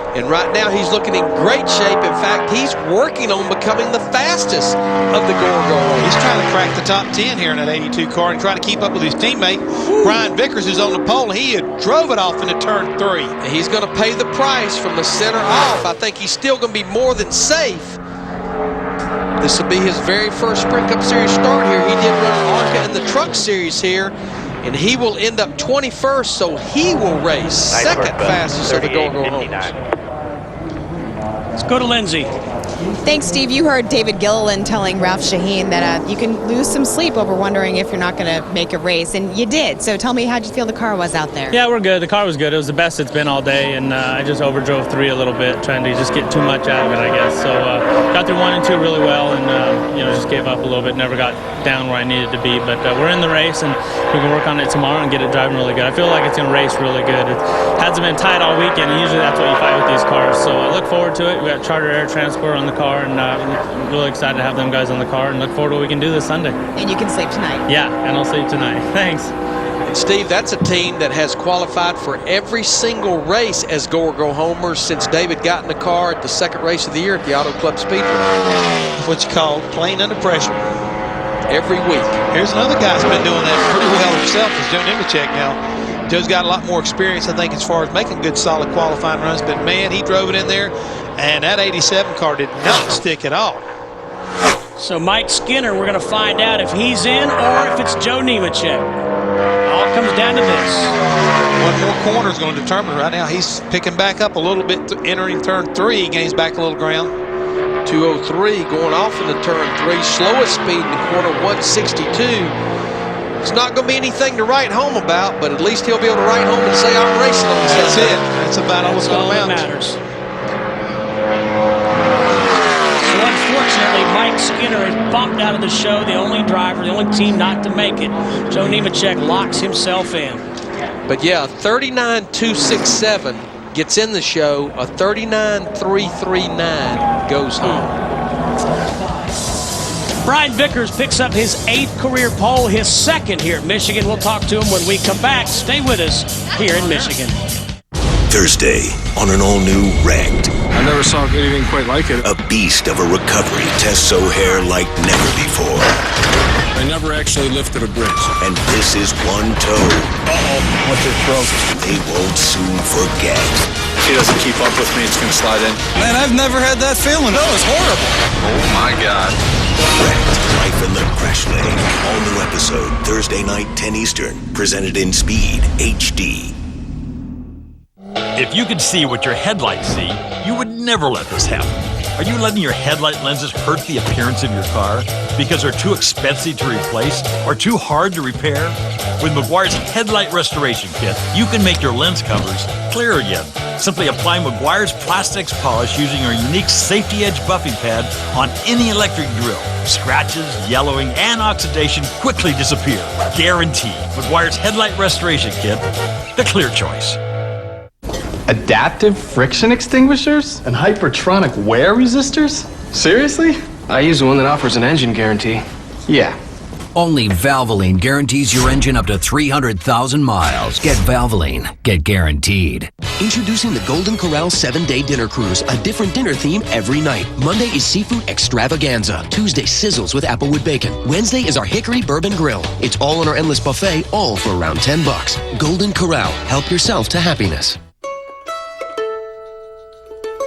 And right now, he's looking in great shape. In fact, he's working on becoming the fastest of the Gorgo. He's trying to crack the top 10 here in that 82 car and trying to keep up with his teammate, Brian Vickers, who's on the pole. He had drove it off into turn 3. And he's going to pay the price from the center off. I think he's still going to be more than safe. This will be his very first Sprint Cup Series start here. He did run ARCA in the Truck Series here, and he will end up 21st, so he will race second fastest of the Gorgo Homes. Let's go to Lindsay. Thanks, Steve. You heard David Gilliland telling Ralph Shaheen that you can lose some sleep over wondering if you're not going to make a race, and you did. So tell me, how'd you feel the car was out there? Yeah, we're good. The car was good. It was the best it's been all day, and I just overdrove 3 a little bit, trying to just get too much out of it, I guess. So got through 1 and 2 really well, and just gave up a little bit. Never got down where I needed to be, but we're in the race, and we can work on it tomorrow and get it driving really good. I feel like it's going to race really good. It hasn't been tight all weekend, and usually that's what you fight with these cars. So I look forward to it. We got Charter Air Transport on the car, and I'm really excited to have them guys on the car, and look forward to what we can do this Sunday. And you can sleep tonight. Yeah, and I'll sleep tonight. Thanks. And Steve, that's a team that has qualified for every single race as Gorgo homers since David got in the car at the second race of the year at the Auto Club Speedway. What you call playing under pressure. Every week. Here's another guy who's been doing that pretty well himself, is Joe Nemechek now. Joe's got a lot more experience, I think, as far as making good, solid qualifying runs. But, man, he drove it in there, and that 87 car did not stick at all. So Mike Skinner, we're going to find out if he's in or if it's Joe Nemechek. All comes down to this. One more corner is going to determine right now. He's picking back up a little bit, entering turn 3. He gains back a little ground. 203 going off into turn 3. Slowest speed in the corner, 162. It's not going to be anything to write home about, but at least he'll be able to write home and say, I'm racing on Sunday. That's it. That's about all it's going to amount. Matters. So unfortunately, Mike Skinner is bumped out of the show, the only driver, the only team not to make it. Joe Nemechek locks himself in. But yeah, 39.267 gets in the show. A 39.339 goes home. Brian Vickers picks up his 8th career pole, his 2nd here at Michigan. We'll talk to him when we come back. Stay with us here in Michigan. Thursday on an all-new Wrecked. I never saw anything quite like it. A beast of a recovery tests O'Hare like never before. I never actually lifted a bridge. And this is one toe. Uh-oh, what's your throat? They won't soon forget. If he doesn't keep up with me, it's going to slide in. Man, I've never had that feeling. That was horrible. Oh, my God. Wrecked, Life in the Crash Lane. All new episode, Thursday night, 10 Eastern. Presented in Speed HD. If you could see what your headlights see, you would never let this happen. Are you letting your headlight lenses hurt the appearance of your car because they're too expensive to replace or too hard to repair? With McGuire's Headlight Restoration Kit, you can make your lens covers clear again. Simply apply McGuire's Plastics polish using our unique Safety Edge buffing pad on any electric drill. Scratches, yellowing, and oxidation quickly disappear. Guaranteed. McGuire's Headlight Restoration Kit, the clear choice. Adaptive friction extinguishers? And hypertronic wear resistors? Seriously? I use the one that offers an engine guarantee. Yeah. Only Valvoline guarantees your engine up to 300,000 miles. Get Valvoline. Get guaranteed. Introducing the Golden Corral 7-Day Dinner Cruise. A different dinner theme every night. Monday is Seafood Extravaganza. Tuesday, Sizzles with Applewood Bacon. Wednesday is our Hickory Bourbon Grill. It's all on our endless buffet, all for around $10. Golden Corral. Help yourself to happiness.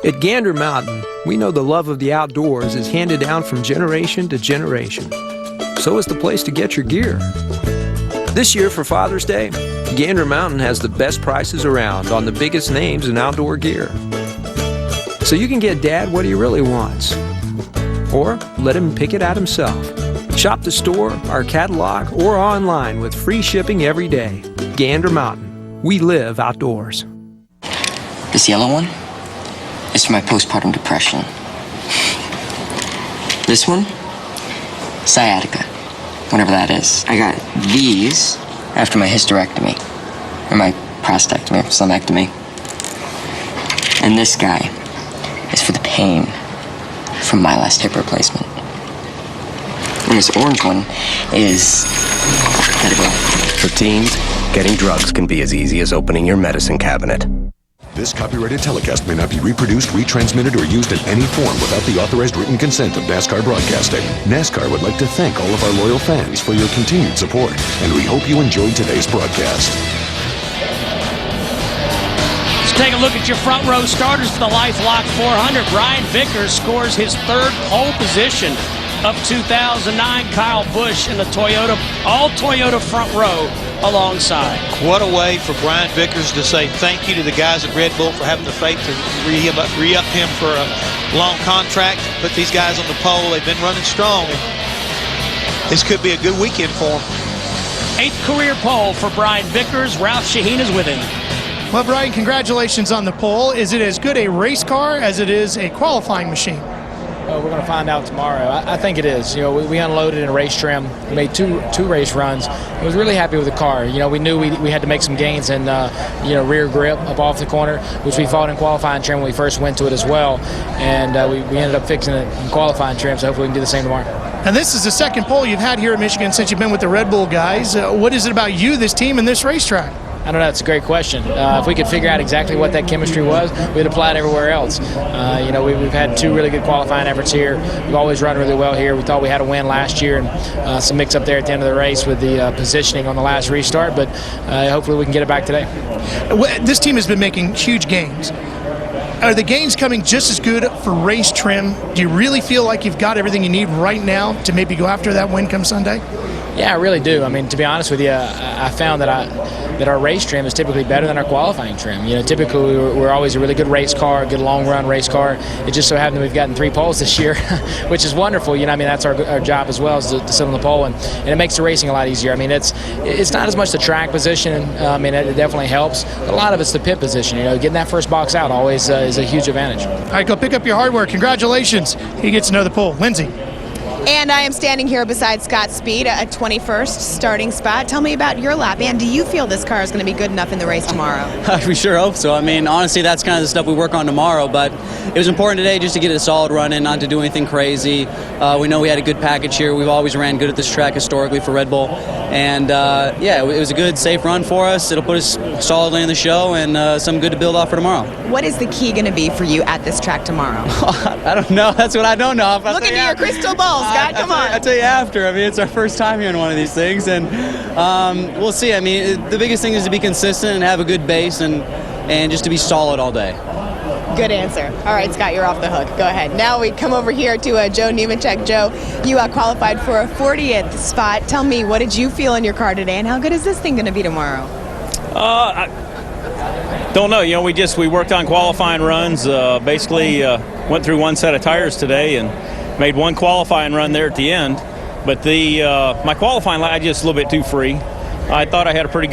At Gander Mountain, we know the love of the outdoors is handed down from generation to generation. So is the place to get your gear. This year for Father's Day, Gander Mountain has the best prices around on the biggest names in outdoor gear. So you can get Dad what he really wants. Or let him pick it out himself. Shop the store, our catalog, or online with free shipping every day. Gander Mountain. We live outdoors. This yellow one is for my postpartum depression. This one, sciatica, whatever that is. I got these after my hysterectomy, or my prostatectomy, or stomectomy. And this guy is for the pain from my last hip replacement. And this orange one is medical. For teens, getting drugs can be as easy as opening your medicine cabinet. This copyrighted telecast may not be reproduced, retransmitted, or used in any form without the authorized written consent of NASCAR Broadcasting. NASCAR would like to thank all of our loyal fans for your continued support, and we hope you enjoyed today's broadcast. Let's take a look at your front row starters for the LifeLock 400. Brian Vickers scores his third pole position of 2009. Kyle Busch in the Toyota, all Toyota front row alongside. What a way for Brian Vickers to say thank you to the guys at Red Bull for having the faith to re-up him for a long contract. Put these guys on the pole. They've been running strong. This could be a good weekend for them. 8th career pole for Brian Vickers. Ralph Shaheen is with him. Well, Brian, congratulations on the pole. Is it as good a race car as it is a qualifying machine? We're going to find out tomorrow. I think it is. You know, we unloaded in a race trim. We made two race runs. I was really happy with the car. You know, we knew we had to make some gains in rear grip up off the corner, which we fought in qualifying trim when we first went to it as well. And we ended up fixing it in qualifying trim, so hopefully we can do the same tomorrow. And this is the second pole you've had here in Michigan since you've been with the Red Bull guys. What is it about you, this team, and this racetrack? I don't know. It's a great question. If we could figure out exactly what that chemistry was, we'd apply it everywhere else. We've had two really good qualifying efforts here. We've always run really well here. We thought we had a win last year and some mix up there at the end of the race with the positioning on the last restart, but hopefully we can get it back today. This team has been making huge gains. Are the gains coming just as good for race trim? Do you really feel like you've got everything you need right now to maybe go after that win come Sunday? Yeah, I really do. I mean, to be honest with you, I found that our race trim is typically better than our qualifying trim. You know, typically we're always a really good race car, a good long-run race car. It just so happened that we've gotten 3 poles this year, which is wonderful. You know, I mean, that's our job as well, is to sit on the pole, and it makes the racing a lot easier. I mean, it's not as much the track position. I mean, it definitely helps. But a lot of it's the pit position. You know, getting that first box out always is a huge advantage. All right, go pick up your hardware. Congratulations. He gets another pole. Lindsay. And I am standing here beside Scott Speed at 21st starting spot. Tell me about your lap. And do you feel this car is going to be good enough in the race tomorrow? We sure hope so. I mean, honestly, that's kind of the stuff we work on tomorrow. But it was important today just to get a solid run in, not to do anything crazy. We know we had a good package here. We've always ran good at this track historically for Red Bull. And, it was a good, safe run for us. It'll put us solidly in the show and something good to build off for tomorrow. What is the key going to be for you at this track tomorrow? I don't know. That's what I don't know. Look into your crystal ball, Scott. Come on. I'll tell you after. I mean, it's our first time here in one of these things, and we'll see. I mean, the biggest thing is to be consistent and have a good base and just to be solid all day. Good answer. All right, Scott, you're off the hook. Go ahead. Now we come over here to Joe Nemechek. Joe, you qualified for a 40th spot. Tell me, what did you feel in your car today, and how good is this thing going to be tomorrow? I don't know. You know, we worked on qualifying runs. Basically, went through one set of tires today and made one qualifying run there at the end. But my qualifying line just a little bit too free. I thought I had a pretty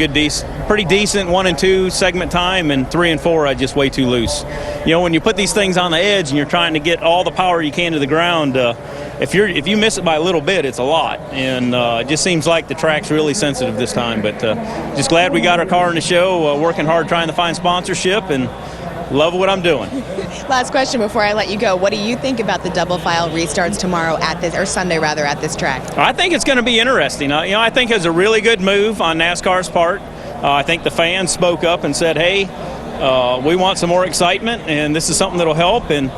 decent 1 and 2 segment time, and 3 and 4 I just way too loose. You know, when you put these things on the edge and you're trying to get all the power you can to the ground, if you miss it by a little bit, it's a lot. And it just seems like the track's really sensitive this time. But just glad we got our car in the show, working hard trying to find sponsorship, and love what I'm doing. Last question before I let you go. What do you think about the double file restarts tomorrow Sunday at this track? I think it's going to be interesting. I think it's a really good move on NASCAR's part. I think the fans spoke up and said, hey, we want some more excitement, and this is something that'll help. And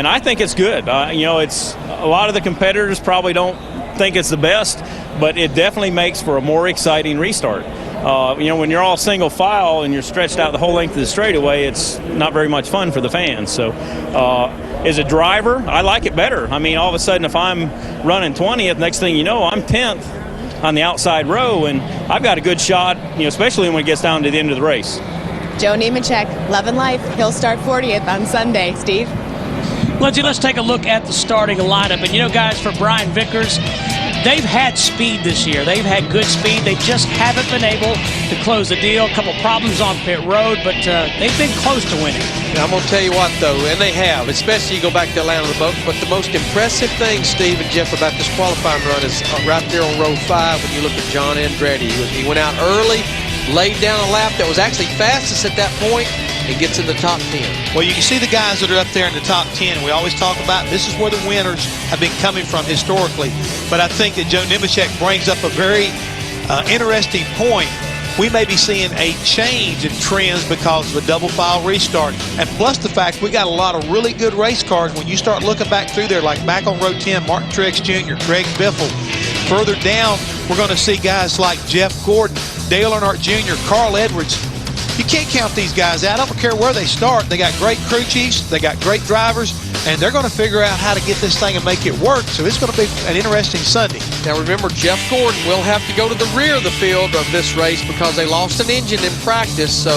I think it's good. It's a lot of the competitors probably don't think it's the best, but it definitely makes for a more exciting restart. When you're all single file and you're stretched out the whole length of the straightaway, it's not very much fun for the fans. So as a driver, I like it better. I mean, all of a sudden, if I'm running 20th, next thing you know, I'm 10th on the outside row, and I've got a good shot, especially when it gets down to the end of the race. Joe Nemechek, Love and Life. He'll start 40th on Sunday. Steve? Lindsay, let's take a look at the starting lineup. And guys, for Brian Vickers, they've had speed this year. They've had good speed. They just haven't been able to close the deal. A couple problems on pit road, but they've been close to winning. I'm going to tell you what, though, and they have, especially you go back to Atlanta, but the most impressive thing, Steve and Jeff, about this qualifying run is right there on row 5 when you look at John Andretti. He went out early, laid down a lap that was actually fastest at that point, and gets in the top 10. Well, you can see the guys that are up there in the top 10. We always talk about this is where the winners have been coming from historically. But I think that Joe Nemechek brings up a very interesting point. We may be seeing a change in trends because of a double file restart. And plus the fact we got a lot of really good race cars. When you start looking back through there, like back on row 10, Martin Truex Jr., Greg Biffle. Further down, we're going to see guys like Jeff Gordon, Dale Earnhardt Jr., Carl Edwards. You can't count these guys out. I don't care where they start. They got great crew chiefs. They got great drivers. And they're going to figure out how to get this thing and make it work. So it's going to be an interesting Sunday. Now remember, Jeff Gordon will have to go to the rear of the field of this race because they lost an engine in practice. So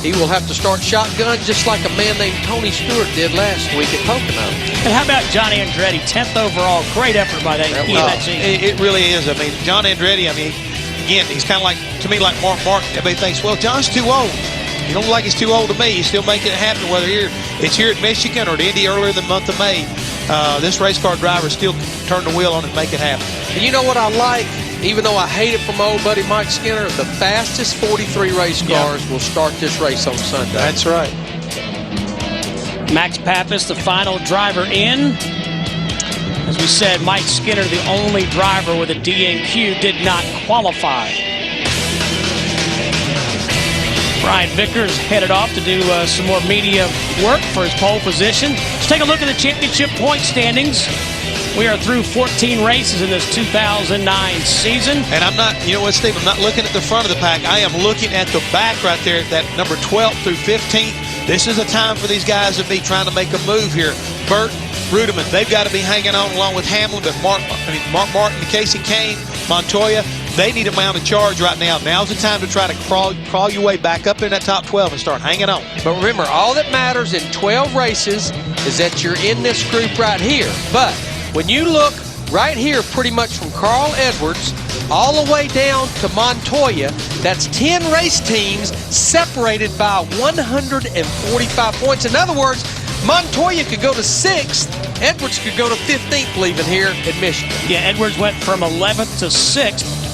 he will have to start shotgun just like a man named Tony Stewart did last week at Pocono. And how about John Andretti, 10th overall? Great effort by that team. It really is. I mean, John Andretti, again, he's kind of like, to me, like Mark Martin. Everybody thinks, well, John's too old. You don't like he's too old to me. He's still making it happen, whether it's here at Michigan or at Indy earlier in the month of May. This race car driver still turn the wheel on it and make it happen. And you know what I like? Even though I hate it from my old buddy Mike Skinner, the fastest 43 race cars will start this race on Sunday. That's right. Max Pappas, the final driver in. As we said, Mike Skinner, the only driver with a DNQ, did not qualify. Brian Vickers headed off to do some more media work for his pole position. Let's take a look at the championship point standings. We are through 14 races in this 2009 season. And I'm not, you know what, Steve, I'm not looking at the front of the pack. I am looking at the back right there, that number 12 through 15. This is a time for these guys to be trying to make a move here. Burt, Rudeman, they've got to be hanging on along with Hamlin, but Mark Martin, Casey Kane, Montoya, they need a mount of charge right now. Now's the time to try to crawl your way back up in that top 12 and start hanging on. But remember, all that matters in 12 races is that you're in this group right here. But when you look right here, pretty much from Carl Edwards all the way down to Montoya, that's 10 race teams separated by 145 points. In other words, Montoya could go to 6th, Edwards could go to 15th leaving here at Michigan. Yeah, Edwards went from 11th to 6th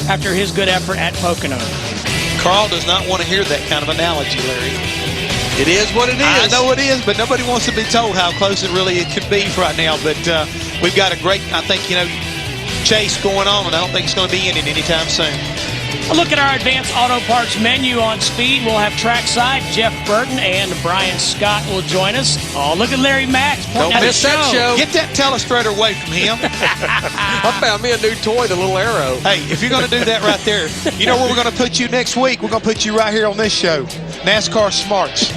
after his good effort at Pocono. Carl does not want to hear that kind of analogy, Larry. It is what it is. I know it is, but nobody wants to be told how close it could be right now. But we've got a great, I think, chase going on, and I don't think it's going to be ending anytime soon. A look at our advanced auto parts menu on Speed. We'll have trackside. Jeff Burton and Brian Scott will join us. Oh, look at Larry Max. Don't miss that show. Get that telestrator away from him. I found me a new toy, the little arrow. Hey, if you're going to do that right there, you know where we're going to put you next week? We're going to put you right here on this show, NASCAR Smarts.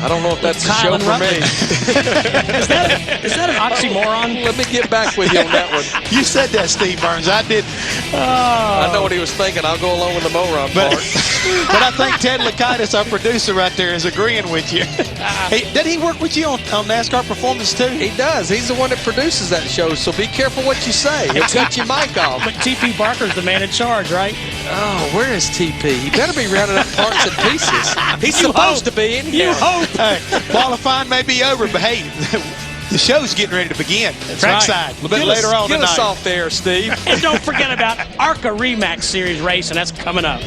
I don't know if that's a show for me. Is that an oxymoron? Let me get back with you on that one. You said that, Steve Burns. I did. I know what he was thinking. I'll go along with the Moron part. But I think Ted Lakaitis, our producer right there, is agreeing with you. Did he work with you on NASCAR Performance too? He does. He's the one that produces that show, so be careful what you say. He'll cut your mic off. But TP Barker's the man in charge, right? Oh, where is TP? He better be rounding up parts and pieces. He's supposed to be in here. You hope. Hey, qualifying may be over, but hey, the show's getting ready to begin. Trackside, a little bit later on tonight. Get us off there, Steve. And don't forget about ARCA Remax Series racing. That's coming up.